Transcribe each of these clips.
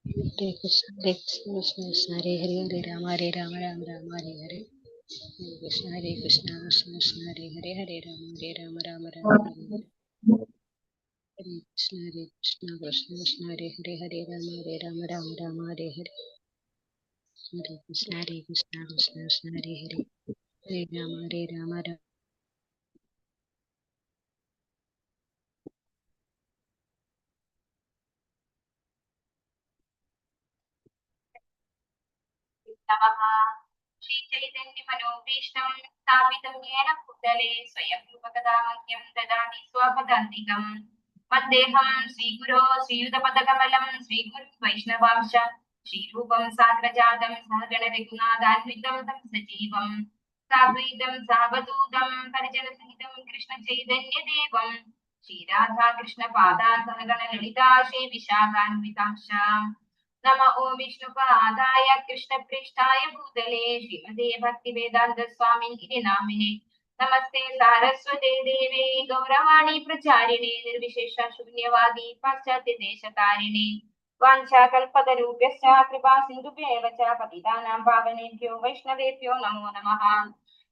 Hare Krishna, Hare Krishna, Krishna Krishna, Hare Hare, Hare Rama, Hare Rama, Rama Rama, Hare Hare. Hare Krishna, Krishna Krishna, Hare Hare, Hare Rama, Hare Rama, Rama Rama, Hare Hare. Hare Krishna, Krishna Krishna, Hare Hare, Hare Rama, Hare Rama, Rama Rama, Hare Hare. Hare Krishna, Krishna Krishna, Hare Hare, Hare Rama, Hare Rama, Rama. नमः। श्रीचैतन्यमनोभीष्टं स्थापितं येन भूतले स्वयं रूपकदामह्यं ददाति स्वपदान्तिकम्। वन्देऽहं श्रीगुरो श्रीयुतपदकमलं श्रीगुरुं वैष्णवांश श्रीरूपं साग्रजातं सहगणरघुनाथान्वितं तं सजीवं साद्वैतं सावधूतं परिजनसहितं कृष्णचैतन्यदेवं श्रीराधा कृष्णपादान् सहगणललिता श्रीविशाखान्वितांश्च। नम ओं विष्णुपादाय कृष्णप्रेष्ठाय भूतले श्रीमते भक्तिवेदांत स्वामिनिधि नामिने नमस्ते सारस्वते देवे गौरवाणी प्रचारिणे निर्विशेष शून्यवादी पाश्चात्य देशतारिणे वाञ्छाकल्पतरुभ्यश्च कृपा सिन्धुभ्येव च पतितानां पावनेभ्यो वैष्णवेभ्यो नमो नमः।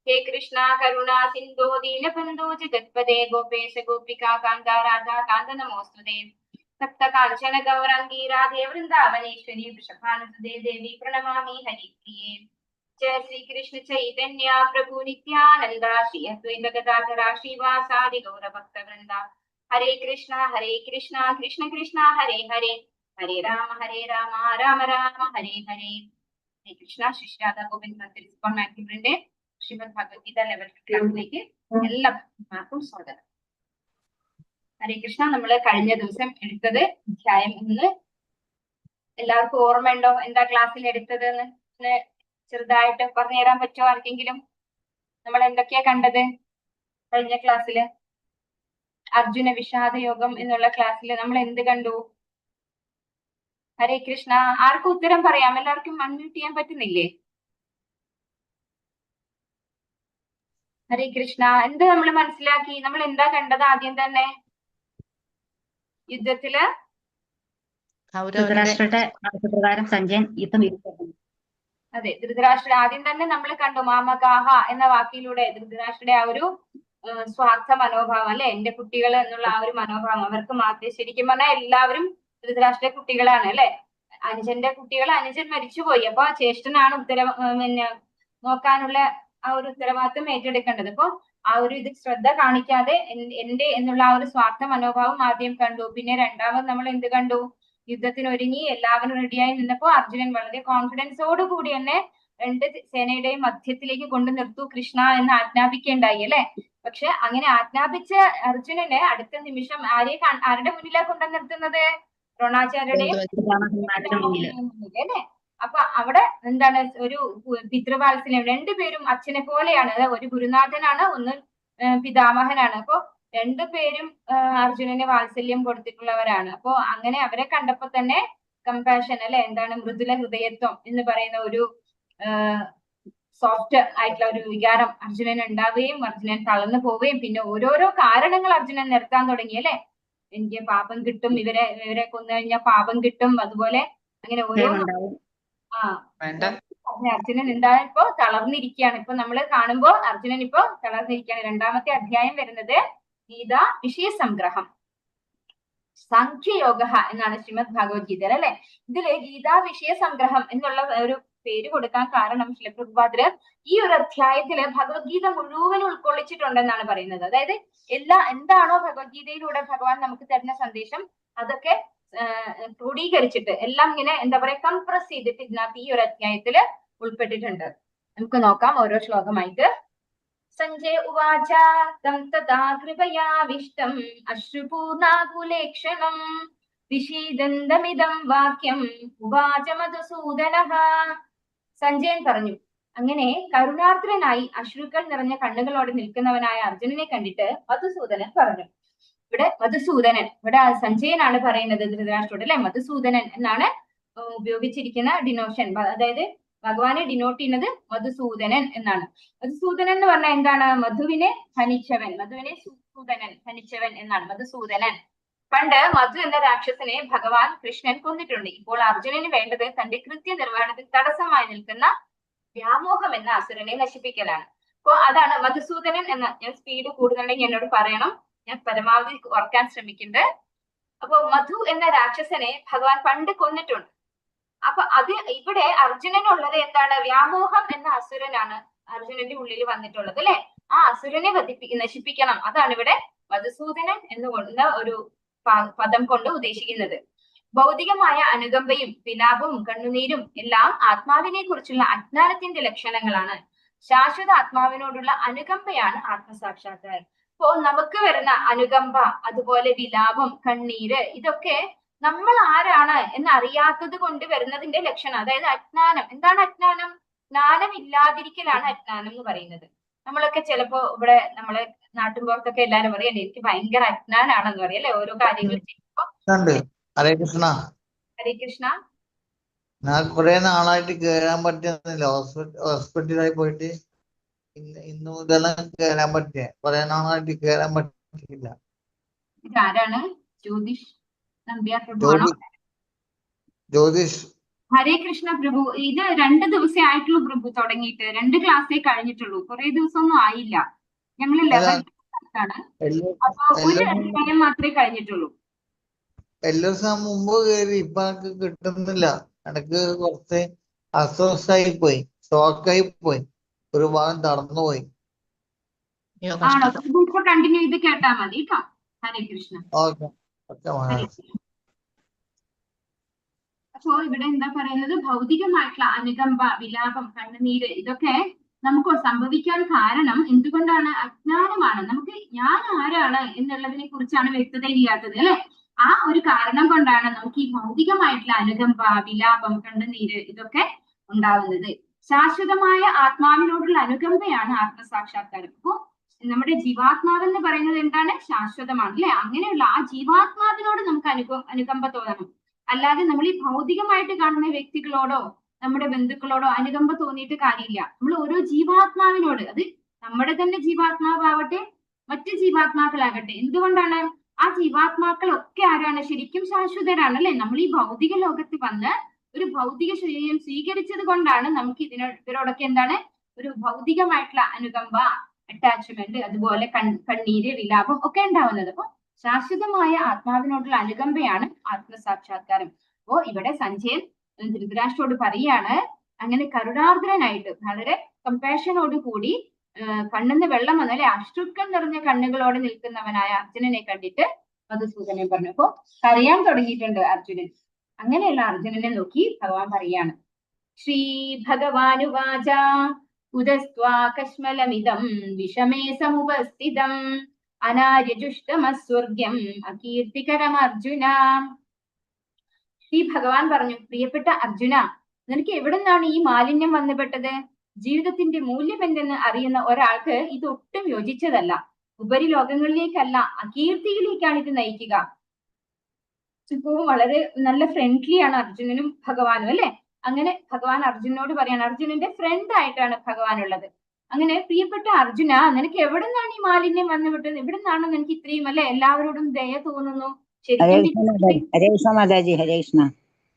हे कृष्णा करुणा सिन्धो दीनबन्धो जगत्पदे गोपेश गोपिका कान्ता राधा कान्त नमोऽस्तुते। सप्त कांचन गौरांगी राधे वृंदावनेश्वरी वृषभानुसुते देवी प्रणमामि हरिप्रिये। जय श्री कृष्ण चैतन्य प्रभु नित्यानंद श्री अद्वैत गदाधर श्रीवासादि गौर भक्त वृंदा। हरे कृष्णा कृष्ण कृष्णा हरे हरे, हरे राम राम राम हरे हरे. ഹരേ കൃഷ്ണ. ശിഷ്യാദ ഗോവിന്ദ് മന്ത്രിസ്പോൺ മാത്യുവിന്റെ ശ്രീമദ് ഭഗവത്ഗീത ലെവൽ ക്ലാസ്സിലേക്ക് എല്ലാ ഭക്തന്മാർക്കും സ്വാഗതം. ഹരേ കൃഷ്ണ. നമ്മള് കഴിഞ്ഞ ദിവസം എടുത്തത് അധ്യായം 1. എല്ലാവർക്കും ഓർമ്മയുണ്ടോ എന്താ ക്ലാസ്സിൽ എടുത്തത് എന്ന് ചെറുതായിട്ട് പറഞ്ഞു തരാൻ പറ്റുമോ ആർക്കെങ്കിലും? നമ്മൾ എന്തൊക്കെയാ കണ്ടത് കഴിഞ്ഞ ക്ലാസ്സില്? അർജുന വിഷാദ യോഗം എന്നുള്ള ക്ലാസ്സിൽ നമ്മൾ എന്ത് കണ്ടു? ഹരേ കൃഷ്ണ. ആർക്കും ഉത്തരം പറയാം? എല്ലാവർക്കും അൺമ്യൂട്ട് ചെയ്യാൻ പറ്റുന്നില്ലേ? ഹരേ കൃഷ്ണ. എന്ത് നമ്മൾ മനസ്സിലാക്കി? നമ്മൾ എന്താ കണ്ടത് ആദ്യം തന്നെ? യുദ്ധത്തില് ധൃതരാഷ്ട്രയുടെ ആവശ്യപ്രകാരം സഞ്ജയൻ യുദ്ധം വീഴ്ത്തുന്നു. അതെ, ധൃതരാഷ്ട്ര ആദ്യം തന്നെ നമ്മൾ കണ്ടു മാമകാഹ എന്ന വാക്കിലൂടെ ധൃതരാഷ്ട്രയുടെ ആ ഒരു സ്വാർത്ഥ മനോഭാവം, അല്ലെ, എന്റെ കുട്ടികൾ എന്നുള്ള ആ ഒരു മനോഭാവം. അവർക്ക് മാത്രമേ, ശരിക്കും പറഞ്ഞാൽ എല്ലാവരും ധൃതരാഷ്ട്ര കുട്ടികളാണ്, അല്ലെ. അനുജന്റെ കുട്ടികൾ, അനുജൻ മരിച്ചുപോയി, അപ്പൊ ജ്യേഷ്ഠനാണ് പിന്നെ നോക്കാനുള്ള ആ ഒരു ഉത്തരവാദിത്വം ഏറ്റെടുക്കേണ്ടത്. അപ്പൊ ആ ഒരു ഇത് ശ്രദ്ധ കാണിക്കാതെ എന്റെ എന്നുള്ള ആ ഒരു സ്വാർത്ഥ മനോഭാവം ആദ്യം കണ്ടു. പിന്നെ രണ്ടാമത് നമ്മൾ എന്ത് കണ്ടു? യുദ്ധത്തിനൊരുങ്ങി എല്ലാവരും റെഡിയായി നിന്നപ്പോ അർജുനൻ വളരെ കോൺഫിഡൻസോട് കൂടി തന്നെ രണ്ട് സേനയുടെയും മധ്യത്തിലേക്ക് കൊണ്ടു നിർത്തൂ കൃഷ്ണ എന്ന് ആജ്ഞാപിക്കേണ്ടായി, അല്ലെ. പക്ഷെ അങ്ങനെ ആജ്ഞാപിച്ച അർജുനന് അടുത്ത നിമിഷം ആരുടെ മുന്നിലാണ് കൊണ്ടു നിർത്തുന്നത്? ദ്രോണാചാര്യരുടെയും അല്ലെ. അപ്പൊ അവിടെ എന്താണ്? ഒരു പിതൃവാത്സല്യം. രണ്ടുപേരും അച്ഛനെ പോലെയാണ്. ഒരു ഗുരുനാഥനാണ്, ഒന്ന് പിതാമഹനാണ്. അപ്പൊ രണ്ടുപേരും അർജുനന് വാത്സല്യം കൊടുത്തിട്ടുള്ളവരാണ്. അപ്പോ അങ്ങനെ അവരെ കണ്ടപ്പോ തന്നെ കമ്പാഷൻ, അല്ലെ, എന്താണ്, മൃദുല ഹൃദയത്വം എന്ന് പറയുന്ന ഒരു സോഫ്റ്റ് ആയിട്ടുള്ള ഒരു വികാരം അർജുനൻ ഉണ്ടാവുകയും അർജുനൻ തളർന്നു പോവുകയും പിന്നെ ഓരോരോ കാരണങ്ങൾ അർജുനൻ നിർത്താൻ തുടങ്ങി, അല്ലെ. എനിക്ക് പാപം കിട്ടും, ഇവരെ കൊന്നു കഴിഞ്ഞാൽ പാപം കിട്ടും, അതുപോലെ അങ്ങനെ ഓരോ അർജുനൻ ഉണ്ടായപ്പോ തളർന്നിരിക്കുകയാണ്. ഇപ്പൊ നമ്മൾ കാണുമ്പോ അർജുനൻ ഇപ്പൊ തളർന്നിരിക്കുകയാണ്. രണ്ടാമത്തെ അധ്യായം വരുന്നത് ഗീത വിഷയ സംഗ്രഹം, സാഖ്യയോഗ എന്നാണ് ശ്രീമദ് ഭഗവത്ഗീത, അല്ലെ. ഇതില് ഗീതാ വിഷയ സംഗ്രഹം എന്നുള്ള ഒരു പേര് കൊടുക്കാൻ കാരണം ശിലപ്രഭുപാദര് ഈ ഒരു അധ്യായത്തില് ഭഗവത്ഗീത മുഴുവൻ ഉൾക്കൊള്ളിച്ചിട്ടുണ്ടെന്നാണ് പറയുന്നത്. അതായത് എന്താണോ ഭഗവത്ഗീതയിലൂടെ ഭഗവാൻ നമുക്ക് തരുന്ന സന്ദേശം അതൊക്കെ ക്രോഡീകരിച്ചിട്ട് എല്ലാം ഇങ്ങനെ എന്താ പറയാ കംപ്രസ് ചെയ്തിട്ട് ഇതിനകത്ത് ഈ ഒരു അധ്യായത്തില് ഉൾപ്പെട്ടിട്ടുണ്ട്. നമുക്ക് നോക്കാം ഓരോ ശ്ലോകമായിട്ട്. സഞ്ജയ ഉവാച തം തഥാ കൃപയാവിഷ്ടം അശ്രുപൂർണാകുലേക്ഷണം വിഷീദന്തമിദം വാക്യം ഉവാച മധുസൂദനഃ. സഞ്ജയൻ പറഞ്ഞു, അങ്ങനെ കരുണാർദ്രനായി അശ്രുക്കൾ നിറഞ്ഞ കണ്ണുകളോടെ നിൽക്കുന്നവനായ അർജുനനെ കണ്ടിട്ട് മധുസൂദനൻ പറഞ്ഞു. ഇവിടെ മധുസൂദനൻ, ഇവിടെ സഞ്ജയനാണ് പറയുന്നത് ധൃതരാഷ്ട്രോട്, അല്ലെ. മധുസൂദനൻ എന്നാണ് ഉപയോഗിച്ചിരിക്കുന്ന ഡിനോഷൻ. അതായത് ഭഗവാനെ ഡിനോട്ട് ചെയ്യുന്നത് മധുസൂദനൻ എന്നാണ്. മധുസൂദനൻ എന്ന് പറഞ്ഞാൽ എന്താണ്? മധുവിനെ ഹനിച്ചവൻ, മധുവിനെ സൂദനൻ ഹനിച്ചവൻ എന്നാണ് മധുസൂദനൻ. പണ്ട് മധു എന്ന രാക്ഷസനെ ഭഗവാൻ കൃഷ്ണൻ കൊന്നിട്ടുണ്ട്. ഇപ്പോൾ അർജുനന് വേണ്ടത് തന്റെ കൃത്യനിർവഹണത്തിൽ തടസ്സമായി നിൽക്കുന്ന വ്യാമോഹം എന്ന അസുരനെ നശിപ്പിക്കലാണ്. അപ്പൊ അതാണ് മധുസൂദനൻ എന്ന, ഞാൻ സ്പീഡ് കൂടുതലുണ്ടെങ്കിൽ എന്നോട് പറയണം, ഞാൻ പരമാവധി ഓർക്കാൻ ശ്രമിക്കുന്നുണ്ട്. അപ്പൊ മധു എന്ന രാക്ഷസനെ ഭഗവാൻ പണ്ട് കൊന്നിട്ടുണ്ട്. അപ്പൊ അത് ഇവിടെ അർജുനനുള്ളത് എന്താണ്? വ്യാമോഹം എന്ന അസുരനാണ് അർജുനന്റെ ഉള്ളിൽ വന്നിട്ടുള്ളത് അല്ലെ. ആ അസുരനെ നശിപ്പിക്കണം. അതാണ് ഇവിടെ മധുസൂദനൻ എന്നുകൊണ്ട ഒരു പദം കൊണ്ട് ഉദ്ദേശിക്കുന്നത്. ഭൗതികമായ അനുകമ്പയും വിലാപവും കണ്ണുനീരും എല്ലാം ആത്മാവിനെ കുറിച്ചുള്ള അജ്ഞാനത്തിന്റെ ലക്ഷണങ്ങളാണ്. ശാശ്വത ആത്മാവിനോടുള്ള അനുകമ്പയാണ് ആത്മസാക്ഷാത്കാരം. അപ്പോ നമുക്ക് വരുന്ന അനുകമ്പ, അതുപോലെ വിലാപം, കണ്ണീര്, ഇതൊക്കെ നമ്മൾ ആരാണ് എന്ന് അറിയാത്തത് കൊണ്ട് വരുന്നതിന്റെ ലക്ഷണം. അതായത് അജ്ഞാനം. എന്താണ് അജ്ഞാനം? ജ്ഞാനം ഇല്ലാതിരിക്കലാണ് അജ്ഞാനം എന്ന് പറയുന്നത്. നമ്മളൊക്കെ ചിലപ്പോ ഇവിടെ നമ്മളെ നാട്ടിൻപുറത്തൊക്കെ എല്ലാരും പറയല്ലേ, എനിക്ക് ഭയങ്കര അജ്ഞാനാണെന്ന് പറയും അല്ലെ, ഓരോ കാര്യങ്ങൾ ചെയ്യുമ്പോ. ഹരേ കൃഷ്ണ. ഹരേ കൃഷ്ണ. ഞാൻ കുറെ നാളായിട്ട് കേറാൻ പറ്റുന്നില്ല. ഹോസ്പിറ്റലായി പോയിട്ട് ഇന്ന് മുതലാണ് കേറാൻ പറ്റിയ. കുറെ നാളായിട്ട് കേറാൻ പറ്റില്ല. ഇതാരാണ്? ജ്യോതിഷ് നമ്പ്യാർ പ്രഭു ആണോ? ജ്യോതിഷ്. ഹരേ കൃഷ്ണ പ്രഭു. ഇത് 2 ദിവസേ ആയിട്ടുള്ളൂ പ്രഭു തുടങ്ങിയിട്ട്. 2 ക്ലാസ്സേ കഴിഞ്ഞിട്ടുള്ളൂ, കുറെ ദിവസമൊന്നും ആയില്ല. ഞങ്ങൾ 11th ക്ലാസ്സാണ്. അപ്പൊ ഒരു അധ്യായം മാത്രമേ കഴിഞ്ഞിട്ടുള്ളൂ. എല്ലാ ദിവസം മുമ്പ് കയറി, ഇപ്പൊ എനിക്ക് കിട്ടുന്നില്ല. എനിക്ക് കുറച്ച് അസ്വസ്ഥായി പോയി, ഷോക്കായി പോയി, ഒരു ഭാഗം തടന്നുപോയി. ആണോ? ഇപ്പൊ കണ്ടിന്യൂ ചെയ്ത് കേട്ടാ മതി കേട്ടോ. ഹരേ കൃഷ്ണ. Okay okay. അപ്പോ ഇവിടെ എന്താ പറയുന്നത്? ഭൗതികമായിട്ടുള്ള അനുകമ്പ, വിലാപം, കണ്ണുനീര്, ഇതൊക്കെ നമുക്ക് സംഭവിക്കാൻ കാരണം എന്തുകൊണ്ടാണ്? അജ്ഞാനമാണ്. നമുക്ക് ഞാൻ ആരാണ് എന്നുള്ളതിനെ കുറിച്ചാണ് വ്യക്തത ഇല്ലാത്തത് അല്ലെ. ആ ഒരു കാരണം കൊണ്ടാണ് നമുക്ക് ഈ ഭൗതികമായിട്ടുള്ള അനുകമ്പ, വിലാപം, കണ്ണുനീര് ഇതൊക്കെ ഉണ്ടാവുന്നത്. ശാശ്വതമായ ആത്മാവിനോടുള്ള അനുകമ്പയാണ് ആത്മസാക്ഷാത്കാരം. അപ്പോ നമ്മുടെ ജീവാത്മാവെന്ന് പറയുന്നത് എന്താണ്? ശാശ്വതമാണ് അല്ലെ. അങ്ങനെയുള്ള ആ ജീവാത്മാവിനോട് നമുക്ക് അനുകമ്പ തോന്നണം. അല്ലാതെ നമ്മൾ ഈ ഭൗതികമായിട്ട് കാണുന്ന വ്യക്തികളോടോ നമ്മുടെ ബന്ധുക്കളോടോ അനുകമ്പ തോന്നിയിട്ട് കാര്യമില്ല. നമ്മൾ ഓരോ ജീവാത്മാവിനോട്, അത് നമ്മുടെ തന്നെ ജീവാത്മാവാവട്ടെ മറ്റ് ജീവാത്മാക്കളാകട്ടെ, എന്തുകൊണ്ടാണ്? ആ ജീവാത്മാക്കളൊക്കെ ആരാണ്? ശരിക്കും ശാശ്വതരാണ് അല്ലെ. നമ്മൾ ഈ ഭൗതിക ലോകത്ത് വന്ന് ഒരു ഭൗതിക ശരീരം സ്വീകരിച്ചത് കൊണ്ടാണ് നമുക്ക് ഇവരോടൊക്കെ എന്താണ്? ഒരു ഭൗതികമായിട്ടുള്ള അനുകമ്പ, അറ്റാച്ച്മെന്റ്, അതുപോലെ കണ്ണീര്, വിലാപം ഒക്കെ ഉണ്ടാവുന്നത്. അപ്പൊ ശാശ്വതമായ ആത്മാവിനോടുള്ള അനുകമ്പയാണ് ആത്മസാക്ഷാത്കാരം. അപ്പോ ഇവിടെ സഞ്ജയൻ ധൃതരാഷ്ട്രോട് പറയാണ്, അങ്ങനെ കരുണാർദ്രനായിട്ട് വളരെ കമ്പാഷനോട് കൂടി കണ്ണിന്ന് വെള്ളം വന്നല്ലേ, അശ്രുക്കൾ നിറഞ്ഞ കണ്ണുകളോടെ നിൽക്കുന്നവനായ അർജുനനെ കണ്ടിട്ട് മധുസൂദനൻ പറഞ്ഞു. അപ്പോ കരയാൻ തുടങ്ങിയിട്ടുണ്ട് അർജുനൻ. അങ്ങനെയുള്ള അർജുനനെ നോക്കി ഭഗവാൻ പറയാണ്, ശ്രീ ഭഗവാനുവാച ഉദസ്ത്വാ കശ്മലമിദം വിഷമേ സമുപസ്ഥിതം അനാര്യജുഷ്ടമസ്വർഗ്യം അകീർത്തികരം അർജുന. ശ്രീ ഭഗവാൻ പറഞ്ഞു, പ്രിയപ്പെട്ട അർജുന, നിനക്ക് എവിടെ നിന്നാണ് ഈ മാലിന്യം വന്നുപെട്ടത്? ജീവിതത്തിന്റെ മൂല്യം എന്തെന്ന് അറിയുന്ന ഒരാൾക്ക് ഇത് ഒട്ടും യോജിച്ചതല്ല. ഉപരിലോകങ്ങളിലേക്കല്ല, അകീർത്തിയിലേക്കാണ് ഇത് നയിക്കുക. ഇപ്പോ വളരെ നല്ല ഫ്രണ്ട്ലി ആണ് അർജുനനും ഭഗവാനും അല്ലെ. അങ്ങനെ ഭഗവാൻ അർജുനനോട് പറയാണ്, അർജുനന്റെ ഫ്രണ്ട് ആയിട്ടാണ് ഭഗവാൻ ഉള്ളത്. അങ്ങനെ പ്രിയപ്പെട്ട അർജുന, നിനക്ക് എവിടെ നിന്നാണ് ഈ മാലിന്യം വന്നുവിട്ടത്? എവിടെ നിന്നാണ് നിനക്ക് ഇത്രയും അല്ലെ എല്ലാവരോടും ദയ തോന്നുന്നു? ശരിക്കും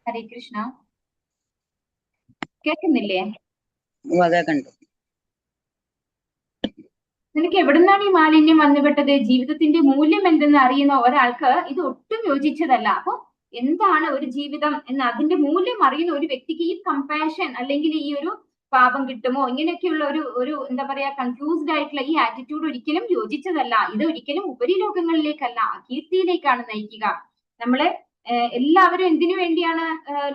ഹരേ കൃഷ്ണ. കേൾക്കുന്നില്ലേ? നിനക്ക് എവിടെ നിന്നാണ് ഈ മാലിന്യം വന്നുപെട്ടത്? ജീവിതത്തിന്റെ മൂല്യം എന്തെന്ന് അറിയുന്ന ഒരാൾക്ക് ഇത് ഒട്ടും യോജിച്ചതല്ല. അപ്പൊ എന്താണ് ഒരു ജീവിതം എന്ന് അതിന്റെ മൂല്യം അറിയുന്ന ഒരു വ്യക്തിക്ക് ഈ കമ്പാഷൻ അല്ലെങ്കിൽ ഈ ഒരു പാപം കിട്ടുമോ ഇങ്ങനെയൊക്കെയുള്ള ഒരു എന്താ പറയാ കൺഫ്യൂസ്ഡ് ആയിട്ടുള്ള ഈ ആറ്റിറ്റ്യൂഡ് ഒരിക്കലും യോജിച്ചതല്ല. ഇത് ഒരിക്കലും ഉപരിലോകങ്ങളിലേക്കല്ല, അകീർത്തിയിലേക്കാണ് നയിക്കുക. നമ്മള് എല്ലാവരും എന്തിനു വേണ്ടിയാണ്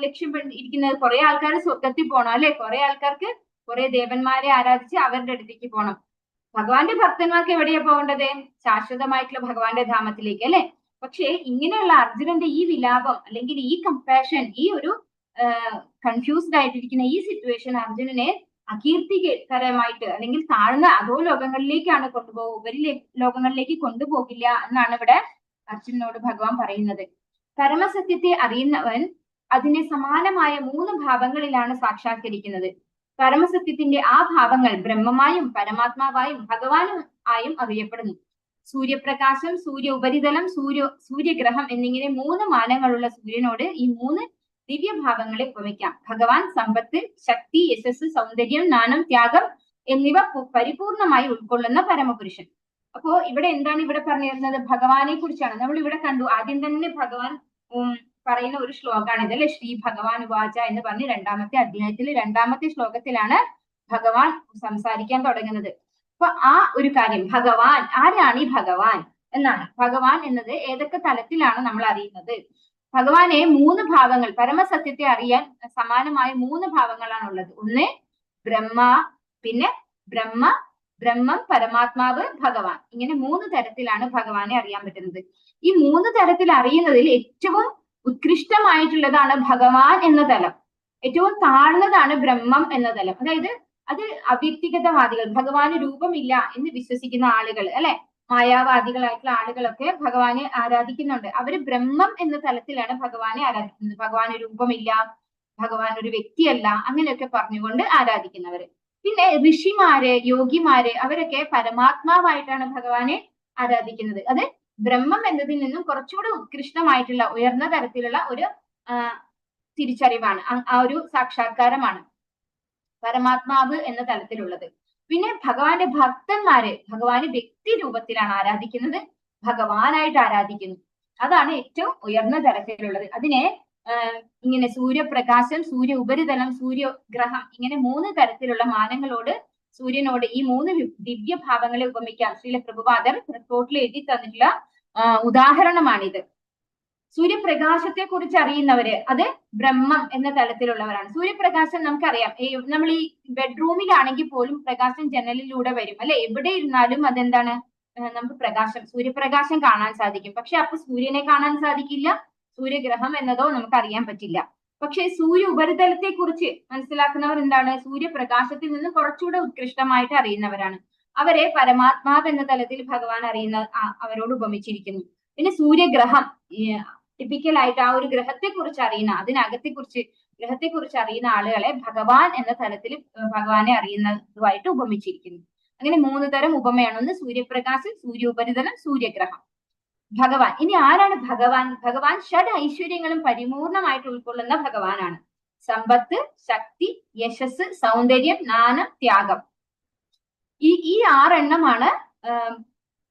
ലക്ഷ്യം ഇരിക്കുന്നത്? കുറെ ആൾക്കാർ സ്വർഗത്തിൽ പോകണം അല്ലെ, കുറെ ആൾക്കാർക്ക് കുറെ ദേവന്മാരെ ആരാധിച്ച് അവരുടെ അടുത്തേക്ക് പോകണം. ഭഗവാന്റെ ഭക്തന്മാർക്ക് എവിടെയാ പോകേണ്ടത്? ശാശ്വതമായിട്ടുള്ള ഭഗവാന്റെ ധാമത്തിലേക്ക് അല്ലെ. പക്ഷെ ഇങ്ങനെയുള്ള അർജുനന്റെ ഈ വിലാപം അല്ലെങ്കിൽ ഈ കമ്പാഷൻ, ഈ ഒരു കൺഫ്യൂസ്ഡ് ആയിട്ടിരിക്കുന്ന ഈ സിറ്റുവേഷൻ അർജുനനെ അകീർത്തികരമായിട്ട് അല്ലെങ്കിൽ താഴ്ന്ന അധോ ലോകങ്ങളിലേക്കാണ് കൊണ്ടുപോകുക, ഉപരി ലോകങ്ങളിലേക്ക് കൊണ്ടുപോകില്ല എന്നാണ് ഇവിടെ അർജുനനോട് ഭഗവാൻ പറയുന്നത്. പരമസത്യത്തെ അറിയുന്നവൻ അതിനെ സമാനമായ 3 ഭാവങ്ങളിലാണ് സാക്ഷാത്കരിക്കുന്നത്. പരമസത്യത്തിന്റെ ആ ഭാവങ്ങൾ ബ്രഹ്മമായും പരമാത്മാവായും ഭഗവാനും ആയും അറിയപ്പെടുന്നു. സൂര്യപ്രകാശം, സൂര്യ ഉപരിതലം, സൂര്യഗ്രഹം എന്നിങ്ങനെ 3 മാനങ്ങളുള്ള സൂര്യനോട് ഈ 3 ദിവ്യഭാവങ്ങളെ ഉപമിക്കാം. ഭഗവാൻ സമ്പത്ത്, ശക്തി, യശസ്, സൗന്ദര്യം, ജ്ഞാനം, ത്യാഗം എന്നിവ പരിപൂർണമായി ഉൾക്കൊള്ളുന്ന പരമപുരുഷൻ. അപ്പോ ഇവിടെ എന്താണ് ഇവിടെ പറഞ്ഞിരുന്നത്? ഭഗവാനെ കുറിച്ചാണ്. നമ്മൾ ഇവിടെ കണ്ടു ആദ്യം തന്നെ ഭഗവാൻ പറയുന്ന ഒരു ശ്ലോകാണിത് അല്ലെ, ശ്രീ ഭഗവാൻ ഉവാച എന്ന് പറഞ്ഞ് 2ാമത്തെ അധ്യായത്തിൽ 2ാമത്തെ ശ്ലോകത്തിലാണ് ഭഗവാൻ സംസാരിക്കാൻ തുടങ്ങുന്നത്. അപ്പൊ ആ ഒരു കാര്യം, ഭഗവാൻ ആരാണ് ഈ ഭഗവാൻ എന്നാണ്. ഭഗവാൻ എന്നത് ഏതൊക്കെ തലത്തിലാണ് നമ്മൾ അറിയുന്നത്? ഭഗവാനെ 3 ഭാവങ്ങൾ, പരമസത്യത്തെ അറിയാൻ സമാനമായ 3 ഭാവങ്ങളാണ് ഉള്ളത്. ഒന്ന് ബ്രഹ്മ, പിന്നെ ബ്രഹ്മം, പരമാത്മാവ്, ഭഗവാൻ. ഇങ്ങനെ 3 തരത്തിലാണ് ഭഗവാനെ അറിയാൻ പറ്റുന്നത്. ഈ 3 തരത്തിൽ അറിയുന്നതിൽ ഏറ്റവും ഉത്കൃഷ്ടമായിട്ടുള്ളതാണ് ഭഗവാൻ എന്ന തലം. ഏറ്റവും താഴ്ന്നതാണ് ബ്രഹ്മം എന്ന തലം. അതായത് അത് അവ്യക്തിഗതവാദികൾ, ഭഗവാന് രൂപമില്ല എന്ന് വിശ്വസിക്കുന്ന ആളുകൾ അല്ലെ, മായാവാദികളായിട്ടുള്ള ആളുകളൊക്കെ ഭഗവാനെ ആരാധിക്കുന്നുണ്ട്. അവര് ബ്രഹ്മം എന്ന തലത്തിലാണ് ഭഗവാനെ ആരാധിക്കുന്നത്. ഭഗവാന് രൂപമില്ല, ഭഗവാൻ ഒരു വ്യക്തിയല്ല, അങ്ങനെയൊക്കെ പറഞ്ഞുകൊണ്ട് ആരാധിക്കുന്നവര്. പിന്നെ ഋഷിമാര്, യോഗിമാര്, അവരൊക്കെ പരമാത്മാവായിട്ടാണ് ഭഗവാനെ ആരാധിക്കുന്നത്. അത് ബ്രഹ്മം എന്നതിൽ നിന്നും കുറച്ചുകൂടെ ഉത്കൃഷ്ടമായിട്ടുള്ള ഉയർന്ന തരത്തിലുള്ള ഒരു തിരിച്ചറിവാണ്, ആ ഒരു സാക്ഷാത്കാരമാണ് പരമാത്മാവ് എന്ന തലത്തിലുള്ളത്. പിന്നെ ഭഗവാന്റെ ഭക്തന്മാര് ഭഗവാന് വ്യക്തി രൂപത്തിലാണ് ആരാധിക്കുന്നത്, ഭഗവാനായിട്ട് ആരാധിക്കുന്നു. അതാണ് ഏറ്റവും ഉയർന്ന തരത്തിലുള്ളത്. അതിനെ ഇങ്ങനെ സൂര്യപ്രകാശം, സൂര്യ ഉപരിതലം, സൂര്യഗ്രഹം, ഇങ്ങനെ 3 തരത്തിലുള്ള മാനങ്ങളോട്, സൂര്യനോട് ഈ 3 ദിവ്യഭാവങ്ങളെ ഉപമിക്കാം. ശ്രീല പ്രഭുപാദർ റിപ്പോർട്ടിൽ എഴുതി തന്നിട്ടുള്ള ഉദാഹരണമാണിത്. സൂര്യപ്രകാശത്തെ കുറിച്ച് അറിയുന്നവര് അത് ബ്രഹ്മം എന്ന തലത്തിലുള്ളവരാണ്. സൂര്യപ്രകാശം നമുക്കറിയാം, നമ്മൾ ഈ ബെഡ്റൂമിലാണെങ്കിൽ പോലും പ്രകാശം ജനലിലൂടെ വരും അല്ലെ, എവിടെ ഇരുന്നാലും അതെന്താണ്, നമുക്ക് സൂര്യപ്രകാശം കാണാൻ സാധിക്കും. പക്ഷെ അപ്പൊ സൂര്യനെ കാണാൻ സാധിക്കില്ല, സൂര്യഗ്രഹം എന്നതോ നമുക്ക് അറിയാൻ പറ്റില്ല. പക്ഷെ സൂര്യ ഉപരിതലത്തെ കുറിച്ച് മനസ്സിലാക്കുന്നവർ എന്താണ്, സൂര്യപ്രകാശത്തിൽ നിന്ന് കുറച്ചുകൂടെ ഉത്കൃഷ്ടമായിട്ട് അറിയുന്നവരാണ്. അവരെ പരമാത്മാവ് എന്ന തലത്തിൽ ഭഗവാൻ അറിയുന്ന അവരോട് ഉപമിച്ചിരിക്കുന്നു. പിന്നെ സൂര്യഗ്രഹം, ടിപ്പിക്കലായിട്ട് ആ ഒരു ഗ്രഹത്തെ കുറിച്ച് അറിയുന്ന, ഗ്രഹത്തെ കുറിച്ച് അറിയുന്ന ആളുകളെ ഭഗവാൻ എന്ന തലത്തിൽ ഭഗവാനെ അറിയുന്നതുമായിട്ട് ഉപമിച്ചിരിക്കുന്നു. അങ്ങനെ 3 തരം ഉപമയാണ്. ഒന്ന് സൂര്യപ്രകാശം, സൂര്യ ഉപരിതലം, സൂര്യഗ്രഹം. ഭഗവാൻ, ഇനി ആരാണ് ഭഗവാൻ? ഭഗവാൻ ഷഡ് ഐശ്വര്യങ്ങളും പരിപൂർണമായിട്ട് ഉൾക്കൊള്ളുന്ന ഭഗവാനാണ്. സമ്പത്ത്, ശക്തി, യശസ്, സൗന്ദര്യം, ജ്ഞാനം, ത്യാഗം. ഈ 6 എണ്ണമാണ്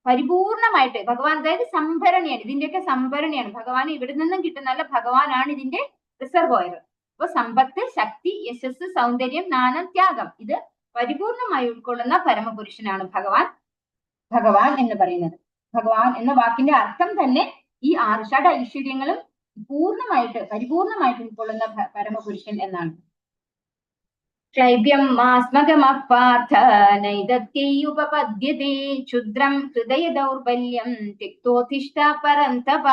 പരിപൂർണമായിട്ട് ഭഗവാൻ, അതായത് സംഭരണിയാണ്, ഇതിന്റെയൊക്കെ സംഭരണിയാണ്. ഭഗവാൻ ഇവിടെ നിന്നും കിട്ടുന്നല്ല, ഭഗവാനാണ് ഇതിന്റെ റിസർവോയർ. അപ്പൊ സമ്പത്ത്, ശക്തി, യശസ്, സൗന്ദര്യം, ജ്ഞാനം, ത്യാഗം, ഇത് പരിപൂർണമായി ഉൾക്കൊള്ളുന്ന പരമപുരുഷനാണ് ഭഗവാൻ എന്ന് പറയുന്നത്. ഭഗവാൻ എന്ന വാക്കിന്റെ അർത്ഥം തന്നെ ഈ 6 ഷഡ് ഐശ്വര്യങ്ങളും പരിപൂർണമായിട്ട് ഉൾക്കൊള്ളുന്ന പരമപുരുഷൻ എന്നാണ്. ക്ലൈബ്യം മാസ്മഗമഃ പാർത്ഥ നൈദത്യൈയുപപദ്യതേ ക്ഷുദ്രം ഹൃദയ ദൗർബല്യം തിക്തോധിഷ്ഠ പരന്തപ.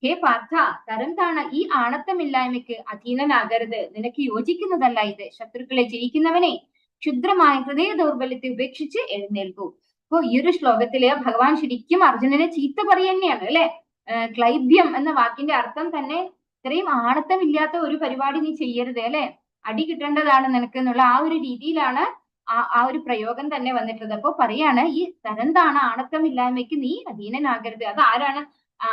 ഹേ പാർത്ഥ, തരം താണ ഈ ആണത്തമില്ലായ്മയ്ക്ക് അധീനനാകരുത്. നിനക്ക് യോജിക്കുന്നതല്ല ഇത്. ശത്രുക്കളെ ജയിക്കുന്നവനെ, ക്ഷുദ്രമായ ഹൃദയ ദൗർബല്യത്തെ ഉപേക്ഷിച്ച് എഴുന്നേൽക്കൂ. അപ്പൊ ഈ ഒരു ശ്ലോകത്തില് ഭഗവാൻ ശരിക്കും അർജുനനെ ചീത്ത പറയുകയാണ് അല്ലെ. ക്ലൈബ്യം എന്ന വാക്കിന്റെ അർത്ഥം തന്നെ ഇത്രയും ആണത്തമില്ലാത്ത ഒരു പരിപാടി നീ ചെയ്യരുത് അല്ലെ, അടി കിട്ടേണ്ടതാണ് നിനക്ക് എന്നുള്ള ആ ഒരു രീതിയിലാണ് ആ ഒരു പ്രയോഗം തന്നെ വന്നിട്ടുള്ളത്. അപ്പൊ പറയാണ്, ഈ തരം താണ ആണത്തമില്ലായ്മയ്ക്ക് നീ അധീനനാകരുത്. അത് ആരാണ്?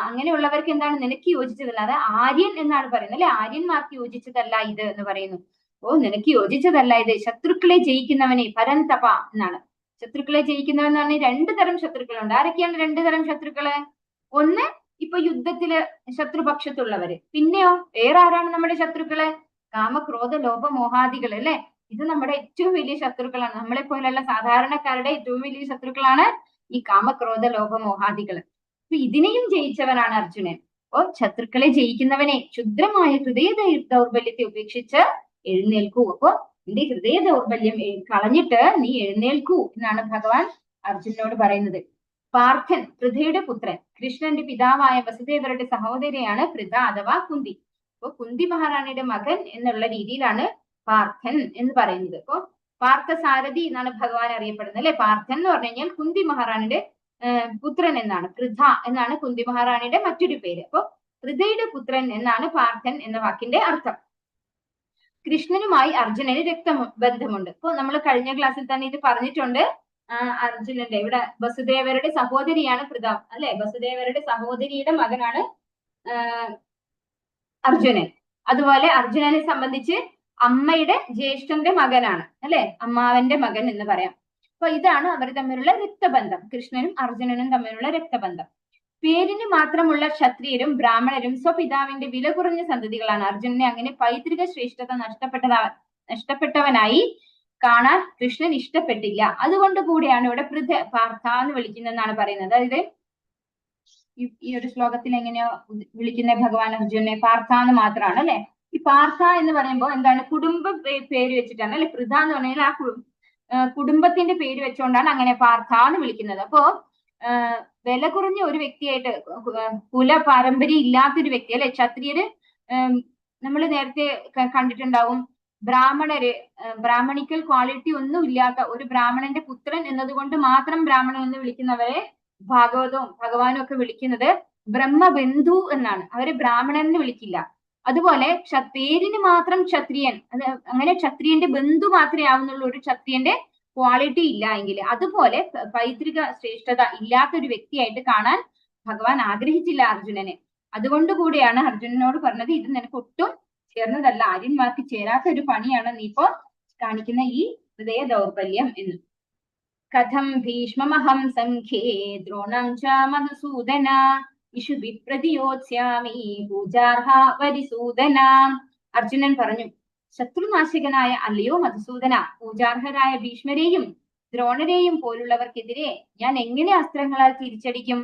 അങ്ങനെയുള്ളവർക്ക് എന്താണ്, നിനക്ക് യോജിച്ചതല്ല. അത് ആര്യൻ എന്നാണ് പറയുന്നത് അല്ലെ, ആര്യന്മാർക്ക് യോജിച്ചതല്ല ഇത് എന്ന് പറയുന്നു. ഓ, നിനക്ക് യോജിച്ചതല്ല ഇത്. ശത്രുക്കളെ ജയിക്കുന്നവനെ പരന്തപ എന്നാണ്. ശത്രുക്കളെ ജയിക്കുന്നവൻ എന്ന് പറഞ്ഞാൽ 2 തരം ശത്രുക്കളുണ്ട്. ആരൊക്കെയാണ് 2 തരം ശത്രുക്കള്? ഒന്ന് ഇപ്പൊ യുദ്ധത്തില് ശത്രുപക്ഷത്തുള്ളവര്. പിന്നെയോ വേറെ ആരാണ് നമ്മുടെ ശത്രുക്കള്? കാമക്രോധ ലോഭ മോഹാദികൾ അല്ലെ. ഇത് നമ്മുടെ ഏറ്റവും വലിയ ശത്രുക്കളാണ്. നമ്മളെ പോലുള്ള സാധാരണക്കാരുടെ ഏറ്റവും വലിയ ശത്രുക്കളാണ് ഈ കാമക്രോധ ലോഭ മോഹാദികൾ. അപ്പൊ ഇതിനെയും ജയിച്ചവനാണ് അർജുനൻ. ഓ, ശത്രുക്കളെ ജയിക്കുന്നവനെ, ക്ഷുദ്രമായ ഹൃദയ ദൗർബല്യത്തെ ഉപേക്ഷിച്ച് എഴുന്നേൽക്കൂ. അപ്പൊ നിന്റെ ഹൃദയ ദൗർബല്യം കളഞ്ഞിട്ട് നീ എഴുന്നേൽക്കൂ എന്നാണ് ഭഗവാൻ അർജുനനോട് പറയുന്നത്. പാർത്ഥൻ, പൃഥയുടെ പുത്രൻ, കൃഷ്ണന്റെ പിതാവായ വസുദേവരുടെ സഹോദരിയാണ് പൃഥ അഥവാ കുന്തി. അപ്പൊ കുന്തി മഹാറാണിയുടെ മകൻ എന്നുള്ള രീതിയിലാണ് പാർത്ഥൻ എന്ന് പറയുന്നത്. അപ്പൊ പാർത്ഥസാരഥി എന്നാണ് ഭഗവാൻ അറിയപ്പെടുന്നത് അല്ലെ. പാർത്ഥൻ എന്ന് പറഞ്ഞു കഴിഞ്ഞാൽ കുന്തി മഹാറാണിയുടെ പുത്രൻ എന്നാണ്. പൃഥ എന്നാണ് കുന്തി മഹാറാണിയുടെ മറ്റൊരു പേര്. അപ്പൊ പൃഥയുടെ പുത്രൻ എന്നാണ് പാർത്ഥൻ എന്ന വാക്കിന്റെ അർത്ഥം. കൃഷ്ണനുമായി അർജുനന് രക്തബന്ധമുണ്ട്. ഇപ്പൊ നമ്മൾ കഴിഞ്ഞ ക്ലാസ്സിൽ തന്നെ ഇത് പറഞ്ഞിട്ടുണ്ട്. അർജുനന്റെ ഇവിടെ വസുദേവരുടെ സഹോദരിയാണ് പൃഥ അല്ലെ, വസുദേവരുടെ സഹോദരിയുടെ മകനാണ് അർജുനൻ. അതുപോലെ അർജുനനെ സംബന്ധിച്ച് അമ്മയുടെ ജ്യേഷ്ഠന്റെ മകനാണ് അല്ലെ, അമ്മാവന്റെ മകൻ എന്ന് പറയാം. അപ്പൊ ഇതാണ് അവർ തമ്മിലുള്ള രക്തബന്ധം, കൃഷ്ണനും അർജുനനും തമ്മിലുള്ള രക്തബന്ധം. പേരിന് മാത്രമുള്ള ക്ഷത്രിയരും ബ്രാഹ്മണരും സ്വപിതാവിന്റെ വില കുറഞ്ഞ സന്തതികളാണ്. അർജുനനെ അങ്ങനെ പൈതൃക ശ്രേഷ്ഠത നഷ്ടപ്പെട്ടവനായി കാണാൻ കൃഷ്ണൻ ഇഷ്ടപ്പെട്ടില്ല. അതുകൊണ്ട് കൂടിയാണ് ഇവിടെ പാർത്ഥ എന്ന് വിളിക്കുന്നതെന്നാണ് പറയുന്നത്. അതായത് ഈ ഒരു ശ്ലോകത്തിൽ എങ്ങനെയോ വിളിക്കുന്ന ഭഗവാൻ അർജുനെ പാർത്ഥ എന്ന് മാത്രമാണ് അല്ലെ. ഈ പാർത്ഥ എന്ന് പറയുമ്പോൾ എന്താണ്, കുടുംബ പേര് വെച്ചിട്ടാണ് അല്ലെ. പൃഥ എന്ന് പറഞ്ഞാൽ ആ കുടുംബത്തിന്റെ പേര് വെച്ചുകൊണ്ടാണ് അങ്ങനെ പാർത്ഥ എന്ന് വിളിക്കുന്നത്. അപ്പോ വില കുറഞ്ഞ ഒരു വ്യക്തിയായിട്ട്, കുല പാരമ്പര്യം ഇല്ലാത്തൊരു വ്യക്തി അല്ലെ. ക്ഷത്രിയര് നമ്മൾ നേരത്തെ കണ്ടിട്ടുണ്ടാവും, ബ്രാഹ്മണിക്കൽ ക്വാളിറ്റി ഒന്നും ഇല്ലാത്ത ഒരു ബ്രാഹ്മണന്റെ പുത്രൻ എന്നതുകൊണ്ട് മാത്രം ബ്രാഹ്മണൻ എന്ന് വിളിക്കുന്നവരെ ഭാഗവതവും ഭഗവാനും ഒക്കെ വിളിക്കുന്നത് ബ്രഹ്മബന്ധു എന്നാണ്. അവരെ ബ്രാഹ്മണൻ എന്ന് വിളിക്കില്ല. അതുപോലെ പേരിന് മാത്രം ക്ഷത്രിയൻ, അത് അങ്ങനെ ക്ഷത്രിയന്റെ ബന്ധു മാത്രമേ ആവുന്നുള്ളൂ, ഒരു ക്ഷത്രിയന്റെ ക്വാളിറ്റി ഇല്ല എങ്കിൽ. അതുപോലെ പൈതൃക ശ്രേഷ്ഠത ഇല്ലാത്ത ഒരു വ്യക്തിയായിട്ട് കാണാൻ ഭഗവാൻ ആഗ്രഹിച്ചില്ല അർജുനനെ. അതുകൊണ്ട് കൂടിയാണ് അർജുനനോട് പറഞ്ഞത്, ഇത് നിനക്ക് ഒട്ടും ചേർന്നതല്ല, ആര്യന്മാർക്ക് ചേരാത്ത ഒരു പണിയാണ് നീ ഇപ്പോ കാണിക്കുന്ന ഈ ഹൃദയ ദൗർബല്യം എന്ന്. കഥം ഭീഷ്മമഹം സംഖ്യേ ദ്രോണം ച മധുസൂദന ഇഷു വിപ്രതിയോത്സ്യാമി പൂജാർഹ വരിസൂദന. അർജുനൻ പറഞ്ഞു, ശത്രുനാശകനായ അല്ലയോ മധുസൂദന, പൂജാർഹരായ ഭീഷ്മരെയും ദ്രോണരെയും പോലുള്ളവർക്കെതിരെ ഞാൻ എങ്ങനെ അസ്ത്രങ്ങളാൽ തിരിച്ചടിക്കും?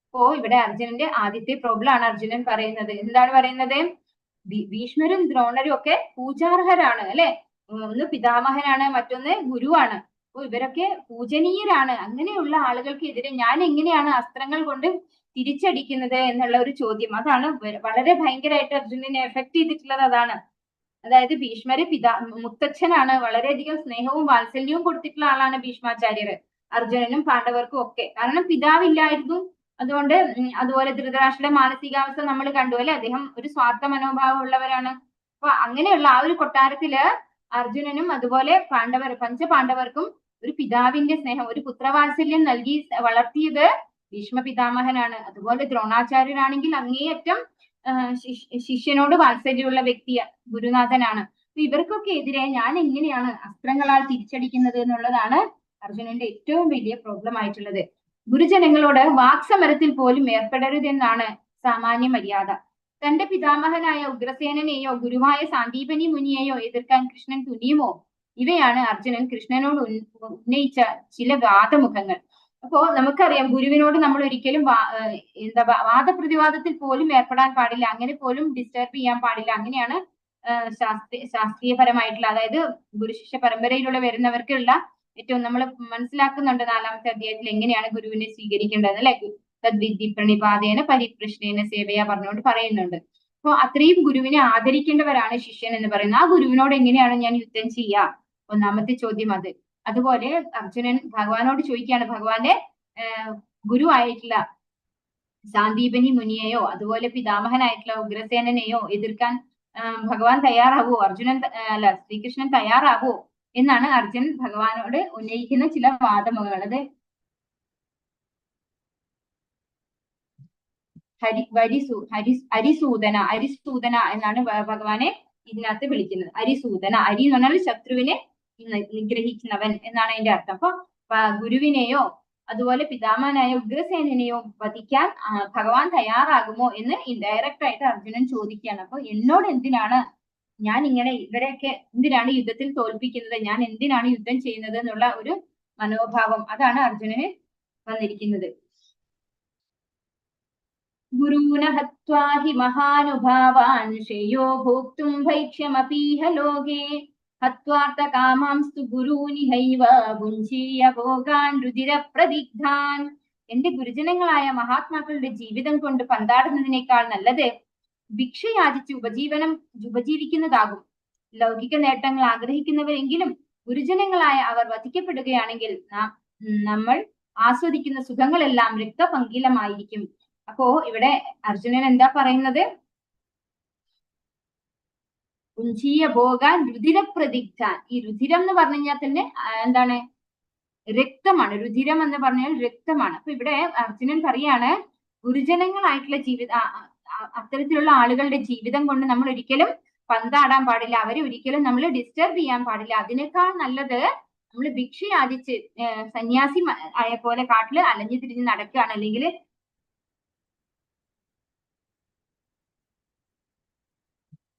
അപ്പോ ഇവിടെ അർജുനന്റെ ആദ്യത്തെ പ്രോബ്ലം ആണ് അർജുനൻ പറയുന്നത്. എന്താണ് പറയുന്നത്? ഭീഷ്മരും ദ്രോണരും ഒക്കെ പൂജാർഹരാണ് അല്ലെ. ഒന്ന് പിതാമഹനാണ്, മറ്റൊന്ന് ഗുരുവാണ്. അപ്പൊ ഇവരൊക്കെ പൂജനീയരാണ്. അങ്ങനെയുള്ള ആളുകൾക്കെതിരെ ഞാൻ എങ്ങനെയാണ് അസ്ത്രങ്ങൾ കൊണ്ട് തിരിച്ചടിക്കുന്നത് എന്നുള്ള ഒരു ചോദ്യം. അതാണ് വളരെ ഭയങ്കരമായിട്ട് അർജുനനെ എഫക്ട് ചെയ്തിട്ടുള്ളത്. അതാണ്, അതായത് ഭീഷ്മര് മുത്തച്ഛനാണ്, വളരെയധികം സ്നേഹവും വാത്സല്യവും കൊടുത്തിട്ടുള്ള ആളാണ് ഭീഷ്മാചാര്യര് അർജുനനും പാണ്ഡവർക്കും ഒക്കെ. കാരണം പിതാവില്ലായിരുന്നു. അതുകൊണ്ട് അതുപോലെ ധൃതരാഷ്ട്രയുടെ മാനസികാവസ്ഥ നമ്മൾ കണ്ടു അല്ലെ. അദ്ദേഹം ഒരു സ്വാർത്ഥ മനോഭാവം ഉള്ളവരാണ്. അപ്പൊ അങ്ങനെയുള്ള ആ ഒരു കൊട്ടാരത്തില് അർജുനനും അതുപോലെ പഞ്ചപാണ്ഡവർക്കും ഒരു പിതാവിന്റെ സ്നേഹം, ഒരു പുത്രവാത്സല്യം നൽകി വളർത്തിയത് ഭീഷ്മ പിതാമഹനാണ്. അതുപോലെ ദ്രോണാചാര്യരാണെങ്കിൽ അങ്ങേയറ്റം ശിഷ്യനോട് വാത്സല്യമുള്ള വ്യക്തി ഗുരുനാഥനാണ്. അപ്പൊ ഇവർക്കൊക്കെ എതിരെ ഞാൻ എങ്ങനെയാണ് അസ്ത്രങ്ങളാൽ തിരിച്ചടിക്കുന്നത് എന്നുള്ളതാണ് അർജുനന്റെ ഏറ്റവും വലിയ പ്രോബ്ലം ആയിട്ടുള്ളത്. ഗുരുജനങ്ങളോട് വാക്സമരത്തിൽ പോലും ഏർപ്പെടരുതെന്നാണ് സാമാന്യ മര്യാദ. തന്റെ പിതാമഹനായ ഉഗ്രസേനനെയോ ഗുരുവായ സാന്ദീപനി മുനിയെയോ എതിർക്കാൻ കൃഷ്ണൻ തുനിയുമോ? ഇവയാണ് അർജുനൻ കൃഷ്ണനോട് ഉന്നയിച്ച ചില വാദമുഖങ്ങൾ. അപ്പോ നമുക്കറിയാം, ഗുരുവിനോട് നമ്മൾ ഒരിക്കലും വാദപ്രതിവാദത്തിൽ പോലും ഏർപ്പെടാൻ പാടില്ല, അങ്ങനെ പോലും ഡിസ്റ്റർബ് ചെയ്യാൻ പാടില്ല. അങ്ങനെയാണ് ശാസ്ത്രീയപരമായിട്ടുള്ള, അതായത് ഗുരുശിഷ്യ പരമ്പരയിലൂടെ വരുന്നവർക്കുള്ള ഏറ്റവും നമ്മൾ മനസ്സിലാക്കുന്നുണ്ട് 4ാമത്തെ അധ്യായത്തിൽ എങ്ങനെയാണ് ഗുരുവിനെ സ്വീകരിക്കേണ്ടത് അല്ലെ. തദ്വിധി പ്രണിപാതേന പരിപ്രശ്നേന സേവയ പറഞ്ഞുകൊണ്ട് പറയുന്നുണ്ട്. അപ്പൊ അത്രയും ഗുരുവിനെ ആദരിക്കേണ്ടവരാണ് ശിഷ്യൻ എന്ന് പറയുന്നത്. ആ ഗുരുവിനോട് എങ്ങനെയാണ് ഞാൻ യുദ്ധം ചെയ്യുക? ഒന്നാമത്തെ ചോദ്യം അത്. അതുപോലെ അർജുനൻ ഭഗവാനോട് ചോദിക്കുകയാണ്, ഭഗവാന്റെ ഗുരുവായിട്ടുള്ള സാന്ദീപനി മുനിയെയോ അതുപോലെ പിതാമഹനായിട്ടുള്ള ഉഗ്രസേനനെയോ എതിർക്കാൻ ഭഗവാൻ തയ്യാറാവോ? ശ്രീകൃഷ്ണൻ തയ്യാറാവോ എന്നാണ് അർജുനൻ ഭഗവാനോട് ഉന്നയിക്കുന്ന ചില വാദമുഖങ്ങൾ. അത് അരിസൂദന എന്നാണ് ഭഗവാനെ ഇതിനകത്ത് വിളിക്കുന്നത്. അരിസൂദന, അരി എന്ന് പറഞ്ഞാൽ ശത്രുവിനെ നിഗ്രഹിക്കുന്നവൻ എന്നാണ് അതിന്റെ അർത്ഥം. അപ്പൊ ഗുരുവിനെയോ അതുപോലെ പിതാമഹനായ ഉഗ്രസേനനെയോ വധിക്കാൻ ഭഗവാൻ തയ്യാറാകുമോ എന്ന് ഇൻഡയറക്റ്റ് ആയിട്ട് അർജുനൻ ചോദിക്കുകയാണ്. അപ്പൊ എന്നോട് എന്തിനാണ് ഞാൻ ഇങ്ങനെ ഇവരെയൊക്കെ എന്തിനാണ് യുദ്ധത്തിൽ തോൽപ്പിക്കുന്നത്, ഞാൻ എന്തിനാണ് യുദ്ധം ചെയ്യുന്നത് എന്നുള്ള ഒരു മനോഭാവം, അതാണ് അർജുനന് വന്നിരിക്കുന്നത്. ഗുരൂന ഹത്വാ ഹി മഹാനുഭാവാൻ ശ്രേയോ ഭോക്തും ഭൈക്ഷ്യമപീഹ ലോകേ ഹത്വാർത്ഥ കാമാംസ്തു ഗുരൂനിഹൈവ ഭുഞ്ജീയ ഭോഗാൻ രുധിരപ്രദിഗ്ധാൻ. എന്റെ ഗുരുജനങ്ങളായ മഹാത്മാക്കളുടെ ജീവിതം കൊണ്ട് പന്താടുന്നതിനേക്കാൾ നല്ലത് ഭിക്ഷയാചിച്ച് ഉപജീവിക്കുന്നതാകും. ലൗകിക നേട്ടങ്ങൾ ആഗ്രഹിക്കുന്നവരെങ്കിലും ഗുരുജനങ്ങളായ അവർ വധിക്കപ്പെടുകയാണെങ്കിൽ നമ്മൾ ആസ്വദിക്കുന്ന സുഖങ്ങളെല്ലാം രക്തപങ്കിലമായിരിക്കും. അപ്പോ ഇവിടെ അർജുനൻ എന്താ പറയുന്നത്? കുഞ്ചീയ ഭോഗാൻ രുധിരപ്രദിഗ്ധാൻ. ഈ രുധിരം എന്ന് പറഞ്ഞു കഴിഞ്ഞാൽ തന്നെ എന്താണ്? രക്തമാണ്. രുധിരം എന്ന് പറഞ്ഞാൽ രക്തമാണ്. അപ്പൊ ഇവിടെ അർജുനൻ പറയാണ്, ഗുരുജനങ്ങളായിട്ടുള്ള അത്തരത്തിലുള്ള ആളുകളുടെ ജീവിതം കൊണ്ട് നമ്മൾ ഒരിക്കലും പന്താടാൻ പാടില്ല, അവരെ ഒരിക്കലും നമ്മൾ ഡിസ്റ്റർബ് ചെയ്യാൻ പാടില്ല. അതിനേക്കാൾ നല്ലത് നമ്മൾ ഭിക്ഷ യാചിച്ച് സന്യാസി ആയ പോലെ കാട്ടില് അലഞ്ഞു തിരിഞ്ഞ് നടക്കുകയാണ്, അല്ലെങ്കിൽ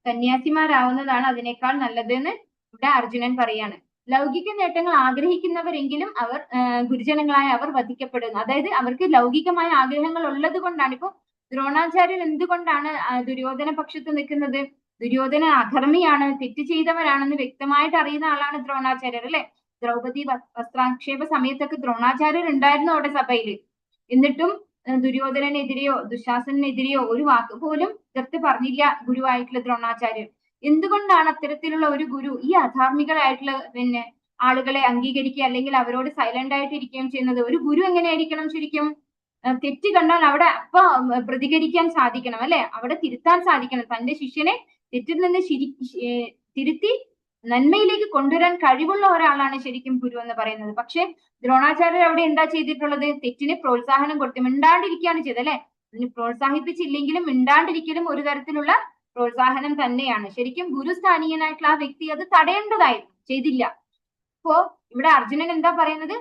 സന്യാസിമാരാവുന്നതാണ് അതിനേക്കാൾ നല്ലത് എന്ന് ഇവിടെ അർജുനൻ പറയാണ്. ലൗകിക നേട്ടങ്ങൾ ആഗ്രഹിക്കുന്നവരെങ്കിലും അവർ ഗുരുജനങ്ങളായ അവർ വധിക്കപ്പെടുന്നു. അതായത് അവർക്ക് ലൗകികമായ ആഗ്രഹങ്ങൾ ഉള്ളത് കൊണ്ടാണ്. ഇപ്പൊ ദ്രോണാചാര്യൻ എന്തുകൊണ്ടാണ് ദുര്യോധന പക്ഷത്ത് നിൽക്കുന്നത്? ദുര്യോധന അധർമ്മിയാണ്, തെറ്റ് ചെയ്തവരാണെന്ന് വ്യക്തമായിട്ട് അറിയുന്ന ആളാണ് ദ്രോണാചാര്യർ, അല്ലെ? ദ്രൗപദി വസ്ത്രാക്ഷേപ സമയത്തൊക്കെ ദ്രോണാചാര്യർ ഉണ്ടായിരുന്നു അവിടെ സഭയിൽ. എന്നിട്ടും ദുര്യോധനനെതിരെയോ ദുശാസനെതിരെയോ ഒരു വാക്ക് പോലും ചേർത്ത് പറഞ്ഞില്ല ഗുരുവായിട്ടുള്ള ദ്രോണാചാര്യർ. എന്തുകൊണ്ടാണ് അത്തരത്തിലുള്ള ഒരു ഗുരു ഈ അധാർമികളായിട്ടുള്ള ആളുകളെ അംഗീകരിക്കുക അല്ലെങ്കിൽ അവരോട് സൈലന്റ് ആയിട്ട് ഇരിക്കുകയും ചെയ്യുന്നത്? ഒരു ഗുരു എങ്ങനെയായിരിക്കണം ശരിക്കും? തെറ്റ് കണ്ടാൽ അവിടെ അപ്പൊ പ്രതികരിക്കാൻ സാധിക്കണം, അല്ലെ? അവിടെ തിരുത്താൻ സാധിക്കണം. തന്റെ ശിഷ്യനെ തെറ്റിൽ നിന്ന് തിരുത്തി നന്മയിലേക്ക് കൊണ്ടുവരാൻ കഴിവുള്ള ഒരാളാണ് ശരിക്കും ഗുരു എന്ന് പറയുന്നത്. പക്ഷെ ദ്രോണാചാര്യർ അവിടെ എന്താ ചെയ്തിട്ടുള്ളത്? തെറ്റിന് പ്രോത്സാഹനം കൊടുത്തു, മിണ്ടാണ്ടിരിക്കുകയാണ് ചെയ്തത്, അല്ലെ? അതിന് പ്രോത്സാഹിപ്പിച്ചില്ലെങ്കിലും മിണ്ടാണ്ടിരിക്കലും ഒരു തരത്തിലുള്ള പ്രോത്സാഹനം തന്നെയാണ്. ശരിക്കും ഗുരുസ്ഥാനീയനായിട്ടുള്ള ആ വ്യക്തി അത് തടയേണ്ടതായിരുന്നു, ചെയ്തില്ല. അപ്പോ ഇവിടെ അർജുനൻ എന്താ പറയുന്നത്?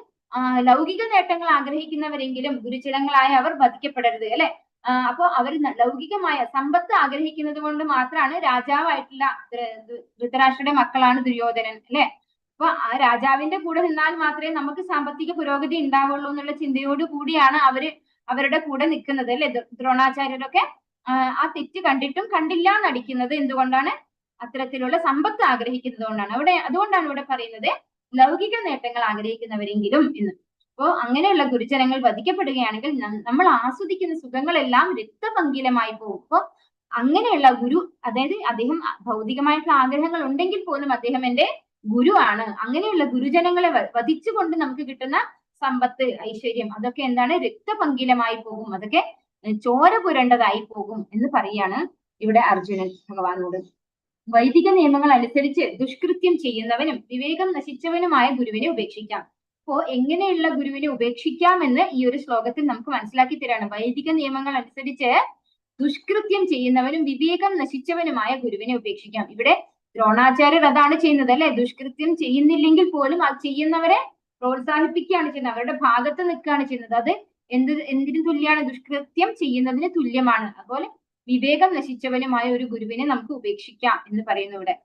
ലൗകിക നേട്ടങ്ങൾ ആഗ്രഹിക്കുന്നവരെങ്കിലും ഗുരുജനങ്ങളായ അവർ വധിക്കപ്പെടരുത്, അല്ലെ? അപ്പോ അവർ ലൗകികമായ സമ്പത്ത് ആഗ്രഹിക്കുന്നത് കൊണ്ട് മാത്രമാണ് രാജാവായിട്ടുള്ള ധൃതരാഷ്ട്രയുടെ മക്കളാണ് ദുര്യോധനൻ, അല്ലെ? അപ്പൊ ആ രാജാവിന്റെ കൂടെ നിന്നാൽ മാത്രമേ നമുക്ക് സാമ്പത്തിക പുരോഗതി ഉണ്ടാവുള്ളൂ എന്നുള്ള ചിന്തയോട് കൂടിയാണ് അവരുടെ കൂടെ നിൽക്കുന്നത്, അല്ലെ? ദ്രോണാചാര്യരൊക്കെ ആ തെറ്റ് കണ്ടിട്ടും കണ്ടില്ല നടിക്കുന്നത് എന്തുകൊണ്ടാണ്? അത്തരത്തിലുള്ള സമ്പത്ത് ആഗ്രഹിക്കുന്നത് കൊണ്ടാണ്. അതുകൊണ്ടാണ് ഇവിടെ പറയുന്നത് ലൗകിക നേട്ടങ്ങൾ ആഗ്രഹിക്കുന്നവരെങ്കിലും എന്ന്. അപ്പോ അങ്ങനെയുള്ള ഗുരുജനങ്ങൾ വധിക്കപ്പെടുകയാണെങ്കിൽ നമ്മൾ ആസ്വദിക്കുന്ന സുഖങ്ങളെല്ലാം രക്തപങ്കിലമായി പോകും. അപ്പോ അങ്ങനെയുള്ള ഗുരു, അതായത് അദ്ദേഹം ഭൗതികമായിട്ടുള്ള ആഗ്രഹങ്ങൾ ഉണ്ടെങ്കിൽ പോലും അദ്ദേഹം എന്റെ ഗുരുവാണ്. അങ്ങനെയുള്ള ഗുരുജനങ്ങളെ വധിച്ചുകൊണ്ട് നമുക്ക് കിട്ടുന്ന സമ്പത്ത്, ഐശ്വര്യം അതൊക്കെ എന്താണ്? രക്തപങ്കിലമായി പോകും, അതൊക്കെ ചോര പുരണ്ടതായി പോകും എന്ന് പറയാണ് ഇവിടെ അർജുനൻ ഭഗവാനോട്. വൈദിക നിയമങ്ങൾ അനുസരിച്ച് ദുഷ്കൃത്യം ചെയ്യുന്നവനും വിവേകം നശിച്ചവനുമായ ഗുരുവിനെ ഉപേക്ഷിക്കാം. അപ്പോ എങ്ങനെയുള്ള ഗുരുവിനെ ഉപേക്ഷിക്കാമെന്ന് ഈ ഒരു ശ്ലോകത്തിൽ നമുക്ക് മനസ്സിലാക്കി തരാണ്. വൈദിക നിയമങ്ങൾ അനുസരിച്ച് ദുഷ്കൃത്യം ചെയ്യുന്നവനും വിവേകം നശിച്ചവനുമായ ഗുരുവിനെ ഉപേക്ഷിക്കാം. ഇവിടെ ദ്രോണാചാര്യർ അതാണ് ചെയ്യുന്നത്, അല്ലെ? ദുഷ്കൃത്യം ചെയ്യുന്നില്ലെങ്കിൽ പോലും അത് ചെയ്യുന്നവരെ പ്രോത്സാഹിപ്പിക്കുകയാണ് ചെയ്യുന്നത്, അവരുടെ ഭാഗത്ത് നിൽക്കുകയാണ് ചെയ്യുന്നത്. അത് എന്തിനു തുല്യമാണ്? ദുഷ്കൃത്യം ചെയ്യുന്നതിന് തുല്യമാണ്. അതുപോലെ വിവേകം നശിച്ചവനുമായ ഒരു ഗുരുവിനെ നമുക്ക് ഉപേക്ഷിക്കാം എന്ന് പറയുന്നു ഇവിടെ.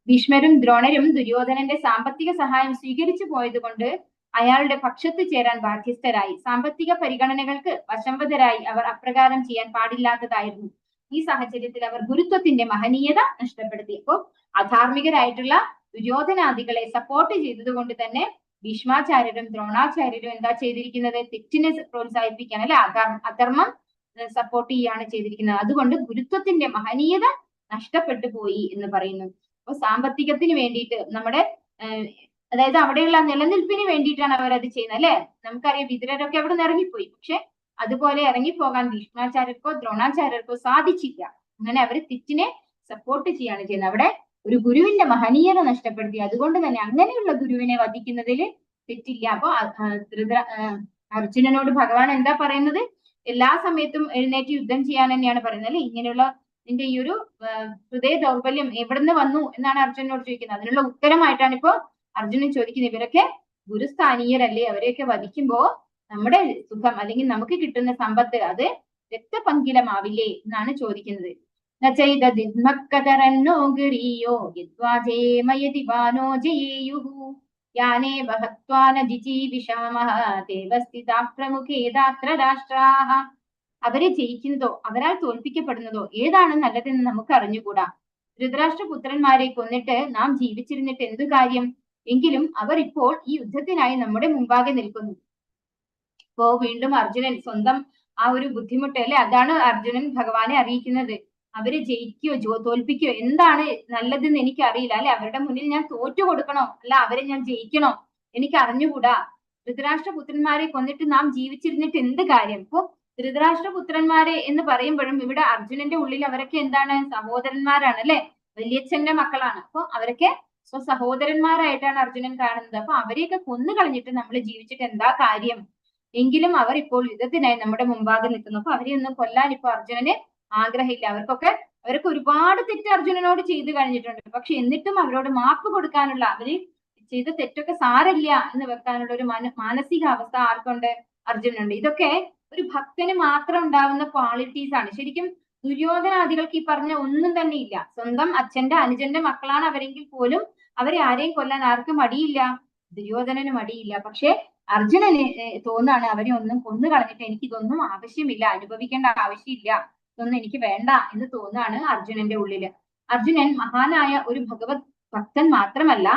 ഭീഷ്മരും ദ്രോണരും ദുര്യോധനന്റെ സാമ്പത്തിക സഹായം സ്വീകരിച്ചു പോയത് കൊണ്ട് അയാളുടെ പക്ഷത്ത് ചേരാൻ ബാധ്യസ്ഥരായി. സാമ്പത്തിക പരിഗണനകൾക്ക് വശംവദരായി അവർ അപ്രകാരം ചെയ്യാൻ പാടില്ലാത്തതായിരുന്നു. ഈ സാഹചര്യത്തിൽ അവർ ഗുരുത്വത്തിന്റെ മഹനീയത നഷ്ടപ്പെടുത്തി. അപ്പോൾ അധാർമികരായിട്ടുള്ള ദുര്യോധനാദികളെ സപ്പോർട്ട് ചെയ്തത് കൊണ്ട് തന്നെ ഭീഷ്മാചാര്യരും ദ്രോണാചാര്യരും എന്താ ചെയ്തിരിക്കുന്നത്? തെറ്റിനെ പ്രോത്സാഹിപ്പിക്കാൻ, അല്ലെ? അധർമ്മം സപ്പോർട്ട് ചെയ്യാണ് ചെയ്തിരിക്കുന്നത്. അതുകൊണ്ട് ഗുരുത്വത്തിന്റെ മഹനീയത നഷ്ടപ്പെട്ടു പോയി എന്ന് പറയുന്നു. അപ്പൊ സാമ്പത്തികത്തിന് വേണ്ടിയിട്ട് നമ്മുടെ അതായത് അവിടെയുള്ള നിലനിൽപ്പിന് വേണ്ടിയിട്ടാണ് അവരത് ചെയ്യുന്നത്, അല്ലെ? നമുക്കറിയാം വിതുരരൊക്കെ അവിടെ നിന്ന് ഇറങ്ങിപ്പോയി. പക്ഷെ അതുപോലെ ഇറങ്ങിപ്പോകാൻ ഭീഷ്മാചാര്യർക്കോ ദ്രോണാചാര്യർക്കോ സാധിച്ചില്ല. അങ്ങനെ അവർ തെറ്റിനെ സപ്പോർട്ട് ചെയ്യാണ് ചെയ്യുന്നത്. അവിടെ ഒരു ഗുരുവിന്റെ മഹനീയത നഷ്ടപ്പെടുത്തി. അതുകൊണ്ട് തന്നെ അങ്ങനെയുള്ള ഗുരുവിനെ വധിക്കുന്നതിൽ തെറ്റില്ല. അപ്പൊ അർജുനനോട് ഭഗവാൻ എന്താ പറയുന്നത്? എല്ലാ സമയത്തും എഴുന്നേറ്റ് യുദ്ധം ചെയ്യാൻ തന്നെയാണ് പറയുന്നത്, അല്ലെ? ഇങ്ങനെയുള്ള നിന്റെ ഈ ഒരു ഹൃദയ ദൗർബല്യം എവിടുന്ന് വന്നു എന്നാണ് അർജുനനോട് ചോദിക്കുന്നത്. അതിനുള്ള ഉത്തരമായിട്ടാണ് ഇപ്പോ അർജുനൻ ചോദിക്കുന്നത്. ഇവരൊക്കെ ഗുരുസ്ഥാനീയരല്ലേ? അവരെയൊക്കെ വധിക്കുമ്പോ നമ്മുടെ സുഖം അല്ലെങ്കിൽ നമുക്ക് കിട്ടുന്ന സമ്പത്ത് അത് രക്തപങ്കിലമാവില്ലേ എന്നാണ് ചോദിക്കുന്നത്. അവരെ ജയിക്കുന്നതോ അവരാൽ തോൽപ്പിക്കപ്പെടുന്നതോ ഏതാണ് നല്ലതെന്ന് നമുക്ക് അറിഞ്ഞുകൂടാ. ധൃതരാഷ്ട്രപുത്രന്മാരെ കൊന്നിട്ട് നാം ജീവിച്ചിരുന്നിട്ട് എന്തു കാര്യം? എങ്കിലും അവർ ഇപ്പോൾ ഈ യുദ്ധത്തിനായി നമ്മുടെ മുമ്പാകെ നിൽക്കുന്നു. ഇപ്പോ വീണ്ടും അർജുനൻ സ്വന്തം ആ ഒരു ബുദ്ധിമുട്ട്, അല്ലെ? അതാണ് അർജുനൻ ഭഗവാനെ അറിയിക്കുന്നത്. അവരെ ജയിക്കുകയോ തോൽപ്പിക്കുകയോ എന്താണ് നല്ലതെന്ന് എനിക്ക് അറിയില്ല, അല്ലെ? അവരുടെ മുന്നിൽ ഞാൻ തോറ്റു കൊടുക്കണോ അല്ല അവരെ ഞാൻ ജയിക്കണോ എനിക്ക് അറിഞ്ഞുകൂടാ. ധൃതരാഷ്ട്രപുത്രന്മാരെ കൊന്നിട്ട് നാം ജീവിച്ചിരുന്നിട്ട് എന്ത് കാര്യം? ഇപ്പോ ധൃതരാഷ്ട്രപുത്രന്മാരെ എന്ന് പറയുമ്പോഴും ഇവിടെ അർജുനന്റെ ഉള്ളിൽ അവരൊക്കെ എന്താണ്? സഹോദരന്മാരാണ്, അല്ലെ? വലിയച്ഛന്റെ മക്കളാണ്. അപ്പൊ അവരൊക്കെ സഹോദരന്മാരായിട്ടാണ് അർജുനൻ കാണുന്നത്. അപ്പൊ അവരെയൊക്കെ കൊന്നു കളഞ്ഞിട്ട് നമ്മൾ ജീവിച്ചിട്ട് എന്താ കാര്യം? എങ്കിലും അവർ ഇപ്പോൾ യുദ്ധത്തിനായി നമ്മുടെ മുമ്പാകെ നിൽക്കുന്നു. അപ്പൊ അവരെ ഒന്നും കൊല്ലാൻ ഇപ്പൊ അർജുനന് ആഗ്രഹമില്ല. അവർക്ക് ഒരുപാട് തെറ്റ് അർജുനനോട് ചെയ്തു കഴിഞ്ഞിട്ടുണ്ട്. പക്ഷെ എന്നിട്ടും അവരോട് മാപ്പ് കൊടുക്കാനുള്ള, അവര് ചെയ്ത തെറ്റൊക്കെ സാരമില്ല എന്ന് വെക്കാനുള്ള ഒരു മാനസിക അവസ്ഥ ആർക്കുണ്ട്? അർജുനുണ്ട്. ഇതൊക്കെ ഒരു ഭക്തന് മാത്രം ഉണ്ടാവുന്ന ക്വാളിറ്റീസ് ആണ്. ശരിക്കും ദുര്യോധനാദികൾക്ക് ഈ പറഞ്ഞ ഒന്നും തന്നെ ഇല്ല. സ്വന്തം അച്ഛന്റെ അനുജന്റെ മക്കളാണ് അവരെങ്കിൽ പോലും അവരെ ആരെയും കൊല്ലാൻ ആർക്കും മടിയില്ല. ദുര്യോധനന് മടിയില്ല. പക്ഷെ അർജുനന് തോന്നാണ് അവരെ ഒന്നും കൊന്നു കളഞ്ഞിട്ട് എനിക്ക് ഇതൊന്നും ആവശ്യമില്ല, അനുഭവിക്കേണ്ട ആവശ്യമില്ല, ഇതൊന്നും എനിക്ക് വേണ്ട എന്ന് തോന്നാണ് അർജുനന്റെ ഉള്ളില്. അർജുനൻ മഹാനായ ഒരു ഭഗവത് ഭക്തൻ മാത്രമല്ല,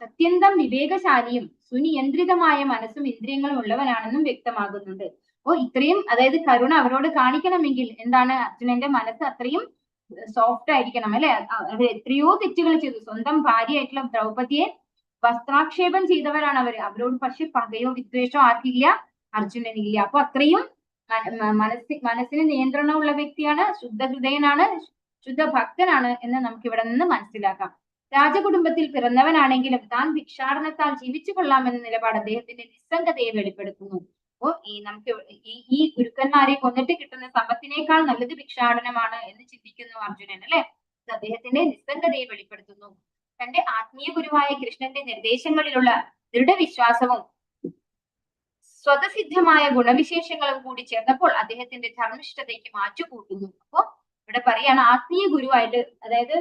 അത്യന്തം വിവേകശാലിയും സുനിയന്ത്രിതമായ മനസ്സും ഇന്ദ്രിയങ്ങളും ഉള്ളവനാണെന്നും വ്യക്തമാകുന്നുണ്ട്. അപ്പോ ഇത്രയും, അതായത് കരുണ അവരോട് കാണിക്കണമെങ്കിൽ എന്താണ്? അർജുനന്റെ മനസ്സ് അത്രയും സോഫ്റ്റ് ആയിരിക്കണം, അല്ലെ? അത് എത്രയോ തെറ്റുകൾ ചെയ്തു. സ്വന്തം ഭാര്യയായിട്ടുള്ള ദ്രൗപദിയെ വസ്ത്രാക്ഷേപം ചെയ്തവരാണ് അവരോട് പക്ഷെ പകയോ വിദ്വേഷമോ ആർക്കില്ല? അർജുനനില്ല. അപ്പൊ അത്രയും മനസ്സിന് നിയന്ത്രണമുള്ള വ്യക്തിയാണ്, ശുദ്ധഹൃദയനാണ്, ശുദ്ധ ഭക്തനാണ് എന്ന് നമുക്ക് ഇവിടെ നിന്ന് മനസ്സിലാക്കാം. രാജകുടുംബത്തിൽ പിറന്നവനാണെങ്കിലും താൻ ഭിക്ഷാടനത്താൽ ജീവിച്ചു കൊള്ളാമെന്ന നിലപാട് അദ്ദേഹത്തിന്റെ നിസ്സംഗതയെ വെളിപ്പെടുത്തുന്നു. അപ്പോ നമുക്ക് ഈ ഗുരുക്കന്മാരെ കൊന്നിട്ട് കിട്ടുന്ന സമ്പത്തിനേക്കാൾ നല്ലത് ഭിക്ഷാടനമാണ് എന്ന് ചിന്തിക്കുന്നു അർജുനൻ, അല്ലെ? അദ്ദേഹത്തിന്റെ നിസ്സംഗതയെ വെളിപ്പെടുത്തുന്നു. തന്റെ ആത്മീയ ഗുരുവായ കൃഷ്ണന്റെ നിർദ്ദേശങ്ങളിലുള്ള ദൃഢവിശ്വാസവും സ്വതസിദ്ധമായ ഗുണവിശേഷങ്ങളും കൂടി ചേർന്നപ്പോൾ അദ്ദേഹത്തിന്റെ ധർമ്മിഷ്ഠതയ്ക്ക് മാറ്റുകൂട്ടുന്നു. അപ്പോ ഇവിടെ പറയാണ് ആത്മീയ ഗുരുവായിട്ട്, അതായത്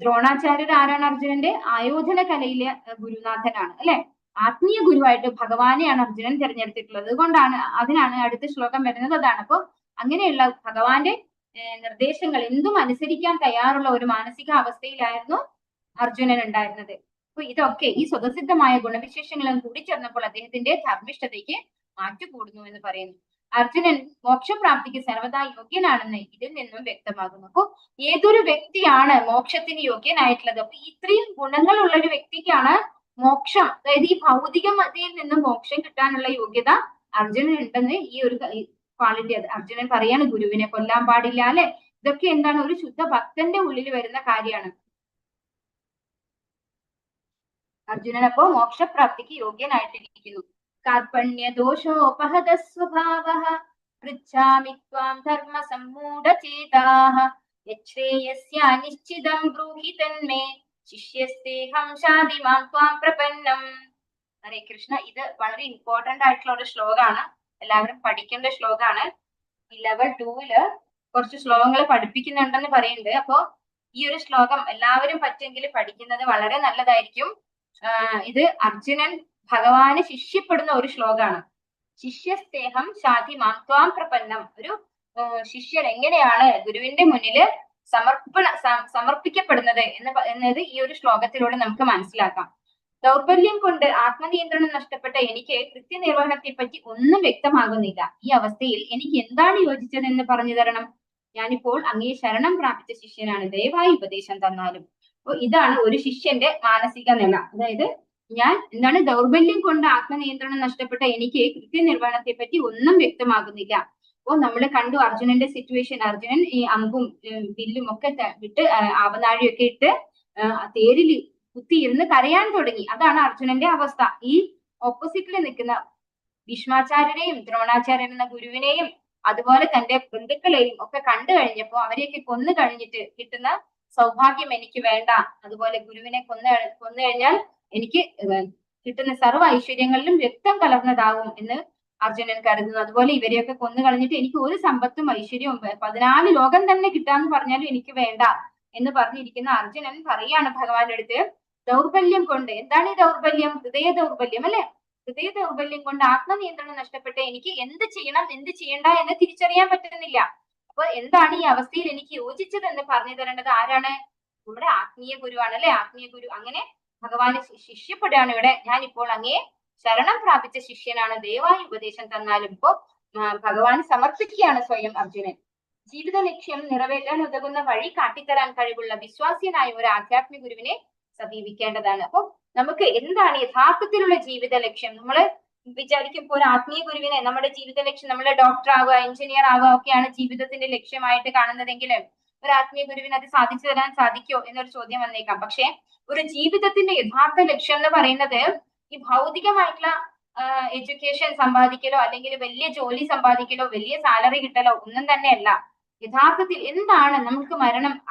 ദ്രോണാചാര്യർ ആരാണ്? അർജുനന്റെ ആയോധന കലയിലെ ഗുരുനാഥനാണ്, അല്ലെ? ആത്മീയ ഗുരുവായിട്ട് ഭഗവാനെയാണ് അർജുനൻ തിരഞ്ഞെടുത്തിട്ടുള്ളത്. അതുകൊണ്ടാണ്, അതിനാണ് അടുത്ത ശ്ലോകം വരുന്നത്. അതാണ്. അപ്പൊ അങ്ങനെയുള്ള ഭഗവാന്റെ നിർദ്ദേശങ്ങൾ എന്തും അനുസരിക്കാൻ തയ്യാറുള്ള ഒരു മാനസിക അവസ്ഥയിലായിരുന്നു അർജുനൻ ഉണ്ടായിരുന്നത്. അപ്പൊ ഇതൊക്കെ ഈ സ്വതസിദ്ധമായ ഗുണവിശേഷങ്ങളും കൂടി ചേർന്നപ്പോൾ അദ്ദേഹത്തിന്റെ ധർമ്മിഷ്ഠതയ്ക്ക് മാറ്റുകൂടുന്നു എന്ന് പറയുന്നു. അർജുനൻ മോക്ഷപ്രാപ്തിക്ക് സർവ്വതാ യോഗ്യനാണെന്ന് ഇതിൽ നിന്നും വ്യക്തമാകുന്നു. അപ്പൊ ഏതൊരു വ്യക്തിയാണ് മോക്ഷത്തിന് യോഗ്യനായിട്ടുള്ളത്? അപ്പൊ ഇത്രയും ഗുണങ്ങളുള്ള ഒരു വ്യക്തിക്കാണ് മോക്ഷം, അതായത് ഈ ഭൗതിക മതയിൽ നിന്നും മോക്ഷം കിട്ടാനുള്ള യോഗ്യത അർജുനൻ ഉണ്ടെന്ന് ഈ ഒരു ക്വാളിറ്റി അർജുനൻ പറയാണ്. ഗുരുവിനെ കൊല്ലാൻ പാടില്ല, അല്ലെ? ഇതൊക്കെ എന്താണ്? ഒരു ശുദ്ധ ഭക്തന്റെ ഉള്ളിൽ വരുന്ന കാര്യമാണ്. അർജുനൻ അപ്പോ മോക്ഷപ്രാപ്തിക്ക് യോഗ്യനായിട്ടിരിക്കുന്നു. കാർപ്പണ്യ ദോഷോപഹത സ്വഭാവഃ പൃച്ഛാമി ത്വാം ധർമ്മ സമ്മൂഢചേതാഃ യശ്രേയസ്യ നിശ്ചിതം ബ്രൂഹി തന്മേ ശിഷ്യസ്തേഹം ശാന്തി മാം ത്വാം പ്രപന്നം. ഹരേ കൃഷ്ണ. ഇത് വളരെ ഇമ്പോർട്ടന്റ് ആയിട്ടുള്ള ഒരു ശ്ലോകമാണ്, എല്ലാവരും പഠിക്കേണ്ട ശ്ലോകമാണ്. ഈ ലെവൽ 2 കുറച്ച് ശ്ലോകങ്ങൾ പഠിപ്പിക്കുന്നുണ്ടെന്ന് പറയുന്നുണ്ട്. അപ്പോ ഈ ഒരു ശ്ലോകം എല്ലാവരും പറ്റുമെങ്കിൽ പഠിക്കുന്നത് വളരെ നല്ലതായിരിക്കും. ഇത് അർജുനൻ ഭഗവാന് ശിഷ്യപ്പെടുന്ന ഒരു ശ്ലോകമാണ്. ശിഷ്യസ്തേഹം ശാന്തി മാം ത്വാം പ്രപന്നം. ഒരു ശിഷ്യൻ എങ്ങനെയാണ് ഗുരുവിന്റെ മുന്നില് സമർപ്പിക്കപ്പെടുന്നത് എന്നത് ഈ ഒരു ശ്ലോകത്തിലൂടെ നമുക്ക് മനസ്സിലാക്കാം. ദൗർബല്യം കൊണ്ട് ആത്മനിയന്ത്രണം നഷ്ടപ്പെട്ട എനിക്ക് കൃത്യനിർവഹണത്തെ പറ്റി ഒന്നും വ്യക്തമാകുന്നില്ല. ഈ അവസ്ഥയിൽ എനിക്ക് എന്താണ് യോജിച്ചതെന്ന് പറഞ്ഞു തരണം. ഞാനിപ്പോൾ അങ്ങേ ശരണം പ്രാപിച്ച ശിഷ്യനാണ്, ദയവായി ഉപദേശം തന്നാലും. അപ്പൊ ഇതാണ് ഒരു ശിഷ്യന്റെ മാനസിക നില. അതായത് ഞാൻ എന്താണ്, ദൗർബല്യം കൊണ്ട് ആത്മനിയന്ത്രണം നഷ്ടപ്പെട്ട എനിക്ക് കൃത്യനിർവഹണത്തെ പറ്റി ഒന്നും വ്യക്തമാകുന്നില്ല. അപ്പോ നമ്മൾ കണ്ടു അർജുനന്റെ സിറ്റുവേഷൻ. അർജുനൻ ഈ അമ്പും വില്ലും ഒക്കെ വിട്ട് ആവനാഴിയൊക്കെ ഇട്ട് തേരിൽ കുത്തിയിരുന്ന് കരയാൻ തുടങ്ങി. അതാണ് അർജുനന്റെ അവസ്ഥ. ഈ ഓപ്പോസിറ്റിൽ നിൽക്കുന്ന ഭീഷ്മാചാര്യനെയും ദ്രോണാചാര്യൻ എന്ന ഗുരുവിനെയും അതുപോലെ തന്റെ ബന്ധുക്കളെയും ഒക്കെ കണ്ടു കഴിഞ്ഞപ്പോ അവരെയൊക്കെ കൊന്നു കഴിഞ്ഞിട്ട് കിട്ടുന്ന സൗഭാഗ്യം എനിക്ക് വേണ്ട, അതുപോലെ ഗുരുവിനെ കൊന്നു കഴിഞ്ഞാൽ എനിക്ക് കിട്ടുന്ന സർവ്വ ഐശ്വര്യങ്ങളിലും രക്തം കലർന്നതാവും എന്ന് അർജുനൻ കരുതുന്നു. അതുപോലെ ഇവരെയൊക്കെ കൊന്നു കളഞ്ഞിട്ട് എനിക്ക് ഒരു സമ്പത്തും ഐശ്വര്യവും 14 ലോകം തന്നെ കിട്ടാന്ന് പറഞ്ഞാലും എനിക്ക് വേണ്ട എന്ന് പറഞ്ഞിരിക്കുന്ന അർജുനൻ പറയാണ് ഭഗവാന്റെ അടുത്ത്, ദൗർബല്യം കൊണ്ട്, എന്താണ് ഈ ദൗർബല്യം? ഹൃദയ ദൗർബല്യം, അല്ലെ? ഹൃദയ ദൗർബല്യം കൊണ്ട് ആത്മനിയന്ത്രണം നഷ്ടപ്പെട്ട് എനിക്ക് എന്ത് ചെയ്യണം എന്ത് ചെയ്യണ്ട എന്ന് തിരിച്ചറിയാൻ പറ്റുന്നില്ല. അപ്പൊ എന്താണ് ഈ അവസ്ഥയിൽ എനിക്ക് യോജിച്ചത് എന്ന് പറഞ്ഞു തരേണ്ടത് ആരാണ്? നമ്മുടെ ആത്മീയ ഗുരുവാണ്, അല്ലെ? ആത്മീയ ഗുരു. അങ്ങനെ ഭഗവാന് ശിഷ്യപ്പെടുകയാണ് ഇവിടെ. ഞാൻ ഇപ്പോൾ അങ്ങേ ശരണം പ്രാപിച്ച ശിഷ്യനാണ്, ദയവായി ഉപദേശം തന്നാലും. ഇപ്പോ ഭഗവാന് സമർപ്പിക്കുകയാണ് സ്വയം അർജുനൻ. ജീവിത ലക്ഷ്യം നിറവേറ്റാൻ ഉതകുന്ന വഴി കാട്ടിത്തരാൻ കഴിവുള്ള വിശ്വാസിയനായ ഒരു ആധ്യാത്മിക ഗുരുവിനെ സമീപിക്കേണ്ടതാണ്. അപ്പൊ നമുക്ക് എന്താണ് യഥാർത്ഥത്തിലുള്ള ജീവിത ലക്ഷ്യം? നമ്മൾ വിചാരിക്കുമ്പോൾ ഒരു ആത്മീയ ഗുരുവിനെ നമ്മുടെ ജീവിത ലക്ഷ്യം, നമ്മളെ ഡോക്ടർ ആവുക, എഞ്ചിനീയർ ആവുക ഒക്കെയാണ് ജീവിതത്തിന്റെ ലക്ഷ്യമായിട്ട് കാണുന്നതെങ്കിൽ ഒരു ആത്മീയ ഗുരുവിന് അത് സാധിച്ചു തരാൻ സാധിക്കോ എന്നൊരു ചോദ്യം വന്നേക്കാം. പക്ഷെ ഒരു ജീവിതത്തിന്റെ യഥാർത്ഥ ലക്ഷ്യം എന്ന് പറയുന്നത് ഈ ഭൗതികമായിട്ടുള്ള എഡ്യൂക്കേഷൻ സമ്പാദിക്കലോ അല്ലെങ്കിൽ വലിയ ജോലി സമ്പാദിക്കലോ വലിയ സാലറി കിട്ടലോ ഒന്നും തന്നെയല്ല. യഥാർത്ഥത്തിൽ എന്താണ് നമുക്ക്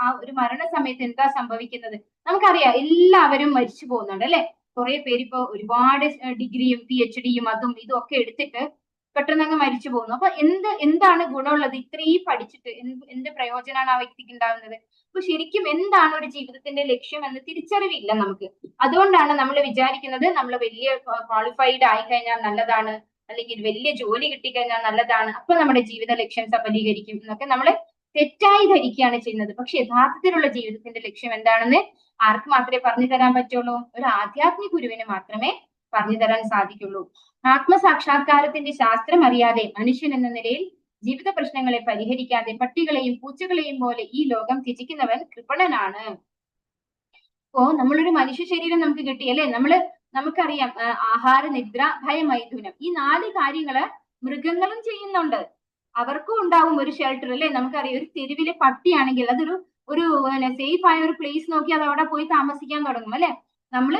ആ ഒരു മരണ സമയത്ത് എന്താ സംഭവിക്കുന്നത്? നമുക്കറിയാം, എല്ലാവരും മരിച്ചു പോകുന്നുണ്ട് അല്ലെ. കുറെ പേര് ഇപ്പൊ ഒരുപാട് ഡിഗ്രിയും PhD-യും അതും ഇതും ഒക്കെ എടുത്തിട്ട് പെട്ടെന്ന് അങ്ങ് മരിച്ചു പോകുന്നു. അപ്പൊ എന്താണ് ഗുണമുള്ളത്? ഇത്രയും പഠിച്ചിട്ട് എന്ത് പ്രയോജനമാണ് ആ വ്യക്തിക്ക് ഉണ്ടാകുന്നത്? അപ്പൊ ശരിക്കും എന്താണ് ഒരു ജീവിതത്തിന്റെ ലക്ഷ്യം എന്ന് തിരിച്ചറിവില്ല നമുക്ക്. അതുകൊണ്ടാണ് നമ്മൾ വിചാരിക്കുന്നത് നമ്മൾ വലിയ ക്വാളിഫൈഡ് ആയി കഴിഞ്ഞാൽ നല്ലതാണ്, അല്ലെങ്കിൽ വലിയ ജോലി കിട്ടിക്കഴിഞ്ഞാൽ നല്ലതാണ്, അപ്പൊ നമ്മുടെ ജീവിത ലക്ഷ്യം സഫലീകരിക്കും എന്നൊക്കെ നമ്മൾ തെറ്റായി ധരിക്കുകയാണ് ചെയ്യുന്നത്. പക്ഷെ യഥാർത്ഥത്തിലുള്ള ജീവിതത്തിന്റെ ലക്ഷ്യം എന്താണെന്ന് ആർക്ക് മാത്രമേ പറഞ്ഞു തരാൻ പറ്റുള്ളൂ? ഒരു ആധ്യാത്മിക ഗുരുവിന് മാത്രമേ പറഞ്ഞു തരാൻ സാധിക്കുള്ളൂ. ആത്മസാക്ഷാത്കാരത്തിന്റെ ശാസ്ത്രം അറിയാതെ മനുഷ്യൻ എന്ന നിലയിൽ ജീവിത പ്രശ്നങ്ങളെ പരിഹരിക്കാതെ പട്ടികളെയും പൂച്ചകളെയും പോലെ ഈ ലോകം ത്യജിക്കുന്നവൻ കൃപണനാണ്. അപ്പോ നമ്മളൊരു മനുഷ്യ ശരീരം നമുക്ക് കിട്ടിയല്ലേ, നമുക്കറിയാം ആഹാര, നിദ്ര, ഭയം, മൈഥുനം, ഈ 4 കാര്യങ്ങള് മൃഗങ്ങളും ചെയ്യുന്നുണ്ട്. അവർക്കും ഉണ്ടാവും ഒരു ഷെൽട്ടർ അല്ലെ. നമുക്കറിയാം, ഒരു തെരുവിലെ പട്ടിയാണെങ്കിൽ അതൊരു സേഫ് ആയ ഒരു പ്ലേസ് നോക്കി അത് അവിടെ പോയി താമസിക്കാൻ തുടങ്ങും അല്ലെ. നമ്മള്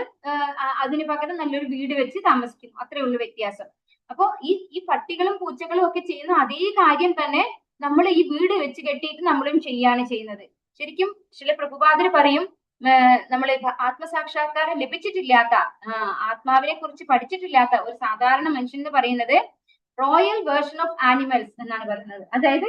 അതിന് പകരം നല്ലൊരു വീട് വെച്ച് താമസിക്കുന്നു, അത്രേ ഉള്ളൂ വ്യത്യാസം. അപ്പോ ഈ പട്ടികളും പൂച്ചകളും ഒക്കെ ചെയ്യുന്ന അതേ കാര്യം തന്നെ നമ്മൾ ഈ വീട് വെച്ച് കെട്ടിയിട്ട് നമ്മളും ചെയ്യാണ് ചെയ്യുന്നത്. ശരിക്കും ചില പ്രഭുപാദര് പറയും, നമ്മളെ ആത്മസാക്ഷാത്കാരം ലഭിച്ചിട്ടില്ലാത്ത, ആത്മാവിനെ കുറിച്ച് പഠിച്ചിട്ടില്ലാത്ത ഒരു സാധാരണ മനുഷ്യൻ എന്ന് പറയുന്നത് റോയൽ വേർഷൻ ഓഫ് ആനിമൽസ് എന്നാണ് പറയുന്നത്. അതായത്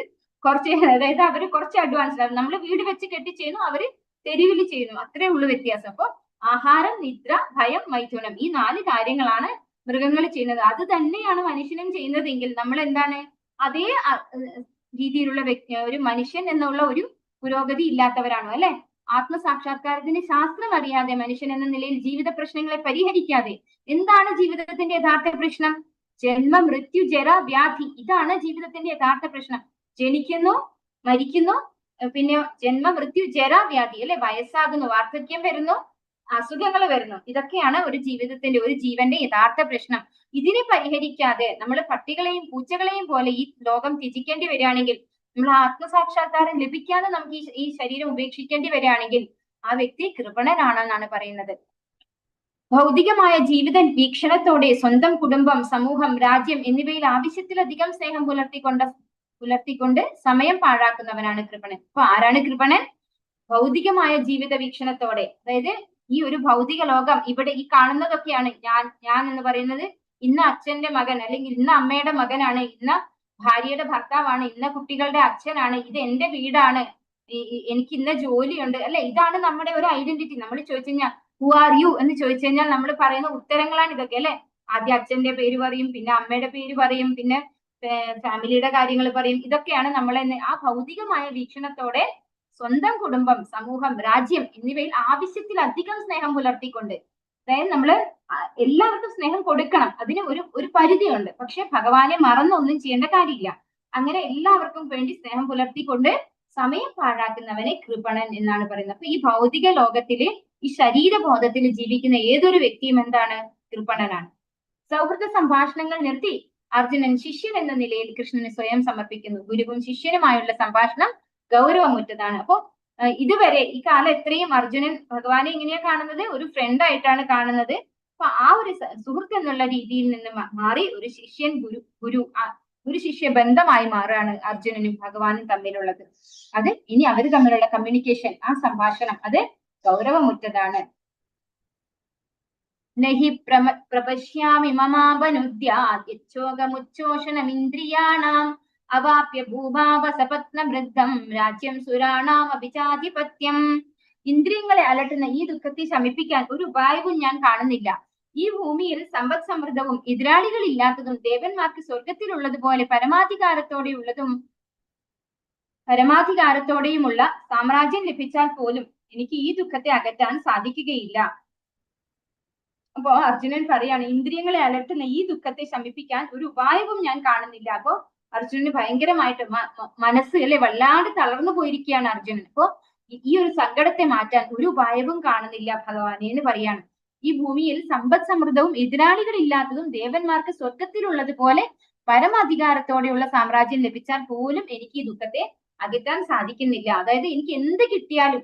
അവര് കുറച്ച് അഡ്വാൻസ്ഡ് ആണ്. നമ്മൾ വീട് വെച്ച് കെട്ടി ചെയ്യുന്നു, അവര് തെരുവിൽ ചെയ്യുന്നു, അത്രേ ഉള്ളൂ വ്യത്യാസം. അപ്പൊ ആഹാരം, നിദ്ര, ഭയം, മൈഥുനം, ഈ 4 കാര്യങ്ങളാണ് മൃഗങ്ങൾ ചെയ്യുന്നത്. അത് തന്നെയാണ് മനുഷ്യനും ചെയ്യുന്നതെങ്കിൽ നമ്മൾ എന്താണ് അതേ രീതിയിലുള്ള ഒരു മനുഷ്യൻ എന്നുള്ള ഒരു പുരോഗതി ഇല്ലാത്തവരാണോ അല്ലെ. ആത്മസാക്ഷാത്കാരത്തിന്റെ ശാസ്ത്രം അറിയാതെ മനുഷ്യൻ എന്ന നിലയിൽ ജീവിത പ്രശ്നങ്ങളെ പരിഹരിക്കാതെ, എന്താണ് ജീവിതത്തിന്റെ യഥാർത്ഥ പ്രശ്നം? ജന്മ, മൃത്യു, ജര, വ്യാധി, ഇതാണ് ജീവിതത്തിന്റെ യഥാർത്ഥ പ്രശ്നം. ജനിക്കുന്നു, മരിക്കുന്നു, പിന്നെ ജന്മ, മൃത്യു, ജര, വ്യാധി അല്ലെ, വയസ്സാകുന്നു, വാർദ്ധക്യം വരുന്നു, അസുഖങ്ങൾ വരുന്നു. ഇതൊക്കെയാണ് ഒരു ജീവന്റെ യഥാർത്ഥ പ്രശ്നം. ഇതിനെ പരിഹരിക്കാതെ നമ്മൾ പട്ടികളെയും പൂച്ചകളെയും പോലെ ഈ ലോകം ത്യജിക്കേണ്ടി വരികയാണെങ്കിൽ, നമ്മൾ ആത്മസാക്ഷാത്കാരം ലഭിക്കാതെ നമുക്ക് ഈ ശരീരം ഉപേക്ഷിക്കേണ്ടി വരികയാണെങ്കിൽ ആ വ്യക്തി കൃപണനാണെന്നാണ് പറയുന്നത്. ഭൗതികമായ ജീവിത വീക്ഷണത്തോടെ സ്വന്തം കുടുംബം, സമൂഹം, രാജ്യം എന്നിവയിൽ ആവശ്യത്തിലധികം സ്നേഹം പുലർത്തിക്കൊണ്ട് സമയം പാഴാക്കുന്നവനാണ് കൃപണൻ. അപ്പൊ ആരാണ് കൃപണൻ? ഭൗതികമായ ജീവിത വീക്ഷണത്തോടെ, അതായത് ഈ ഒരു ഭൗതിക ലോകം, ഇവിടെ ഈ കാണുന്നതൊക്കെയാണ് ഞാൻ എന്ന് പറയുന്നത്. ഇന്ന അച്ഛന്റെ മകൻ, അല്ലെങ്കിൽ ഇന്ന അമ്മയുടെ മകനാണ്, ഇന്ന ഭാര്യയുടെ ഭർത്താവാണ്, ഇന്ന കുട്ടികളുടെ അച്ഛനാണ്, ഇത് എന്റെ വീടാണ്, എനിക്ക് ഇന്ന ജോലിയുണ്ട് അല്ലെ. ഇതാണ് നമ്മുടെ ഒരു ഐഡന്റിറ്റി. നമ്മൾ ചോദിച്ചു കഴിഞ്ഞാൽ ഹു ആർ യു എന്ന് ചോദിച്ചു കഴിഞ്ഞാൽ നമ്മൾ പറയുന്ന ഉത്തരങ്ങളാണ് ഇതൊക്കെ അല്ലെ. ആദ്യം അച്ഛന്റെ പേര് പറയും, പിന്നെ അമ്മയുടെ പേര് പറയും, പിന്നെ ഫാമിലിയുടെ കാര്യങ്ങൾ പറയും. ഇതൊക്കെയാണ് നമ്മളെ ആ ഭൗതികമായ വീക്ഷണത്തോടെ സ്വന്തം കുടുംബം, സമൂഹം, രാജ്യം എന്നിവയിൽ ആവശ്യത്തിലധികം സ്നേഹം പുലർത്തിക്കൊണ്ട്, അതായത് നമ്മള് എല്ലാവർക്കും സ്നേഹം കൊടുക്കണം, അതിന് ഒരു പരിധിയുണ്ട്. പക്ഷെ ഭഗവാനെ മറന്നൊന്നും ചെയ്യേണ്ട കാര്യമില്ല. അങ്ങനെ എല്ലാവർക്കും വേണ്ടി സ്നേഹം പുലർത്തിക്കൊണ്ട് സമയം പാഴാക്കുന്നവനെ കൃപണൻ എന്നാണ് പറയുന്നത്. അപ്പൊ ഈ ഭൗതിക ലോകത്തില് ഈ ശരീരബോധത്തിൽ ജീവിക്കുന്ന ഏതൊരു വ്യക്തിയും എന്താണ്? കൃപണനാണ്. സൗഹൃദ സംഭാഷണങ്ങൾ നിർത്തി അർജുനൻ ശിഷ്യൻ എന്ന നിലയിൽ കൃഷ്ണന് സ്വയം സമർപ്പിക്കുന്നു. ഗുരുവും ശിഷ്യനുമായുള്ള സംഭാഷണം ഗൗരവമുറ്റതാണ്. അപ്പോ ഇതുവരെ ഈ കാലം എത്രയും അർജുനൻ ഭഗവാനെ എങ്ങനെയാ കാണുന്നത്? ഒരു ഫ്രണ്ട് ആയിട്ടാണ് കാണുന്നത്. അപ്പൊ ആ ഒരു സുഹൃത്ത് എന്നുള്ള രീതിയിൽ നിന്ന് മാറി ഒരു ശിഷ്യൻ ഒരു ശിഷ്യ ബന്ധമായി മാറുകയാണ് അർജുനനും ഭഗവാനും തമ്മിലുള്ളത്. അത് ഇനി അവർ തമ്മിലുള്ള കമ്മ്യൂണിക്കേഷൻ, ആ സംഭാഷണം, അത് ഗൗരവമുറ്റതാണ്. നഹി പ്രപശ്യാമി മമാപനുദ്യാച്ഛോകമുച്ഛോഷണമിന്ദ്രിയാണാം അവാപ്യ ഭൂഭാവസപത്നവൃദ്ധം രാജ്യം സുരാണാം അഭിജാധിപത്യം. ഇന്ദ്രിയങ്ങളെ അലട്ടുന്ന ഈ ദുഃഖത്തെ ശമിപ്പിക്കാൻ ഒരു ഉപായവും ഞാൻ കാണുന്നില്ല. ഈ ഭൂമിയിൽ സമ്പദ് സമൃദ്ധവും എതിരാളികളില്ലാത്തതും ദേവന്മാർക്ക് സ്വർഗത്തിലുള്ളതുപോലെ പരമാധികാരത്തോടെയുമുള്ള സാമ്രാജ്യം ലഭിച്ചാൽ പോലും എനിക്ക് ഈ ദുഃഖത്തെ അകറ്റാൻ സാധിക്കുകയില്ല. അപ്പോ അർജുനൻ പറയാണ്, ഇന്ദ്രിയങ്ങളെ അലട്ടുന്ന ഈ ദുഃഖത്തെ ശമിപ്പിക്കാൻ ഒരു ഉപായവും ഞാൻ കാണുന്നില്ല. അപ്പോ അർജുനന് ഭയങ്കരമായിട്ട് മനസ്സ് അല്ലെ വല്ലാണ്ട് തളർന്നു പോയിരിക്കുകയാണ് അർജുനൻ. അപ്പോ ഈ ഒരു സങ്കടത്തെ മാറ്റാൻ ഒരു ഉപായവും കാണുന്നില്ല ഭഗവാനെ എന്ന് പറയാണ്. ഈ ഭൂമിയിൽ സമ്പദ് സമൃദ്ധവും എതിരാളികളില്ലാത്തതും ദേവന്മാർക്ക് സ്വർഗത്തിലുള്ളത് പോലെ പരമാധികാരത്തോടെയുള്ള സാമ്രാജ്യം ലഭിച്ചാൽ പോലും എനിക്ക് ഈ ദുഃഖത്തെ അകറ്റാൻ സാധിക്കുന്നില്ല. അതായത് എനിക്ക് എന്ത് കിട്ടിയാലും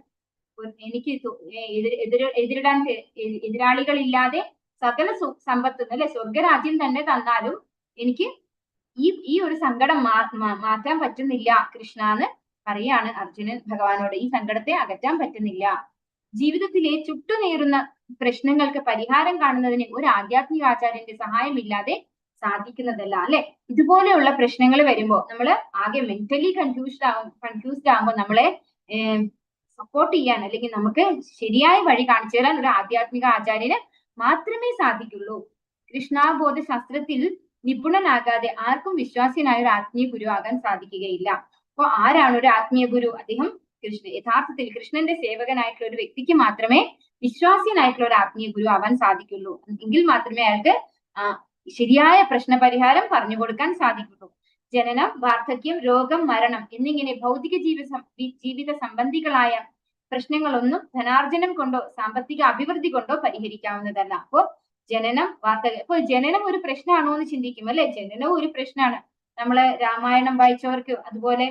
എനിക്ക് എതിരാളികളില്ലാതെ സകല സമ്പത്തും അല്ലെ സ്വർഗരാജ്യം തന്നെ തന്നാലും എനിക്ക് ഈ ഒരു സങ്കടം മാറ്റാൻ പറ്റുന്നില്ല കൃഷ്ണ എന്ന് പറയാണ് അർജുനൻ ഭഗവാനോട്. ഈ സങ്കടത്തെ അകറ്റാൻ പറ്റുന്നില്ല. ജീവിതത്തിലെ ചുട്ടുനീറുന്ന പ്രശ്നങ്ങൾക്ക് പരിഹാരം കാണുന്നതിന് ഒരു ആധ്യാത്മിക ആചാര്യന്റെ സഹായമില്ലാതെ സാധിക്കുന്നതല്ല അല്ലെ. ഇതുപോലെയുള്ള പ്രശ്നങ്ങൾ വരുമ്പോ നമ്മള് ആകെ മെന്റലി കൺഫ്യൂസ്ഡ് ആകുമ്പോൾ നമ്മളെ സപ്പോർട്ട് ചെയ്യാൻ അല്ലെങ്കിൽ നമുക്ക് ശരിയായ വഴി കാണിച്ചു തരാൻ ഒരു ആധ്യാത്മിക ആചാര്യന് മാത്രമേ സാധിക്കുള്ളൂ. കൃഷ്ണാബോധ ശാസ്ത്രത്തിൽ നിപുണനാകാതെ ആർക്കും വിശ്വാസിനായ ഒരു ആത്മീയ ഗുരു ആകാൻ സാധിക്കുകയില്ല. അപ്പൊ ആരാണ് ഒരു ആത്മീയ ഗുരു? അദ്ദേഹം യഥാർത്ഥത്തിൽ കൃഷ്ണന്റെ സേവകനായിട്ടുള്ള ഒരു വ്യക്തിക്ക് മാത്രമേ വിശ്വാസിനായിട്ടുള്ള ഒരു ആത്മീയ ഗുരു ആവാൻ സാധിക്കുള്ളൂ. എങ്കിൽ മാത്രമേ അയാൾക്ക് ശരിയായ പ്രശ്നപരിഹാരം പറഞ്ഞു കൊടുക്കാൻ സാധിക്കുള്ളൂ. ജനനം, വാർദ്ധക്യം, രോഗം, മരണം എന്നിങ്ങനെ ഭൗതിക ജീവിത സംബന്ധികളായ പ്രശ്നങ്ങളൊന്നും ധനാർജനം കൊണ്ടോ സാമ്പത്തിക അഭിവൃദ്ധി കൊണ്ടോ പരിഹരിക്കാവുന്നതല്ല. അപ്പോ ജനനം, വാർദ്ധക്യം, ഇപ്പൊ ജനനം ഒരു പ്രശ്നമാണോ എന്ന് ചിന്തിക്കും അല്ലെ. ജനനവും ഒരു പ്രശ്നമാണ്. നമ്മള് രാമായണം വായിച്ചവർക്ക് അതുപോലെ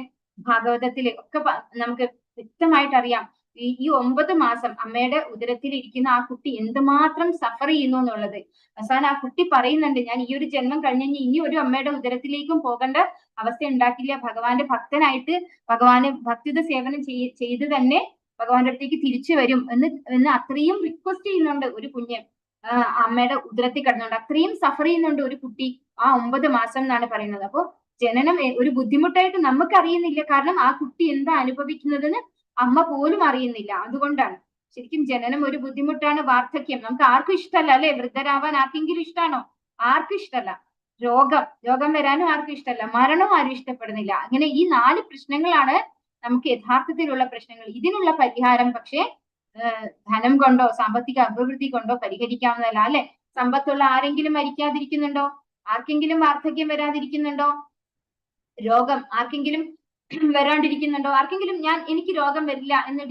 ഭാഗവതത്തില് ഒക്കെ നമുക്ക് വ്യക്തമായിട്ട് അറിയാം ഈ 9 മാസം അമ്മയുടെ ഉദരത്തിൽ ഇരിക്കുന്ന ആ കുട്ടി എന്തുമാത്രം സഫർ ചെയ്യുന്നു എന്നുള്ളത്. അവസാനം ആ കുട്ടി പറയുന്നുണ്ട്, ഞാൻ ഈ ഒരു ജന്മം കഴിഞ്ഞ് ഇനി ഒരു അമ്മയുടെ ഉദരത്തിലേക്കും പോകേണ്ട അവസ്ഥ ഉണ്ടാക്കില്ല. ഭഗവാന്റെ ഭക്തനായിട്ട് ഭഗവാന് ഭക്തിയുടെ സേവനം ചെയ്ത് തന്നെ ഭഗവാന്റെ അടുത്തേക്ക് തിരിച്ചു വരും എന്ന് അത്രയും റിക്വസ്റ്റ് ചെയ്യുന്നുണ്ട് ഒരു കുഞ്ഞ് അമ്മയുടെ ഉദരത്തിൽ കിടന്നുണ്ട്. അത്രയും സഫർ ചെയ്യുന്നുണ്ട് ഒരു കുട്ടി ആ 9 മാസം എന്നാണ് പറയുന്നത്. അപ്പോ ജനനം ഒരു ബുദ്ധിമുട്ടായിട്ട് നമുക്ക് അറിയുന്നില്ല. കാരണം ആ കുട്ടി എന്താ അനുഭവിക്കുന്നതെന്ന് അമ്മ പോലും അറിയുന്നില്ല. അതുകൊണ്ടാണ് ശരിക്കും ജനനം ഒരു ബുദ്ധിമുട്ടാണ്. വാർദ്ധക്യം നമുക്ക് ആർക്കും ഇഷ്ടമല്ല അല്ലെ. വൃദ്ധരാവാൻ ആർക്കെങ്കിലും ഇഷ്ടമാണോ? ആർക്കും ഇഷ്ടമല്ല. രോഗം വരാനും ആർക്കും ഇഷ്ടമല്ല. മരണവും ആരും ഇഷ്ടപ്പെടുന്നില്ല. അങ്ങനെ ഈ 4 പ്രശ്നങ്ങളാണ് നമുക്ക് യഥാർത്ഥത്തിലുള്ള പ്രശ്നങ്ങൾ. ഇതിനുള്ള പരിഹാരം പക്ഷേ ധനം കൊണ്ടോ സാമ്പത്തിക അഭിവൃദ്ധി കൊണ്ടോ പരിഹരിക്കാവുന്നതല്ല അല്ലെ. സമ്പത്തുള്ള ആരെങ്കിലും മരിക്കാതിരിക്കുന്നുണ്ടോ? ആർക്കെങ്കിലും വാർദ്ധക്യം വരാതിരിക്കുന്നുണ്ടോ? രോഗം ആർക്കെങ്കിലും വരാണ്ടിരിക്കുന്നുണ്ടോ? ആർക്കെങ്കിലും എനിക്ക് രോഗം വരില്ല എന്ന്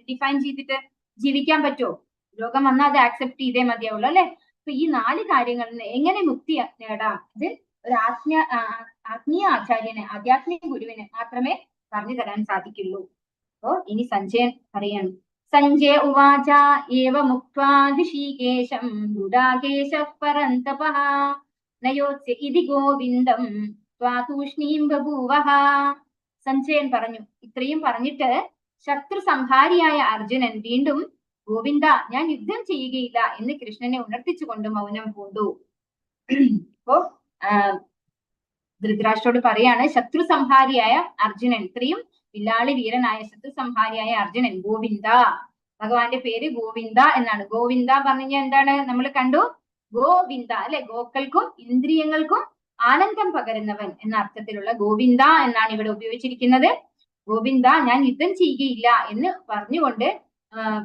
ഡിഫൈൻ ചെയ്തിട്ട് ജീവിക്കാൻ പറ്റുമോ? രോഗം വന്നാൽ അത് ആക്സെപ്റ്റ് ചെയ്തേ മതിയാവുള്ളൂ അല്ലെ. അപ്പൊ ഈ 4 കാര്യങ്ങളിൽ നിന്ന് എങ്ങനെ മുക്തി നേടാം? ഇത് ഒരു ആത്മീയ ആചാര്യന്, ആധ്യാത്മിക ഗുരുവിന് മാത്രമേ പറഞ്ഞു തരാൻ സാധിക്കുള്ളൂ. അപ്പോ ഇനി സഞ്ജയൻ പറയാണ്. സഞ്ജയ ഉവാച ഏവ മുക്ത്വാ ഋഷികേശം ഗുഡാകേശഃ പരന്തപഃ നയോത്സ്യ ഇതി ഗോവിന്ദം ത്വാതൂഷ്ണീം ബഭൂവഃ. സഞ്ജയൻ പറഞ്ഞു. ഇത്രയും പറഞ്ഞിട്ട് ശത്രു സംഹാരിയായ അർജുനൻ വീണ്ടും ഗോവിന്ദ ഞാൻ യുദ്ധം ചെയ്യുകയില്ല എന്ന് കൃഷ്ണനെ ഉണർത്തിച്ചുകൊണ്ട് മൗനം പൂണ്ടു. അപ്പോ ധൃതരാഷ്ട്രോട് പറയാണ്, ശത്രു സംഹാരിയായ അർജുനൻ, ഇത്രയും വില്ലാളി വീരനായ ശത്രു സംഹാരിയായ അർജുനൻ ഗോവിന്ദ, ഭഗവാന്റെ പേര് ഗോവിന്ദ എന്നാണ്. ഗോവിന്ദ പറഞ്ഞു എന്താണ് നമ്മൾ കണ്ടു? ഗോവിന്ദ അല്ലെ, ഗോക്കൾക്കും ഇന്ദ്രിയങ്ങൾക്കും ആനന്ദം പകരുന്നവൻ എന്ന അർത്ഥത്തിലുള്ള ഗോവിന്ദ എന്നാണ് ഇവിടെ ഉപയോഗിച്ചിരിക്കുന്നത്. ഗോവിന്ദ ഞാൻ യുദ്ധം ചെയ്യുകയില്ല എന്ന് പറഞ്ഞുകൊണ്ട്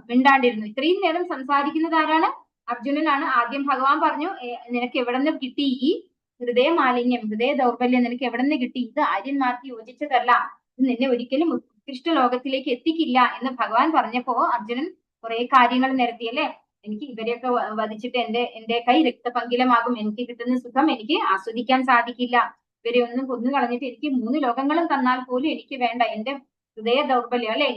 മിണ്ടാണ്ടിരുന്നു. ഇത്രയും നേരം സംസാരിക്കുന്നത് ആരാണ്? അർജുനനാണ്. ആദ്യം ഭഗവാൻ പറഞ്ഞു, നിനക്ക് എവിടെ നിന്ന് കിട്ടി ഈ ഹൃദയ മാലിന്യം, ഹൃദയ ദൗർബല്യം നിനക്ക് എവിടെ നിന്ന് കിട്ടി? ഇത് ആര്യന്മാർക്ക് യോജിച്ചതല്ല, ഇത് നിന്നെ ഒരിക്കലും ഉത്കൃഷ്ട ലോകത്തിലേക്ക് എത്തിക്കില്ല എന്ന് ഭഗവാൻ പറഞ്ഞപ്പോ അർജുനൻ കുറെ കാര്യങ്ങൾ നിരത്തിയല്ലേ. എനിക്ക് ഇവരെയൊക്കെ വധിച്ചിട്ട് എന്റെ കൈ രക്തപങ്കിലമാകും, എനിക്ക് കിട്ടുന്ന സുഖം എനിക്ക് ആസ്വദിക്കാൻ സാധിക്കില്ല, ഇവരെ ഒന്നും കൊന്നു കളഞ്ഞിട്ട് എനിക്ക് 3 ലോകങ്ങളും തന്നാൽ പോലും എനിക്ക് വേണ്ട, എന്റെ ഹൃദയ ദൗർബല്യം അല്ലെ,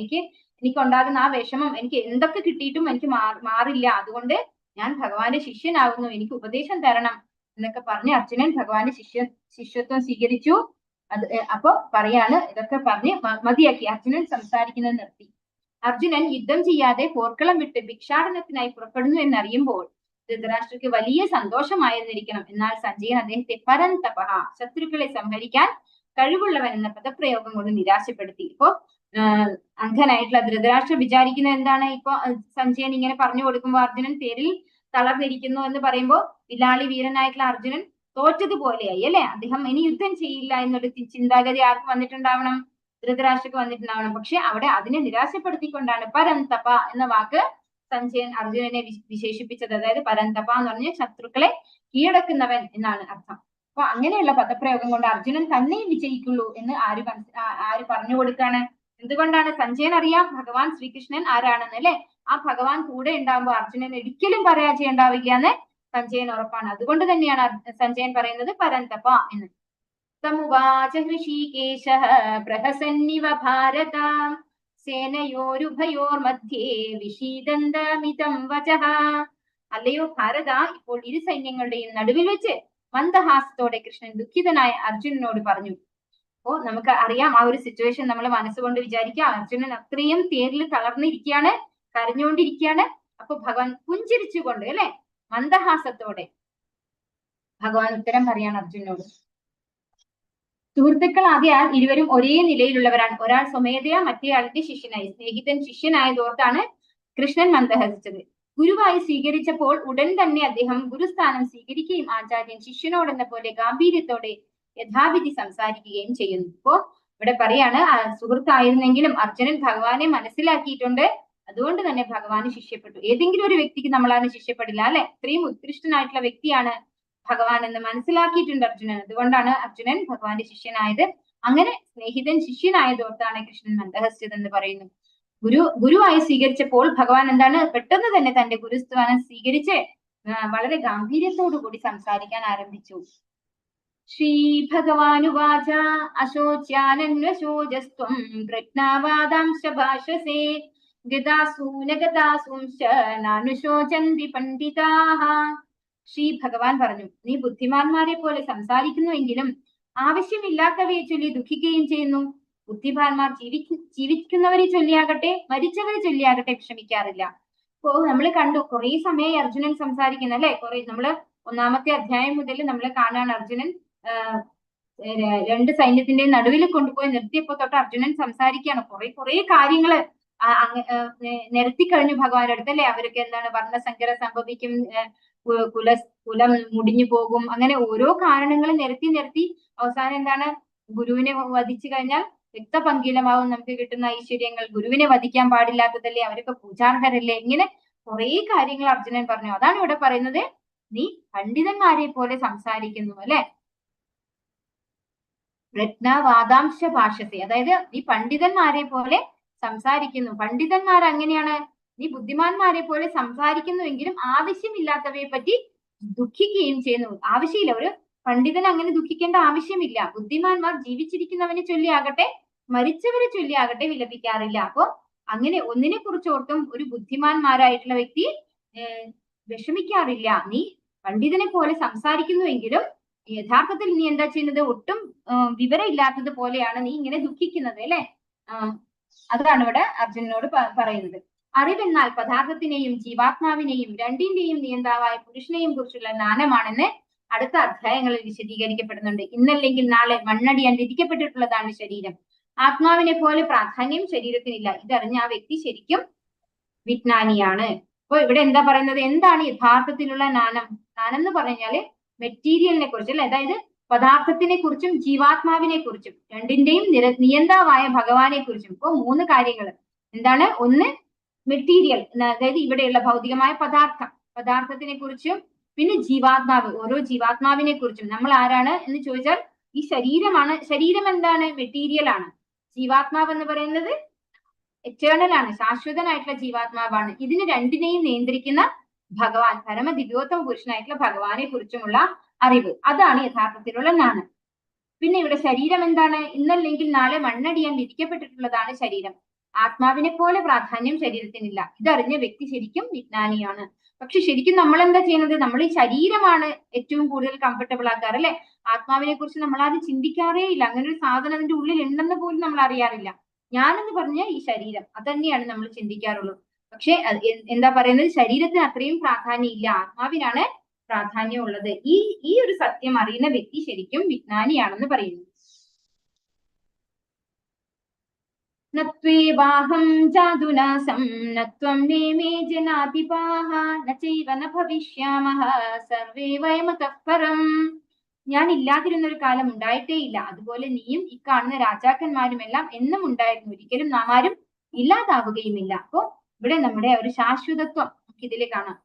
എനിക്കുണ്ടാകുന്ന ആ വിഷമം എനിക്ക് എന്തൊക്കെ കിട്ടിയിട്ടും എനിക്ക് മാറില്ല, അതുകൊണ്ട് ഞാൻ ഭഗവാന്റെ ശിഷ്യനാകുന്നു, എനിക്ക് ഉപദേശം തരണം എന്നൊക്കെ പറഞ്ഞ് അർജുനൻ ഭഗവാന്റെ ശിഷ്യത്വം സ്വീകരിച്ചു. അപ്പൊ പറയാണ്, ഇതൊക്കെ പറഞ്ഞ് മതിയാക്കി അർജുനൻ സംസാരിക്കുന്നത് നിർത്തി. അർജുനൻ യുദ്ധം ചെയ്യാതെ പോർക്കളം വിട്ട് ഭിക്ഷാടനത്തിനായി പുറപ്പെടുന്നു എന്നറിയുമ്പോൾ ധൃതരാഷ്ട്രക്ക് വലിയ സന്തോഷമായിരുന്നിരിക്കണം. എന്നാൽ സഞ്ജയൻ അദ്ദേഹത്തെ പരന്തപഃ, ശത്രുക്കളെ സംഹരിക്കാൻ കഴിവുള്ളവൻ എന്ന പദപ്രയോഗം കൊണ്ട് നിരാശപ്പെടുത്തി. ഇപ്പോ അന്ധനായിട്ടുള്ള ധൃതരാഷ്ട്രം വിചാരിക്കുന്നത് എന്താണ്? ഇപ്പൊ സഞ്ജയൻ ഇങ്ങനെ പറഞ്ഞു കൊടുക്കുമ്പോൾ അർജുനൻ പേരിൽ തളർന്നിരിക്കുന്നു എന്ന് പറയുമ്പോൾ വില്ലാളി വീരനായിട്ടുള്ള അർജുനൻ തോറ്റതുപോലെയായി അല്ലെ. അദ്ദേഹം ഇനി യുദ്ധം ചെയ്യില്ല എന്നൊരു ചിന്താഗതി ആർക്ക് വന്നിട്ടുണ്ടാവണം? ധൃതരാഷ്ട്രക്ക് വന്നിട്ടുണ്ടാവണം. പക്ഷെ അവിടെ അതിനെ നിരാശപ്പെടുത്തിക്കൊണ്ടാണ് പരന്തപ എന്ന വാക്ക് സഞ്ജയൻ അർജുനനെ വിശേഷിപ്പിച്ചത്. അതായത് പരന്തപ എന്ന് പറഞ്ഞാൽ ശത്രുക്കളെ കീഴടക്കുന്നവൻ എന്നാണ് അർത്ഥം. അപ്പൊ അങ്ങനെയുള്ള പദപ്രയോഗം കൊണ്ട് അർജുനൻ തന്നെ വിജയിക്കുള്ളൂ എന്ന് ആര് പറഞ്ഞു കൊടുക്കാണ്? എന്തുകൊണ്ടാണ്? സഞ്ജയൻ അറിയാം ഭഗവാൻ ശ്രീകൃഷ്ണൻ ആരാണെന്ന് അല്ലെ. ആ ഭഗവാൻ കൂടെ ഉണ്ടാകുമ്പോൾ അർജുനൻ ഒരിക്കലും പരാജയം ഉണ്ടാവില്ല എന്ന് സഞ്ജയൻ ഉറപ്പാണ്. അതുകൊണ്ട് തന്നെയാണ് സഞ്ജയൻ പറയുന്നത് പരന്തപ എന്ന്. തമുവാച ഹൃഷീകേശഃ പ്രഹസന്നിവ ഭാരത സേനയോരുഭയോർമധ്യേ വിഷീദന്തമിതം വചഃ. അല്ലയോ ഭാരത, ഇപ്പോൾ ഇരു സൈന്യങ്ങളുടെയും നടുവിൽ വെച്ച് മന്ദഹാസത്തോടെ കൃഷ്ണൻ ദുഃഖിതനായ അർജുനനോട് പറഞ്ഞു. അപ്പോ നമുക്ക് അറിയാം ആ ഒരു സിറ്റുവേഷൻ നമ്മൾ മനസ്സുകൊണ്ട് വിചാരിക്കാം. അർജുനൻ അത്രയും തേരിൽ തളർന്നിരിക്കുകയാണ്, കരഞ്ഞുകൊണ്ടിരിക്കുകയാണ്. അപ്പൊ ഭഗവാൻ പുഞ്ചിരിച്ചുകൊണ്ട് അല്ലെ മന്ദഹാസത്തോടെ ഭഗവാൻ ഉത്തരം പറയാണ് അർജുനനോട്. സുഹൃത്തുക്കൾ ആദ്യാൽ ഇരുവരും ഒരേ നിലയിലുള്ളവരാണ്. ഒരാൾ സ്വമേധയാ മറ്റേയാളുടെ ശിഷ്യനായി, സ്നേഹിതൻ ശിഷ്യനായതോർത്താണ് കൃഷ്ണൻ മന്ദഹസിച്ചത്. ഗുരുവായി സ്വീകരിച്ചപ്പോൾ ഉടൻ തന്നെ അദ്ദേഹം ഗുരുസ്ഥാനം സ്വീകരിക്കുകയും ആചാര്യൻ ശിഷ്യനോടെന്ന പോലെ ഗാംഭീര്യത്തോടെ യഥാവിധി സംസാരിക്കുകയും ചെയ്യുന്നു. ഇപ്പോ ഇവിടെ പറയാണ് സുഹൃത്തായിരുന്നെങ്കിലും അർജുനൻ ഭഗവാനെ മനസ്സിലാക്കിയിട്ടുണ്ട്, അതുകൊണ്ട് തന്നെ ഭഗവാന് ശിഷ്യപ്പെട്ടു. ഏതെങ്കിലും ഒരു വ്യക്തിക്ക് നമ്മളാണ് ശിഷ്യപ്പെടില്ല അല്ലെ, ഇത്രയും ഉത്കൃഷ്ടനായിട്ടുള്ള വ്യക്തിയാണ് ഭഗവാൻ എന്ന് മനസ്സിലാക്കിയിട്ടുണ്ട് അർജുനൻ, അതുകൊണ്ടാണ് അർജുനൻ ഭഗവാന്റെ ശിഷ്യനായത്. അങ്ങനെ സ്നേഹിതൻ ശിഷ്യനായതോർത്താണ് കൃഷ്ണൻ മന്ദഹസിച്ചതെന്ന് പറയുന്നു. ഗുരുവായി സ്വീകരിച്ചപ്പോൾ ഭഗവാൻ എന്താണ് പെട്ടെന്ന് തന്നെ തന്റെ ഗുരുസ്ഥാനം സ്വീകരിച്ച് വളരെ ഗാംഭീര്യത്തോടു കൂടി സംസാരിക്കാൻ ആരംഭിച്ചു. ശ്രീ ഭഗവാനുവാച അശോച്യാനന്വശോചസ്ത്വം പ്രജ്ഞാവാദാംശ ഭാഷസേ ഗതാസൂനഗതാസൂംശ്ച നാനുശോചന്തി പണ്ഡിതാഃ. ശ്രീ ഭഗവാൻ പറഞ്ഞു, നീ ബുദ്ധിമാന്മാരെ പോലെ സംസാരിക്കുന്നുവെങ്കിലും ആവശ്യമില്ലാത്തവയെ ചൊല്ലി ദുഃഖിക്കുകയും ചെയ്യുന്നു. ബുദ്ധിമാന്മാർ ജീവിക്കുന്നവരെ ചൊല്ലിയാകട്ടെ മരിച്ചവരെ ചൊല്ലിയാകട്ടെ വിഷമിക്കാറില്ല. ഇപ്പോ നമ്മൾ കണ്ടു കുറെ സമയം അർജുനൻ സംസാരിക്കുന്ന അല്ലെ, നമ്മള് 1-ാമത്തെ അധ്യായം മുതൽ നമ്മൾ കാണാൻ അർജുനൻ രണ്ട് സൈന്യത്തിന്റെ നടുവിൽ കൊണ്ടുപോയി നിർത്തിയപ്പോ തൊട്ട് അർജുനൻ സംസാരിക്കുകയാണ്. കുറെ കാര്യങ്ങള് നിരത്തി കഴിഞ്ഞു ഭഗവാന്റെ അടുത്ത് അല്ലെ. അവർക്ക് എന്താണ് വർണ്ണസങ്കര സംഭവിക്കും, കുലം മുടിഞ്ഞു പോകും, അങ്ങനെ ഓരോ കാരണങ്ങൾ നിരത്തി അവസാനം എന്താണ് ഗുരുവിനെ വധിച്ചു കഴിഞ്ഞാൽ രക്തപങ്കിലമാവും നമുക്ക് കിട്ടുന്ന ഐശ്വര്യങ്ങൾ, ഗുരുവിനെ വധിക്കാൻ പാടില്ലാത്തതല്ലേ, അവരൊക്കെ പൂജാർഹരല്ലേ, ഇങ്ങനെ കുറെ കാര്യങ്ങൾ അർജുനൻ പറഞ്ഞു. അതാണ് ഇവിടെ പറയുന്നത്, നീ പണ്ഡിതന്മാരെ പോലെ സംസാരിക്കുന്നു അല്ലെ. പ്രജ്ഞാവാദാംശ ഭാഷത്തെ, അതായത് നീ പണ്ഡിതന്മാരെ പോലെ സംസാരിക്കുന്നു. പണ്ഡിതന്മാർ അങ്ങനെയാണ്, നീ ബുദ്ധിമാന്മാരെ പോലെ സംസാരിക്കുന്നുവെങ്കിലും ആവശ്യമില്ലാത്തവയെ പറ്റി ദുഃഖിക്കുകയും ചെയ്യുന്നു. ആവശ്യമില്ല, ഒരു പണ്ഡിതൻ അങ്ങനെ ദുഃഖിക്കേണ്ട ആവശ്യമില്ല. ബുദ്ധിമാന്മാർ ജീവിച്ചിരിക്കുന്നവനെ ചൊല്ലിയാകട്ടെ മരിച്ചവരെ ചൊല്ലിയാകട്ടെ വിലപിക്കാറില്ല. അപ്പോ അങ്ങനെ ഒന്നിനെ കുറിച്ച് ഓർത്തും ഒരു ബുദ്ധിമാന്മാരായിട്ടുള്ള വ്യക്തി വിഷമിക്കാറില്ല. നീ പണ്ഡിതനെ പോലെ സംസാരിക്കുന്നുവെങ്കിലും യഥാർത്ഥത്തിൽ നീ എന്താ ചെയ്യുന്നത്, ഒട്ടും വിവരം ഇല്ലാത്തത് പോലെയാണ് നീ ഇങ്ങനെ ദുഃഖിക്കുന്നത് അല്ലെ. അതാണ് ഇവിടെ അർജുനനോട് പറയുന്നത്. അറിവെന്നാൽ പദാർത്ഥത്തിനെയും ജീവാത്മാവിനെയും രണ്ടിന്റെയും നിയന്താവായ പുരുഷനെയും കുറിച്ചുള്ള ജ്ഞാനമാണെന്ന് അടുത്ത അധ്യായങ്ങളിൽ വിശദീകരിക്കപ്പെടുന്നുണ്ട്. ഇന്നല്ലെങ്കിൽ നാളെ മണ്ണടിയാൻ വിധിക്കപ്പെട്ടിട്ടുള്ളതാണ് ശരീരം. ആത്മാവിനെ പോലെ പ്രാധാന്യം ശരീരത്തിനില്ല. ഇതറിഞ്ഞ ആ വ്യക്തി ശരിക്കും വിജ്ഞാനിയാണ്. അപ്പൊ ഇവിടെ എന്താ പറയുന്നത്, എന്താണ് യഥാർത്ഥത്തിലുള്ള ജ്ഞാനം? ജ്ഞാനം എന്ന് പറഞ്ഞാല് മെറ്റീരിയലിനെ കുറിച്ച് അല്ലെ, അതായത് പദാർത്ഥത്തിനെ കുറിച്ചും ജീവാത്മാവിനെ കുറിച്ചും രണ്ടിന്റെയും നിയന്താവായ ഭഗവാനെ കുറിച്ചും. ഇപ്പൊ 3 കാര്യങ്ങൾ എന്താണ്, ഒന്ന് മെറ്റീരിയൽ, അതായത് ഇവിടെയുള്ള ഭൗതികമായ പദാർത്ഥത്തിനെ കുറിച്ചും, പിന്നെ ജീവാത്മാവ്, ഓരോ ജീവാത്മാവിനെ കുറിച്ചും. നമ്മൾ ആരാണ് എന്ന് ചോദിച്ചാൽ ഈ ശരീരമാണ്. ശരീരം എന്താണ്, മെറ്റീരിയൽ ആണ്. ജീവാത്മാവ് എന്ന് പറയുന്നത് എറ്റേണൽ ആണ്, ശാശ്വതനായിട്ടുള്ള ജീവാത്മാവാണ്. ഇതിന് രണ്ടിനെയും നിയന്ത്രിക്കുന്ന ഭഗവാൻ, പരമദിവ്യോത്തമ പുരുഷനായിട്ടുള്ള ഭഗവാനെ കുറിച്ചുമുള്ള അറിവ്, അതാണ് യഥാർത്ഥത്തിലുള്ള ജ്ഞാനം. പിന്നെ ഇവിടെ ശരീരം എന്താണ്, ഇന്നല്ലെങ്കിൽ നാളെ മണ്ണടിയാൻ വിധിക്കപ്പെട്ടിട്ടുള്ളതാണ് ശരീരം. ആത്മാവിനെ പോലെ പ്രാധാന്യം ശരീരത്തിനില്ല. ഇതറിഞ്ഞ വ്യക്തി ശരിക്കും വിജ്ഞാനിയാണ്. പക്ഷെ ശരിക്കും നമ്മൾ എന്താ ചെയ്യുന്നത്, നമ്മൾ ഈ ശരീരമാണ് ഏറ്റവും കൂടുതൽ കംഫർട്ടബിൾ ആക്കാറ് അല്ലെ. ആത്മാവിനെ കുറിച്ച് നമ്മൾ ആരും ചിന്തിക്കാറേ ഇല്ല. അങ്ങനെ ഒരു സാധനം അതിന്റെ ഉള്ളിൽ ഉണ്ടെന്ന് പോലും നമ്മൾ അറിയാറില്ല. ഞാനെന്ന് പറഞ്ഞ ഈ ശരീരം, അത് തന്നെയാണ് നമ്മൾ ചിന്തിക്കാറുള്ളൂ. പക്ഷെ എന്താ പറയുന്നത്, ശരീരത്തിന് അത്രയും പ്രാധാന്യം ഇല്ല, ആത്മാവിനാണ് പ്രാധാന്യം ഉള്ളത്. ഈ ഒരു സത്യം അറിയുന്ന വ്യക്തി ശരിക്കും വിജ്ഞാനിയാണെന്ന് പറയുന്നു. നത്വേവാഹം ജാതുനാസം നത്വം നേമേ ജനാതിപാഹ നചൈവ ന ഭവിഷ്യാമഹ സർവേ വയമതഃ പരം. ഞാൻ ഇല്ലാതിരുന്ന ഒരു കാലം ഉണ്ടായിട്ടേ ഇല്ല, അതുപോലെ നീയും ഈ കാണുന്ന രാജാക്കന്മാരും എല്ലാം എന്നും ഉണ്ടായിരുന്നു, ഒരിക്കലും നാം ആരും ഇല്ലാതാവുകയുമില്ല. അപ്പോ ഇവിടെ നമ്മുടെ ഒരു ശാശ്വതത്വം ഇതിൽ കാണാം.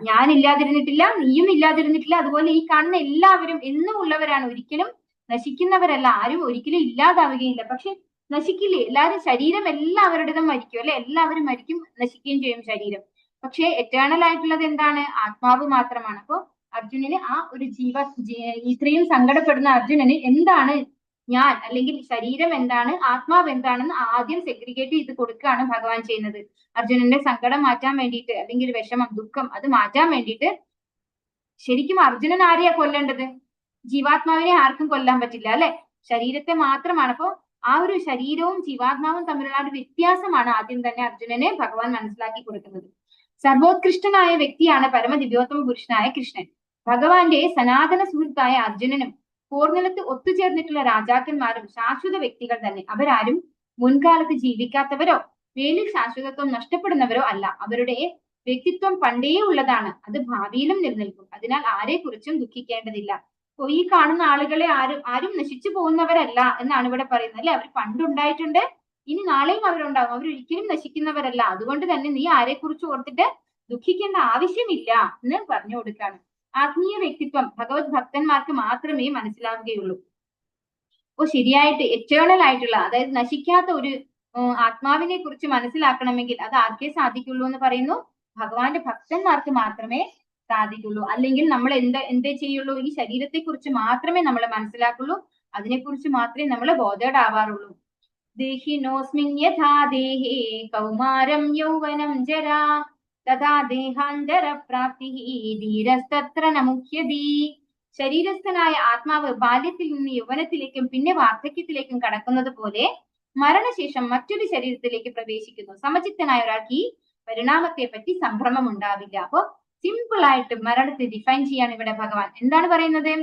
ഞാൻ ഇല്ലാതിരുന്നിട്ടില്ല, നീയും ഇല്ലാതിരുന്നിട്ടില്ല, അതുപോലെ ഈ കാണുന്ന എല്ലാവരും എന്നും ഉള്ളവരാണ്, ഒരിക്കലും നശിക്കുന്നവരല്ല. ആരും ഒരിക്കലും ഇല്ലാതാവുകയില്ല. പക്ഷെ നശിക്കില്ലേ, എല്ലാവരും ശരീരം എല്ലാവരുടേതും മരിക്കും അല്ലെ, എല്ലാവരും മരിക്കും, നശിക്കുകയും ചെയ്യും ശരീരം. പക്ഷെ എറ്റേണൽ ആയിട്ടുള്ളത് എന്താണ്, ആത്മാവ് മാത്രമാണ്. അപ്പോ അർജുനന് ആ ഒരു ഇത്രയും സങ്കടപ്പെടുന്ന അർജുനന് എന്താണ് ഞാൻ, അല്ലെങ്കിൽ ശരീരം എന്താണ്, ആത്മാവ് എന്താണെന്ന് ആദ്യം സെഗ്രിഗേറ്റ് ചെയ്ത് കൊടുക്കുകയാണ് ഭഗവാൻ ചെയ്യുന്നത്. അർജുനന്റെ സങ്കടം മാറ്റാൻ വേണ്ടിയിട്ട്, അല്ലെങ്കിൽ വിഷമം, ദുഃഖം അത് മാറ്റാൻ വേണ്ടിയിട്ട്. ശരിക്കും അർജുനൻ ആരെയാ കൊല്ലേണ്ടത്? ജീവാത്മാവിനെ ആർക്കും കൊല്ലാൻ പറ്റില്ല അല്ലെ, ശരീരത്തെ മാത്രമാണ്. അപ്പോ ആ ഒരു ശരീരവും ജീവാത്മാവും തമ്മിലുള്ള ഒരു വ്യത്യാസമാണ് ആദ്യം തന്നെ അർജുനനെ ഭഗവാൻ മനസ്സിലാക്കി കൊടുക്കുന്നത്. സർവോത്കൃഷ്ടനായ വ്യക്തിയാണ് പരമദിവ്യോത്തമ പുരുഷനായ കൃഷ്ണൻ. ഭഗവാന്റെ സനാതന സുഹൃത്തായ അർജുനനും പോർനിലത്ത് ഒത്തുചേർന്നിട്ടുള്ള രാജാക്കന്മാരും ശാശ്വത വ്യക്തികൾ തന്നെ. അവരാരും മുൻകാലത്ത് ജീവിക്കാത്തവരോ മേലിൽ ശാശ്വതത്വം നഷ്ടപ്പെടുന്നവരോ അല്ല. അവരുടെ വ്യക്തിത്വം പണ്ടേ ഉള്ളതാണ്, അത് ഭാവിയിലും നിലനിൽക്കും. അതിനാൽ ആരെക്കുറിച്ചും ദുഃഖിക്കേണ്ടതില്ല. അപ്പൊ ഈ കാണുന്ന ആളുകളെ ആരും നശിച്ചു പോകുന്നവരല്ല എന്നാണ് ഇവിടെ പറയുന്നത് അല്ലെ. അവർ പണ്ടുണ്ടായിട്ടുണ്ട്, ഇനി നാളെയും അവരുണ്ടാവും, അവരൊരിക്കലും നശിക്കുന്നവരല്ല. അതുകൊണ്ട് തന്നെ നീ ആരെക്കുറിച്ച് ഓർത്തിട്ട് ദുഃഖിക്കേണ്ട ആവശ്യമില്ല എന്ന് പറഞ്ഞു കൊടുക്കാണ്. ആത്മീയ വ്യക്തിത്വം ഭഗവത് ഭക്തന്മാർക്ക് മാത്രമേ മനസ്സിലാവുകയുള്ളൂ. അപ്പൊ ശരിയായിട്ട് എറ്റേണൽ ആയിട്ടുള്ള, അതായത് നശിക്കാത്ത ഒരു ആത്മാവിനെ കുറിച്ച് മനസ്സിലാക്കണമെങ്കിൽ അത് ആർക്കേ സാധിക്കുള്ളൂ എന്ന് പറയുന്നു? ഭഗവാന്റെ ഭക്തന്മാർക്ക് മാത്രമേ സാധിക്കുള്ളൂ. അല്ലെങ്കിൽ നമ്മൾ എന്തേ ചെയ്യുള്ളൂ? ഈ ശരീരത്തെ കുറിച്ച് മാത്രമേ നമ്മൾ മനസ്സിലാക്കുള്ളൂ, അതിനെക്കുറിച്ച് മാത്രമേ നമ്മൾ ബോധേഡ് ആവാറുള്ളൂ. ദേഹിനോസ്മിൻ യഥാ ദേഹേ കൗമാരം യൗവനം ജരാ തഥാ ദേഹാന്തര പ്രാപ്തി ധീരസ്തത്ര ന മുഹ്യതി. ശരീരസ്ഥനായ ആത്മാവ് ബാല്യത്തിൽ നിന്ന് യൗവനത്തിലേക്കും പിന്നെ വാർദ്ധക്യത്തിലേക്കും കടക്കുന്നത് പോലെ മരണശേഷം മറ്റൊരു ശരീരത്തിലേക്ക് പ്രവേശിക്കുന്നു. സമചിത്തനായ ഒരാൾക്ക് ഈ പരിണാമത്തെ പറ്റി സംഭ്രമം ഉണ്ടാവില്ല. അപ്പൊ സിമ്പിൾ ആയിട്ട് മരണത്തെ ഡിഫൈൻ ചെയ്യാൻ ഇവിടെ ഭഗവാൻ എന്താണ് പറയുന്നത്?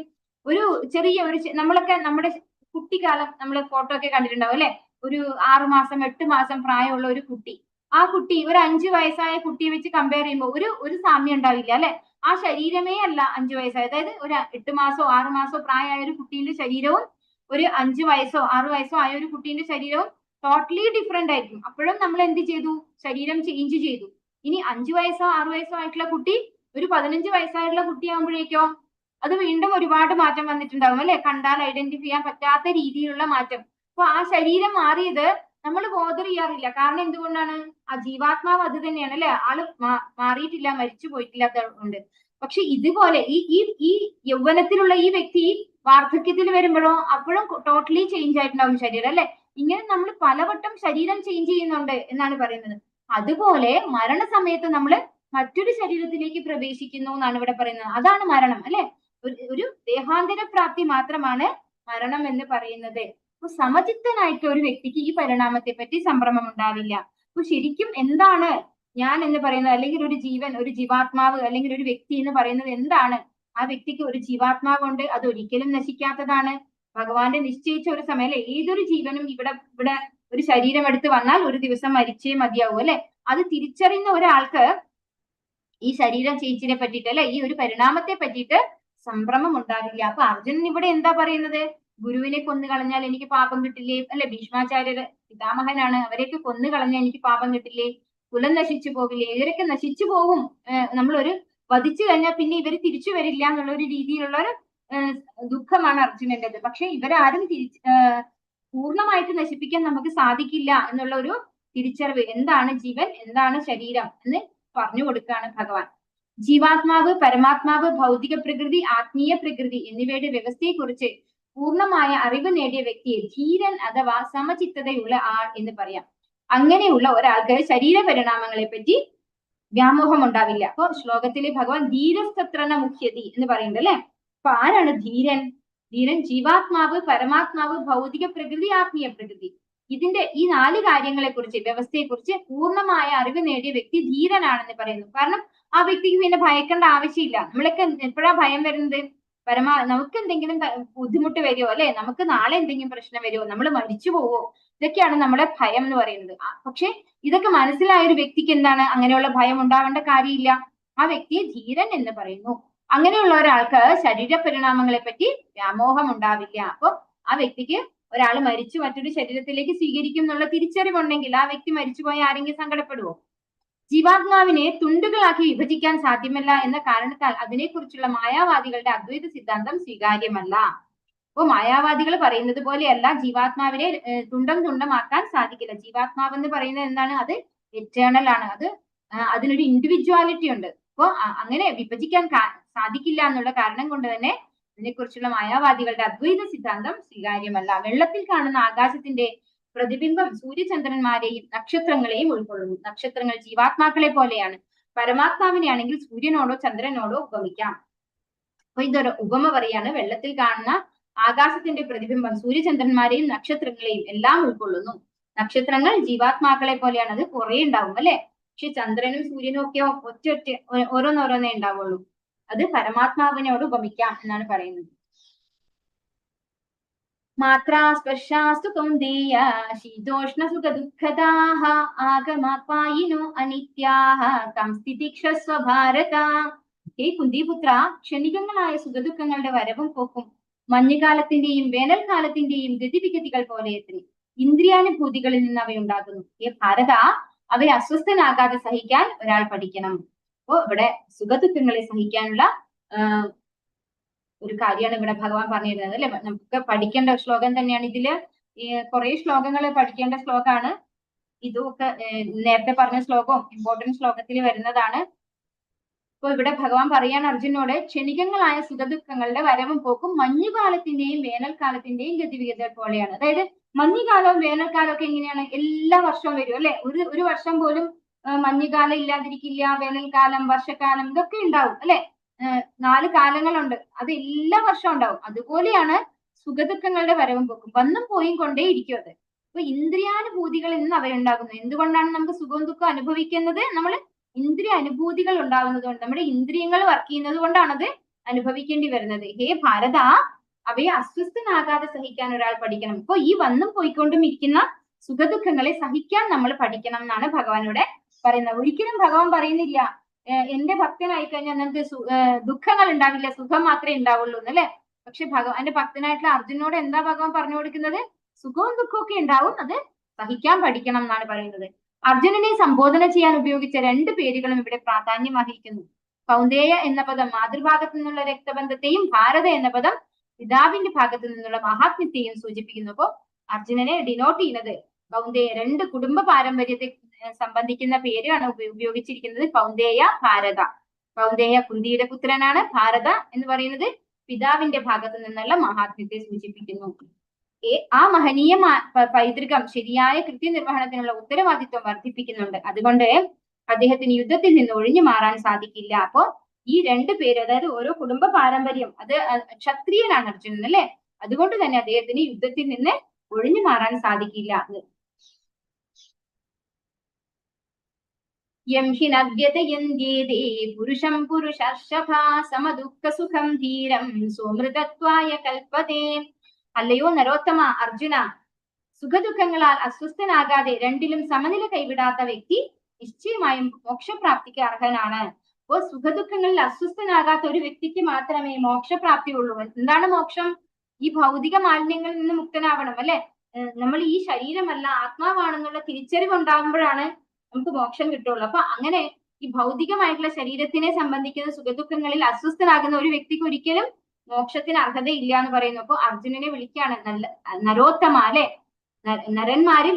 ഒരു ചെറിയ നമ്മളൊക്കെ നമ്മുടെ കുട്ടിക്കാലം നമ്മൾ ഫോട്ടോ ഒക്കെ കണ്ടിട്ടുണ്ടാവും അല്ലെ. ഒരു 6 മാസം 8 മാസം പ്രായമുള്ള ഒരു കുട്ടി, ആ കുട്ടി ഒരു 5 വയസ്സായ കുട്ടിയെ വെച്ച് കമ്പയർ ചെയ്യുമ്പോൾ ഒരു സാമ്യം ഉണ്ടാവില്ല അല്ലെ. ആ ശരീരമേ അല്ല 5 വയസ്സായ, അതായത് ഒരു 8 മാസോ 6 മാസോ പ്രായമായ ഒരു കുട്ടീന്റെ ശരീരവും ഒരു 5 വയസ്സോ 6 വയസ്സോ ആയ ഒരു കുട്ടീന്റെ ശരീരവും ടോട്ടലി ഡിഫറെന്റ് ആയിരിക്കും. അപ്പോഴും നമ്മൾ എന്ത് ചെയ്തു? ശരീരം ചേഞ്ച് ചെയ്തു. ഇനി 5 വയസ്സോ 6 വയസ്സോ ആയിട്ടുള്ള കുട്ടി ഒരു 15 വയസ്സായിട്ടുള്ള കുട്ടിയാകുമ്പോഴേക്കോ അത് വീണ്ടും ഒരുപാട് മാറ്റം വന്നിട്ടുണ്ടാവും അല്ലെ. കണ്ടാൽ ഐഡന്റിഫൈ ചെയ്യാൻ പറ്റാത്ത രീതിയിലുള്ള മാറ്റം. അപ്പൊ ആ ശരീരം മാറിയത് നമ്മൾ ബോധർ ചെയ്യാറില്ല. കാരണം എന്തുകൊണ്ടാണ്? ആ ജീവാത്മാവ് അത് തന്നെയാണ് അല്ലെ. ആള് മാറിയിട്ടില്ല, മരിച്ചു പോയിട്ടില്ലാത്തതുകൊണ്ട്. പക്ഷെ ഇതുപോലെ ഈ യൗവനത്തിലുള്ള ഈ വ്യക്തി വാർദ്ധക്യത്തിൽ വരുമ്പോഴോ അപ്പോഴും ടോട്ടലി ചേഞ്ച് ആയിട്ടുണ്ടാവും ശരീരം അല്ലെ. ഇങ്ങനെ നമ്മൾ പലവട്ടം ശരീരം ചേഞ്ച് ചെയ്യുന്നുണ്ട് എന്നാണ് പറയുന്നത്. അതുപോലെ മരണസമയത്ത് നമ്മൾ മറ്റൊരു ശരീരത്തിലേക്ക് പ്രവേശിക്കുന്നു എന്നാണ് ഇവിടെ പറയുന്നത്. അതാണ് മരണം അല്ലെ. ഒരു ദേഹാന്തര പ്രാപ്തി മാത്രമാണ് മരണം എന്ന് പറയുന്നത്. അപ്പൊ സമചിത്തനായിട്ട് ഒരു വ്യക്തിക്ക് ഈ പരിണാമത്തെ പറ്റി സംഭ്രമം ഉണ്ടാവില്ല. അപ്പൊ ശരിക്കും എന്താണ് ഞാൻ എന്ന് പറയുന്നത്, അല്ലെങ്കിൽ ഒരു ജീവൻ, ഒരു ജീവാത്മാവ്, അല്ലെങ്കിൽ ഒരു വ്യക്തി എന്ന് പറയുന്നത് എന്താണ്? ആ വ്യക്തിക്ക് ഒരു ജീവാത്മാവുണ്ട്, അത് ഒരിക്കലും നശിക്കാത്തതാണ്. ഭഗവാന്റെ നിശ്ചയിച്ച ഒരു സമയം അല്ലെ. ഏതൊരു ജീവനും ഇവിടെ ഒരു ശരീരം എടുത്ത് വന്നാൽ ഒരു ദിവസം മരിച്ചേ മതിയാവൂ അല്ലെ. അത് തിരിച്ചറിയുന്ന ഒരാൾക്ക് ഈ ശരീരം ചേച്ചിനെ പറ്റിയിട്ട് അല്ലെ, ഈ ഒരു പരിണാമത്തെ പറ്റിയിട്ട് സംഭ്രമം ഉണ്ടാവില്ല. അപ്പൊ അർജുനൻ ഇവിടെ എന്താ പറയുന്നത്? ഗുരുവിനെ കൊന്നു കളഞ്ഞാൽ എനിക്ക് പാപം കിട്ടില്ലേ അല്ലെ. ഭീഷ്മാചാര്യര് പിതാമഹനാണ്, അവരെയൊക്കെ കൊന്നു കളഞ്ഞാൽ എനിക്ക് പാപം കിട്ടില്ലേ? കുലം നശിച്ചു പോകില്ലേ? ഇവരൊക്കെ നശിച്ചു പോകും, നമ്മളൊരു വധിച്ചു കഴിഞ്ഞാൽ പിന്നെ ഇവര് തിരിച്ചു വരില്ല എന്നുള്ള ഒരു രീതിയിലുള്ള ഒരു ദുഃഖമാണ് അർജുനന്റേത്. പക്ഷെ ഇവരാരും പൂർണ്ണമായിട്ട് നശിപ്പിക്കാൻ നമുക്ക് സാധിക്കില്ല എന്നുള്ള ഒരു തിരിച്ചറിവ്. എന്താണ് ജീവൻ, എന്താണ് ശരീരം എന്ന് പറഞ്ഞു കൊടുക്കുകയാണ് ഭഗവാൻ. ജീവാത്മാവ്, പരമാത്മാവ്, ഭൗതിക പ്രകൃതി, ആത്മീയ പ്രകൃതി എന്നിവയുടെ വ്യവസ്ഥയെക്കുറിച്ച് പൂർണ്ണമായ അറിവ് നേടിയ വ്യക്തിയെ ധീരൻ അഥവാ സമചിത്തതയുള്ള ആൾ എന്ന് പറയാം. അങ്ങനെയുള്ള ഒരാൾക്ക് ശരീര പരിണാമങ്ങളെ പറ്റി വ്യാമോഹം ഉണ്ടാവില്ല. അപ്പൊ ശ്ലോകത്തിലെ ഭഗവാൻ ധീരസ്തത്രന മുഖ്യതി എന്ന് പറയുന്നുണ്ട് അല്ലെ. അപ്പൊ ആരാണ് ധീരൻ? ധീരൻ ജീവാത്മാവ്, പരമാത്മാവ്, ഭൗതിക പ്രകൃതി, ആത്മീയ പ്രകൃതി, ഇതിന്റെ ഈ 4 കാര്യങ്ങളെ കുറിച്ച്, വ്യവസ്ഥയെക്കുറിച്ച് പൂർണ്ണമായ അറിവ് നേടിയ വ്യക്തി ധീരനാണെന്ന് പറയുന്നു. കാരണം ആ വ്യക്തിക്ക് പിന്നെ ഭയക്കേണ്ട ആവശ്യമില്ല. നമ്മളൊക്കെ എപ്പോഴാ ഭയം വരുന്നത്? നമുക്ക് എന്തെങ്കിലും ബുദ്ധിമുട്ട് വരുമോ അല്ലെ, നമുക്ക് നാളെ എന്തെങ്കിലും പ്രശ്നം വരുമോ, നമ്മൾ മരിച്ചു പോവോ, ഇതൊക്കെയാണ് നമ്മുടെ ഭയം എന്ന് പറയുന്നത്. പക്ഷെ ഇതൊക്കെ മനസ്സിലായ ഒരു വ്യക്തിക്ക് എന്താണ് അങ്ങനെയുള്ള ഭയം ഉണ്ടാവേണ്ട കാര്യമില്ല. ആ വ്യക്തിയെ ധീരൻ എന്ന് പറയുന്നു. അങ്ങനെയുള്ള ഒരാൾക്ക് ശരീര പരിണാമങ്ങളെ പറ്റി വ്യാമോഹം ഉണ്ടാവില്ല. അപ്പൊ ആ വ്യക്തിക്ക് ഒരാൾ മരിച്ചു മറ്റൊരു ശരീരത്തിലേക്ക് സ്വീകരിക്കും എന്നുള്ള തിരിച്ചറിവുണ്ടെങ്കിൽ ആ വ്യക്തി മരിച്ചുപോയ ആരെങ്കിലും സങ്കടപ്പെടുവോ? ജീവാത്മാവിനെ തുണ്ടുകളാക്കി വിഭജിക്കാൻ സാധ്യമല്ല എന്ന കാരണത്താൽ അതിനെക്കുറിച്ചുള്ള മായാവാദികളുടെ അദ്വൈത സിദ്ധാന്തം സ്വീകാര്യമല്ല. അപ്പൊ മായാവാദികൾ പറയുന്നത് പോലെയല്ല ജീവാത്മാവിനെ തുണ്ടമാക്കാൻ സാധിക്കില്ല. ജീവാത്മാവ് എന്ന് പറയുന്നത് എന്താണ്? അത് എറ്റേണൽ ആണ്, അതിനൊരു ഇൻഡിവിജ്വാലിറ്റി ഉണ്ട്. അപ്പൊ അങ്ങനെ വിഭജിക്കാൻ സാധിക്കില്ല എന്നുള്ള കാരണം കൊണ്ട് തന്നെ ഇതിനെക്കുറിച്ചുള്ള മായാവാദികളുടെ അദ്വൈത സിദ്ധാന്തം സ്വീകാര്യമല്ല. വെള്ളത്തിൽ കാണുന്ന ആകാശത്തിന്റെ പ്രതിബിംബം സൂര്യചന്ദ്രന്മാരെയും നക്ഷത്രങ്ങളെയും ഉൾക്കൊള്ളുന്നു. നക്ഷത്രങ്ങൾ ജീവാത്മാക്കളെ പോലെയാണ്. പരമാത്മാവിനെയാണെങ്കിൽ സൂര്യനോടോ ചന്ദ്രനോടോ ഉപമിക്കാം. അപ്പൊ ഇതൊരു ഉപമ പറയാണ്. വെള്ളത്തിൽ കാണുന്ന ആകാശത്തിന്റെ പ്രതിബിംബം സൂര്യചന്ദ്രന്മാരെയും നക്ഷത്രങ്ങളെയും എല്ലാം ഉൾക്കൊള്ളുന്നു. നക്ഷത്രങ്ങൾ ജീവാത്മാക്കളെ പോലെയാണ്. അത് കുറെ ഉണ്ടാവും അല്ലെ. പക്ഷെ ചന്ദ്രനും സൂര്യനും ഒക്കെ ഒറ്റ ഓരോന്നോരോന്നേ ഉണ്ടാവുള്ളൂ. അത് പരമാത്മാവിനോട് ഉപമിക്കാം എന്നാണ് പറയുന്നത്. മാത്രാ സ്പർശാസ്തു കൗന്ദേയ ശീതോഷ്ണ സുഖ ദുഃഖദാഹ ആഗമാപായിനോ അനിത്യാഹ സംസ്ഥിതിക്ഷസ്വ ഭാരത. ഹേ കുന്തിപുത്ര, ക്ഷണികങ്ങളായ സുഖദുഃഖങ്ങളുടെ വരവും പോക്കും മഞ്ഞുകാലത്തിന്റെയും വേനൽക്കാലത്തിന്റെയും ഗതിവിഗതികൾ പോലെയത്രേ. ഇന്ദ്രിയാനുഭൂതികളിൽ നിന്ന് അവയുണ്ടാകുന്നു. ഹേ ഭാരത, അവയെ അസ്വസ്ഥനാകാതെ സഹിക്കാൻ ഒരാൾ പഠിക്കണം. അപ്പോ ഇവിടെ സുഖദുഃഖങ്ങളെ സഹിക്കാനുള്ള ഒരു കാര്യമാണ് ഇവിടെ ഭഗവാൻ പറഞ്ഞിരുന്നത് അല്ലെ. നമുക്ക് പഠിക്കേണ്ട ശ്ലോകം തന്നെയാണ്. ഇതില് കുറെ ശ്ലോകങ്ങൾ പഠിക്കേണ്ട ശ്ലോകമാണ്. ഇതൊക്കെ നേരത്തെ പറഞ്ഞ ശ്ലോകവും ഇമ്പോർട്ടന്റ് ശ്ലോകത്തിൽ വരുന്നതാണ്. അപ്പൊ ഇവിടെ ഭഗവാൻ പറയാണ് അർജുനോട്, ക്ഷണികങ്ങളായ സുഖദുഃഖങ്ങളുടെ വരവും പോക്കും മഞ്ഞുകാലത്തിന്റെയും വേനൽക്കാലത്തിന്റെയും ഗതിവിഗതികൾ പോലെയാണ്. അതായത് മഞ്ഞുകാലവും വേനൽക്കാലവും ഒക്കെ എങ്ങനെയാണ്? എല്ലാ വർഷവും വരും അല്ലെ. ഒരു വർഷം പോലും മഞ്ഞുകാലം ഇല്ലാതിരിക്കില്ല. വേനൽക്കാലം, വർഷക്കാലം ഇതൊക്കെ ഉണ്ടാവും അല്ലെ. 4 കാലങ്ങളുണ്ട്. അത് എല്ലാ വർഷവും ഉണ്ടാവും. അതുപോലെയാണ് സുഖദുഃഖങ്ങളുടെ വരവും പോക്കും. വന്നും പോയും കൊണ്ടേ ഇരിക്കും അത്. അപ്പൊ ഇന്ദ്രിയാനുഭൂതികളിൽ നിന്ന് അവയുണ്ടാകുന്നു. എന്തുകൊണ്ടാണ് നമുക്ക് സുഖവും ദുഃഖവും അനുഭവിക്കുന്നത്? നമ്മൾ ഇന്ദ്രിയ അനുഭൂതികൾ ഉണ്ടാകുന്നത് കൊണ്ട്, നമ്മുടെ ഇന്ദ്രിയങ്ങൾ വർക്ക് ചെയ്യുന്നത് കൊണ്ടാണ് അത് അനുഭവിക്കേണ്ടി വരുന്നത്. ഹേ ഭാരത, അവയെ അസ്വസ്ഥനാകാതെ സഹിക്കാൻ ഒരാൾ പഠിക്കണം. ഇപ്പൊ ഈ വന്നും പോയിക്കൊണ്ടും ഇരിക്കുന്ന സുഖദുഃഖങ്ങളെ സഹിക്കാൻ നമ്മൾ പഠിക്കണം എന്നാണ് ഭഗവാനോട് പറയുന്നത്. ഒരിക്കലും ഭഗവാൻ പറയുന്നില്ല എന്റെ ഭക്തനായി കഴിഞ്ഞാൽ നിങ്ങൾക്ക് ദുഃഖങ്ങൾ ഉണ്ടാവില്ല, സുഖം മാത്രമേ ഉണ്ടാവുള്ളൂ എന്നല്ലേ. പക്ഷെ ഭഗവാന്റെ ഭക്തനായിട്ടുള്ള അർജുനോട് എന്താ ഭഗവാൻ പറഞ്ഞു കൊടുക്കുന്നത്? സുഖവും ദുഃഖവും ഒക്കെ ഉണ്ടാവും, അത് സഹിക്കാൻ പഠിക്കണം എന്നാണ് പറയുന്നത്. അർജുനനെ സംബോധന ചെയ്യാൻ ഉപയോഗിച്ച 2 പേരുകളും ഇവിടെ പ്രാധാന്യം അർഹിക്കുന്നു. കൗന്ദേയ എന്ന പദം മാതൃഭാഗത്തു നിന്നുള്ള രക്തബന്ധത്തെയും ഭാരത എന്ന പദം പിതാവിന്റെ ഭാഗത്തു നിന്നുള്ള മഹാത്മ്യത്തെയും സൂചിപ്പിക്കുന്നു. അപ്പോ അർജുനനെ ഡിനോട്ട് ചെയ്യുന്നത് കൗന്ദേയ, 2 കുടുംബ പാരമ്പര്യത്തെ സംബന്ധിക്കുന്ന പേരാണ് ഉപയോഗിച്ചിരിക്കുന്നത്. കൗന്ദേയ, ഭാരത. കൗന്ദേയ കുന്തിയുടെ പുത്രനാണ്. ഭാരത എന്ന് പറയുന്നത് പിതാവിന്റെ ഭാഗത്തു നിന്നുള്ള മഹാത്മ്യത്തെ സൂചിപ്പിക്കുന്നു. ആ മഹനീയ പൈതൃകം ശരിയായ കൃത്യനിർവഹണത്തിനുള്ള ഉത്തരവാദിത്വം വർദ്ധിപ്പിക്കുന്നുണ്ട്. അതുകൊണ്ട് അദ്ദേഹത്തിന് യുദ്ധത്തിൽ നിന്ന് ഒഴിഞ്ഞു മാറാൻ സാധിക്കില്ല. അപ്പോ ഈ 2 പേര്, അതായത് ഓരോ കുടുംബ പാരമ്പര്യം, അത് ക്ഷത്രിയനാണ് അർജുനൻ അല്ലെ. അതുകൊണ്ട് തന്നെ അദ്ദേഹത്തിന് യുദ്ധത്തിൽ നിന്ന് ഒഴിഞ്ഞു മാറാൻ സാധിക്കില്ല. യം ഹി നവ്യതയന്ത്യേതേ പുരുഷം പുരുഷർഷഭാ സമദുഃഖ സുഖം ധീരം സോമൃതത്വായ കൽപ്പതേ. അല്ലയോ നരോത്തമ അർജുന, സുഖദുഃഖങ്ങളാൽ അസ്വസ്ഥനാകാതെ രണ്ടിലും സമനില കൈവിടാത്ത വ്യക്തി നിശ്ചയമായും മോക്ഷപ്രാപ്തിക്ക് അർഹനാണ്. അപ്പോൾ സുഖദുഃഖങ്ങളിൽ അസ്വസ്ഥനാകാത്ത ഒരു വ്യക്തിക്ക് മാത്രമേ മോക്ഷപ്രാപ്തി ഉള്ളൂ. എന്താണ് മോക്ഷം? ഈ ഭൗതിക മാലിന്യങ്ങളിൽ നിന്ന് മുക്തനാവണം അല്ലെ. നമ്മൾ ഈ ശരീരമല്ല ആത്മാവാണെന്നുള്ള തിരിച്ചറിവ് ഉണ്ടാകുമ്പോഴാണ് നമുക്ക് മോക്ഷം കിട്ടുള്ളൂ. അപ്പൊ അങ്ങനെ ഈ ഭൗതികമായിട്ടുള്ള ശരീരത്തിനെ സംബന്ധിക്കുന്ന സുഖദുഃഖങ്ങളിൽ അസ്വസ്ഥനാകുന്ന ഒരു വ്യക്തിക്ക് ഒരിക്കലും മോക്ഷത്തിന് അർഹതയില്ല എന്ന് പറയുന്നു. അപ്പൊ അർജുനനെ വിളിക്കുകയാണ് നരോത്തമ അല്ലെ. നരന്മാരിൽ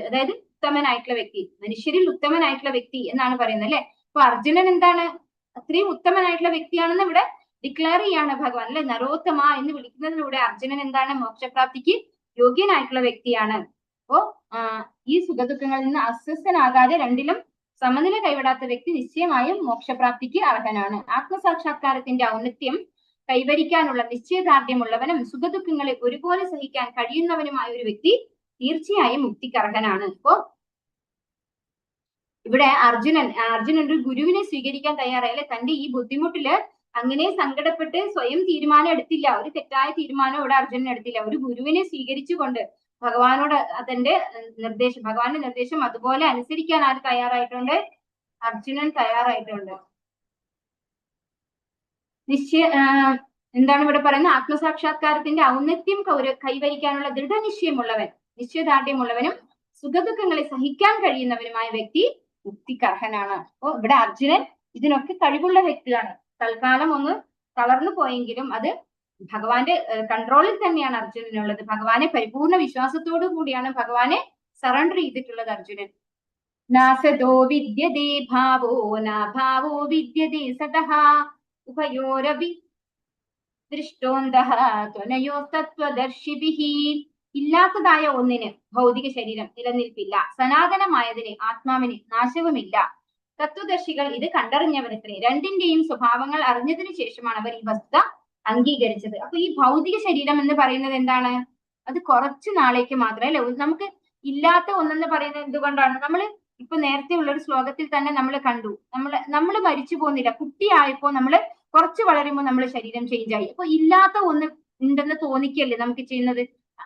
അതായത് ഉത്തമനായിട്ടുള്ള വ്യക്തി, മനുഷ്യരിൽ ഉത്തമനായിട്ടുള്ള വ്യക്തി എന്നാണ് പറയുന്നത് അല്ലെ. അപ്പൊ അർജുനൻ എന്താണ്? അത്രയും ഉത്തമനായിട്ടുള്ള വ്യക്തിയാണെന്ന് ഇവിടെ ഡിക്ലെയർ ചെയ്യാണ് ഭഗവാൻ അല്ലെ. നരോത്തമ എന്ന് വിളിക്കുന്നതിലൂടെ അർജുനൻ എന്താണ്? മോക്ഷപ്രാപ്തിക്ക് യോഗ്യനായിട്ടുള്ള വ്യക്തിയാണ്. അപ്പോ ഈ സുഖദുഃഖങ്ങളിൽ നിന്ന് അസ്വസ്ഥനാകാതെ രണ്ടിലും സമനില കൈവിടാത്ത വ്യക്തി നിശ്ചയമായും മോക്ഷപ്രാപ്തിക്ക് അർഹനാണ്. ആത്മസാക്ഷാത്കാരത്തിന്റെ ഔന്നത്യം കൈവരിക്കാനുള്ള നിശ്ചയദാർഢ്യമുള്ളവനും സുഖദുഃഖങ്ങളെ ഒരുപോലെ സഹിക്കാൻ കഴിയുന്നവനുമായ ഒരു വ്യക്തി തീർച്ചയായും മുക്തിക്ക് അർഹനാണ്. ഇപ്പോ ഇവിടെ അർജുനൻ ഒരു ഗുരുവിനെ സ്വീകരിക്കാൻ തയ്യാറായി അല്ലെ. തന്റെ ഈ ബുദ്ധിമുട്ടില് അങ്ങനെ സങ്കടപ്പെട്ട് സ്വയം തീരുമാനം എടുത്തില്ല. ഒരു തെറ്റായ തീരുമാനം ഇവിടെ അർജുനൻ എടുത്തില്ല. ഒരു ഗുരുവിനെ സ്വീകരിച്ചുകൊണ്ട് ഭഗവാനോട് ഭഗവാന്റെ നിർദ്ദേശം അതുപോലെ അനുസരിക്കാൻ ആര് തയ്യാറായിട്ടുണ്ട്? അർജുനൻ തയ്യാറായിട്ടുണ്ട്. എന്താണ് ഇവിടെ പറയുന്നത്? ആത്മസാക്ഷാത്കാരത്തിന്റെ ഔന്നത്യം കൈവരിക്കാനുള്ള ദൃഢനിശ്ചയമുള്ളവൻ, നിശ്ചയദാർഢ്യമുള്ളവനും സുഖദുഃഖങ്ങളെ സഹിക്കാൻ കഴിയുന്നവനുമായ വ്യക്തി മുക്തിക്കർഹനാണ്. അപ്പോ ഇവിടെ അർജുനൻ ഇതിനൊക്കെ കഴിവുള്ള വ്യക്തിയാണ്. തൽക്കാലം ഒന്ന് തളർന്നു പോയെങ്കിലും അത് ഭഗവാന്റെ കൺട്രോളിൽ തന്നെയാണ് അർജുനനുള്ളത്. ഭഗവാനെ പരിപൂർണ വിശ്വാസത്തോടു കൂടിയാണ് ഭഗവാനെ സറണ്ടർ ചെയ്തിട്ടുള്ളത് അർജുനൻ. നാസതോ വിദ്യതേ ഭാവോ നാഭാവോ വിദ്യതേ സതഃ ഉഭയോരപി ദൃഷ്ടോന്തഃ ത്വനയോസ്തത്വദർശിഭിഃ. ഇല്ലാത്തതായ ഒന്നിന്, ഭൗതിക ശരീരം, നിലനിൽപ്പില്ല. സനാതനമായതിന്, ആത്മാവിന്, നാശവുമില്ല. തത്വദർശികൾ ഇത് കണ്ടറിഞ്ഞവരത്രേ. രണ്ടിന്റെയും സ്വഭാവങ്ങൾ അറിഞ്ഞതിനു ശേഷമാണ് അവർ ഈ വസ്തുത അംഗീകരിച്ചത്. അപ്പൊ ഈ ഭൗതിക ശരീരം എന്ന് പറയുന്നത് എന്താണ്? അത് കുറച്ചു നാളേക്ക് മാത്രമേ അല്ലെ. നമുക്ക് ഇല്ലാത്ത ഒന്നെന്ന് പറയുന്നത് എന്തുകൊണ്ടാണ്? നമ്മൾ ഇപ്പൊ നേരത്തെ ഉള്ള ഒരു ശ്ലോകത്തിൽ തന്നെ നമ്മൾ കണ്ടു, നമ്മൾ മരിച്ചു പോകുന്നില്ല. കുട്ടിയായപ്പോ നമ്മൾ കുറച്ച് വളരുമ്പോൾ നമ്മൾ ശരീരം ചേഞ്ച് ആയി. അപ്പൊ ഇല്ലാത്ത ഒന്ന് ഉണ്ടെന്ന് തോന്നിക്കല്ലേ നമുക്ക് ചെയ്യുന്നത്.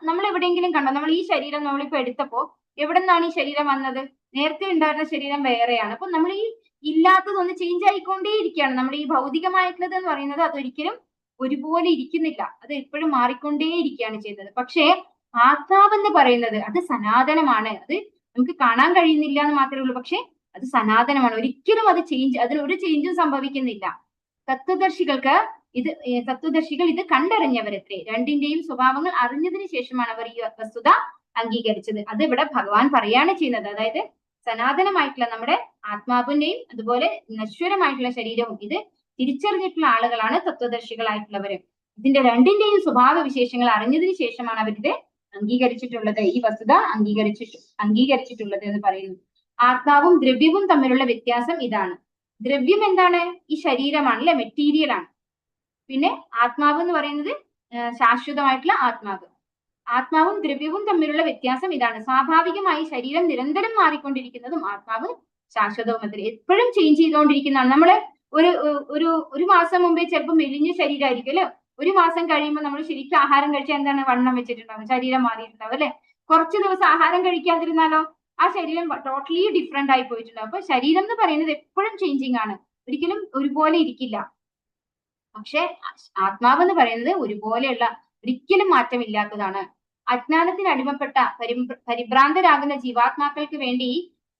നമ്മൾ എവിടെയെങ്കിലും കണ്ടോ? നമ്മൾ ഈ ശരീരം നമ്മളിപ്പോ എടുത്തപ്പോ എവിടെ നിന്നാണ് ഈ ശരീരം വന്നത്? നേരത്തെ ഉണ്ടായിരുന്ന ശരീരം വേറെയാണ്. അപ്പൊ നമ്മൾ ഈ ഇല്ലാത്തതൊന്ന് ചേഞ്ച് ആയിക്കൊണ്ടേയിരിക്കുകയാണ്. നമ്മൾ ഈ ഭൗതികമായിട്ടുള്ളത് എന്ന് പറയുന്നത് അതൊരിക്കലും ഒരുപോലെ ഇരിക്കുന്നില്ല. അത് എപ്പോഴും മാറിക്കൊണ്ടേയിരിക്കുകയാണ് ചെയ്യുന്നത്. പക്ഷേ ആത്മാവെന്ന് പറയുന്നത് അത് സനാതനമാണ്. അത് നമുക്ക് കാണാൻ കഴിയുന്നില്ല എന്ന് മാത്രമേ ഉള്ളൂ. പക്ഷെ അത് സനാതനമാണ്. ഒരിക്കലും അത് അതിൽ ഒരു ചേഞ്ചും സംഭവിക്കുന്നില്ല. തത്വദർശികൾ ഇത് കണ്ടറിഞ്ഞവരത്രേ. രണ്ടിന്റെയും സ്വഭാവങ്ങൾ അറിഞ്ഞതിന് ശേഷമാണ് അവർ ഈ വസ്തുത അംഗീകരിച്ചത്. അത് ഇവിടെ ഭഗവാൻ പറയാണ് ചെയ്യുന്നത്. അതായത് സനാതനമായിട്ടുള്ള നമ്മുടെ ആത്മാവിന്റെയും അതുപോലെ നശ്വരമായിട്ടുള്ള ശരീരവും ഇത് തിരിച്ചറിഞ്ഞിട്ടുള്ള ആളുകളാണ് തത്വദർശികളായിട്ടുള്ളവര്. ഇതിന്റെ രണ്ടിന്റെയും സ്വഭാവ വിശേഷങ്ങൾ അറിഞ്ഞതിന് ശേഷമാണ് അവരിത് അംഗീകരിച്ചിട്ടുള്ളത്, ഈ വസ്തുത അംഗീകരിച്ചിട്ടുള്ളത് എന്ന് പറയുന്നു. ആത്മാവും ദ്രവ്യവും തമ്മിലുള്ള വ്യത്യാസം ഇതാണ്. ദ്രവ്യം എന്താണ്? ഈ ശരീരമാണ് അല്ലെ, മെറ്റീരിയൽ ആണ്. പിന്നെ ആത്മാവ് എന്ന് പറയുന്നത് ശാശ്വതമായിട്ടുള്ള ആത്മാവ്. ആത്മാവും ദ്രവ്യവും തമ്മിലുള്ള വ്യത്യാസം ഇതാണ്. സ്വാഭാവികമായി ശരീരം നിരന്തരം മാറിക്കൊണ്ടിരിക്കുന്നതും ആത്മാവ് ശാശ്വതവും അത്ര എപ്പോഴും ചേഞ്ച് ചെയ്തുകൊണ്ടിരിക്കുന്നതാണ്. നമ്മള് ഒരു മാസം മുമ്പേ ചിലപ്പോൾ മെലിഞ്ഞ ശരീരമായിരിക്കും അല്ലെ. ഒരു മാസം കഴിയുമ്പോൾ നമ്മൾ ശരിക്കും ആഹാരം കഴിച്ചാൽ എന്താണ്? വണ്ണം വെച്ചിട്ടുണ്ടാവും, ശരീരം മാറിയിട്ടുണ്ടാവും അല്ലെ. കുറച്ച് ദിവസം ആഹാരം കഴിക്കാതിരുന്നാലോ ആ ശരീരം ടോട്ടലി ഡിഫറെന്റ് ആയി പോയിട്ടുണ്ടാവും. അപ്പൊ ശരീരം എന്ന് പറയുന്നത് എപ്പോഴും ചേഞ്ചിങ് ആണ്, ഒരിക്കലും ഒരുപോലെ ഇരിക്കില്ല. പക്ഷെ ആത്മാവ് എന്ന് പറയുന്നത് ഒരുപോലെയുള്ള, ഒരിക്കലും മാറ്റമില്ലാത്തതാണ്. അജ്ഞാനത്തിന് അടിമപ്പെട്ട പരിഭ്രാന്തരാകുന്ന ജീവാത്മാക്കൾക്ക് വേണ്ടി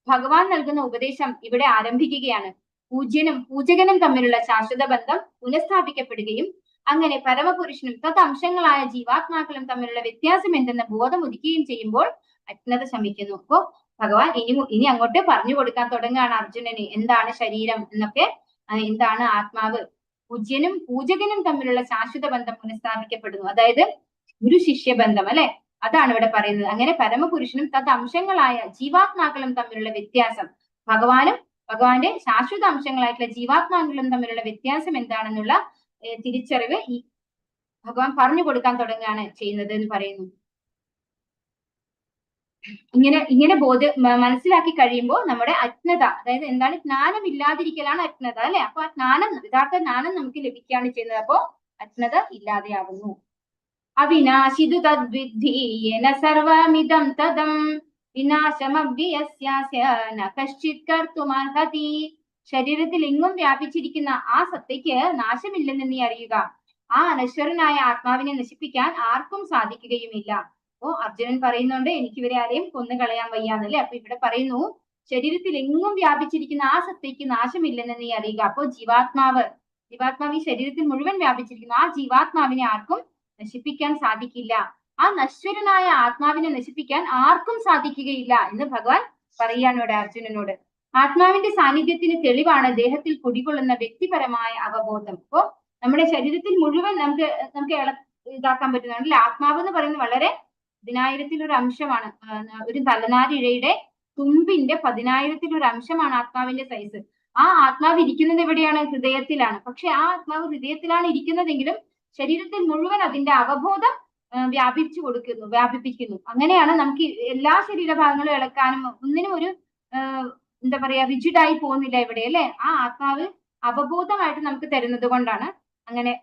ഭഗവാൻ നൽകുന്ന ഉപദേശം ഇവിടെ ആരംഭിക്കുകയാണ്. പൂജ്യനും പൂജകനും തമ്മിലുള്ള ശാശ്വത ബന്ധം പുനഃസ്ഥാപിക്കപ്പെടുകയും അങ്ങനെ പരമപുരുഷനും തദംശങ്ങളായ ജീവാത്മാക്കളും തമ്മിലുള്ള വ്യത്യാസം എന്തെന്ന് ബോധം ഉദിക്കുകയും ചെയ്യുമ്പോൾ അജ്ഞത ശമിക്കുന്നു. അപ്പോ ഭഗവാൻ ഇനി അങ്ങോട്ട് പറഞ്ഞു കൊടുക്കാൻ തുടങ്ങുകയാണ് അർജുനന്. എന്താണ് ശരീരം എന്നൊക്കെ, എന്താണ് ആത്മാവ്. പൂജ്യനും പൂജകനും തമ്മിലുള്ള ശാശ്വത ബന്ധം പുനഃസ്ഥാപിക്കപ്പെടുന്നു. അതായത് ഗുരു ശിഷ്യ ബന്ധം അല്ലെ, അതാണ് ഇവിടെ പറയുന്നത്. അങ്ങനെ പരമപുരുഷനും തദംശങ്ങളായ ജീവാത്മാക്കളും തമ്മിലുള്ള വ്യത്യാസം, ഭഗവാന്റെ ശാശ്വത അംശങ്ങളായിട്ടുള്ള ജീവാത്മാക്കളും തമ്മിലുള്ള വ്യത്യാസം എന്താണെന്നുള്ള തിരിച്ചറിവ് ഈ ഭഗവാൻ പറഞ്ഞു കൊടുക്കാൻ തുടങ്ങുകയാണ് ചെയ്യുന്നത് എന്ന് പറയുന്നു. ഇങ്ങനെ മനസ്സിലാക്കി കഴിയുമ്പോൾ നമ്മുടെ അജ്ഞത, അതായത് എന്താണ്? ജ്ഞാനം ഇല്ലാതിരിക്കലാണ് അജ്ഞത അല്ലെ. അപ്പൊ ആ ജ്ഞാനം, യഥാർത്ഥ ജ്ഞാനം നമുക്ക് ലഭിക്കുകയാണ് ചെയ്യുന്നത്. അപ്പോ അജ്ഞത ഇല്ലാതെയാവുന്നു. അവിനാശിതു തദ്വിദ്ധീയേന സർവമിദം തദം വിനാശമവ്യയസ്യാസ്യ ന കശ്ചിത് കർത്തുമർഹതി. ശരീരത്തിൽ എങ്ങും വ്യാപിച്ചിരിക്കുന്ന ആ സത്തയ്ക്ക് നാശമില്ലെന്ന് നീ അറിയുക. ആ അനശ്വരനായ ആത്മാവിനെ നശിപ്പിക്കാൻ ആർക്കും സാധിക്കുകയുമില്ല. അപ്പോ അർജുനൻ പറയുന്നുണ്ട്, എനിക്ക് ഇവരെ ആരെയും കൊന്നു കളയാൻ വയ്യാന്നല്ലേ. അപ്പൊ ഇവിടെ പറയുന്നു, ശരീരത്തിൽ എങ്ങും വ്യാപിച്ചിരിക്കുന്ന ആ സത്തയ്ക്ക് നാശമില്ലെന്ന് നീ അറിയുക. അപ്പോ ജീവാത്മാവ് ഈ ശരീരത്തിൽ മുഴുവൻ വ്യാപിച്ചിരിക്കുന്നു. ആ ജീവാത്മാവിനെ ആർക്കും നശിപ്പിക്കാൻ സാധിക്കില്ല. ആ നശ്വരനായ ആത്മാവിനെ നശിപ്പിക്കാൻ ആർക്കും സാധിക്കുകയില്ല എന്ന് ഭഗവാൻ പറയാണ് ഇവിടെ അർജുനനോട്. ആത്മാവിന്റെ സാന്നിധ്യത്തിന് തെളിവാണ് ദേഹത്തിൽ കുടികൊള്ളുന്ന വ്യക്തിപരമായ അവബോധം. അപ്പോ നമ്മുടെ ശരീരത്തിൽ മുഴുവൻ നമുക്ക് ഇതാക്കാൻ പറ്റുന്നുണ്ടല്ലേ. ആത്മാവ് എന്ന് പറയുന്നത് വളരെ 10,000-ൽ-1 അംശമാണ്. ഒരു തലനാരിഴയുടെ തുമ്പിന്റെ 10,000-ൽ-1 അംശമാണ് ആത്മാവിന്റെ സൈസ്. ആ ആത്മാവ് ഇരിക്കുന്നത് എവിടെയാണ്? ഹൃദയത്തിലാണ്. പക്ഷെ ആ ആത്മാവ് ഹൃദയത്തിലാണ് ഇരിക്കുന്നതെങ്കിലും ശരീരത്തിൽ മുഴുവൻ അതിന്റെ അവബോധം വ്യാപിപ്പിക്കുന്നു. അങ്ങനെയാണ് നമുക്ക് എല്ലാ ശരീരഭാഗങ്ങളും ഇളക്കാനും ഒന്നിനും ഒരു എന്താ പറയാ റിജിഡായി പോകുന്നില്ല ഇവിടെ അല്ലെ. ആ ആത്മാവ് അവബോധമായിട്ട് നമുക്ക് തരുന്നത് കൊണ്ടാണ്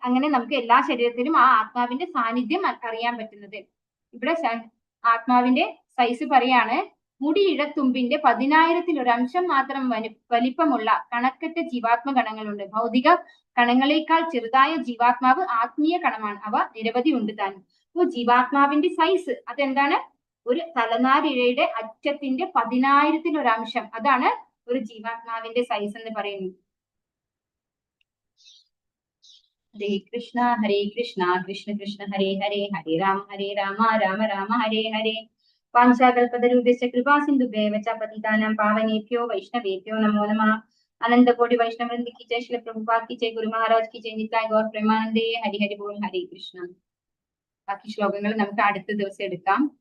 അങ്ങനെ നമുക്ക് എല്ലാ ശരീരത്തിലും ആ ആത്മാവിന്റെ സാന്നിധ്യം അറിയാൻ പറ്റുന്നത്. ഇവിടെ ആത്മാവിന്റെ സൈസ് പറയാണ്, മുടിയിഴത്തുമ്പിന്റെ 10,000-ൽ-1 അംശം മാത്രം വലിപ്പമുള്ള കണക്കറ്റ ജീവാത്മ കണങ്ങളുണ്ട്. ഭൗതിക കണങ്ങളെക്കാൾ ചെറുതായ ജീവാത്മാവ് ആത്മീയ കണമാണ്. അവ നിരവധി ഉണ്ട് താനും. അപ്പൊ ജീവാത്മാവിന്റെ സൈസ് അതെന്താണ്? ഒരു തലനാരിഴയുടെ അറ്റത്തിന്റെ 10,000-ൽ-1 അംശം. അതാണ് ഒരു ജീവാത്മാവിന്റെ സൈസ് എന്ന് പറയുന്നത്. ഹരേ കൃഷ്ണ കൃഷ്ണ കൃഷ്ണ ഹരേ ഹരേ, ഹരേ രാമ രാമ രാമ ഹരേ ഹരേ. വാഞ്ചാകൽപതരൂപസ്യ കൃപാ സിന്ധുഭ്യൈവ ച പതിതാനാം പാവനേഭ്യോ വൈഷ്ണവേഭ്യോ നമോ നമഃ. अनंत कोटि वैष्णव वृंद की जय, श्री प्रभुपाद की जय, गुरु महाराज की जय, निताय गौर प्रेमानंदे, हरि हरि बोल, हरे कृष्ण. ബാക്കി ശ്ലോകങ്ങൾ നമുക്ക് അടുത്ത ദിവസം എടുക്കാം.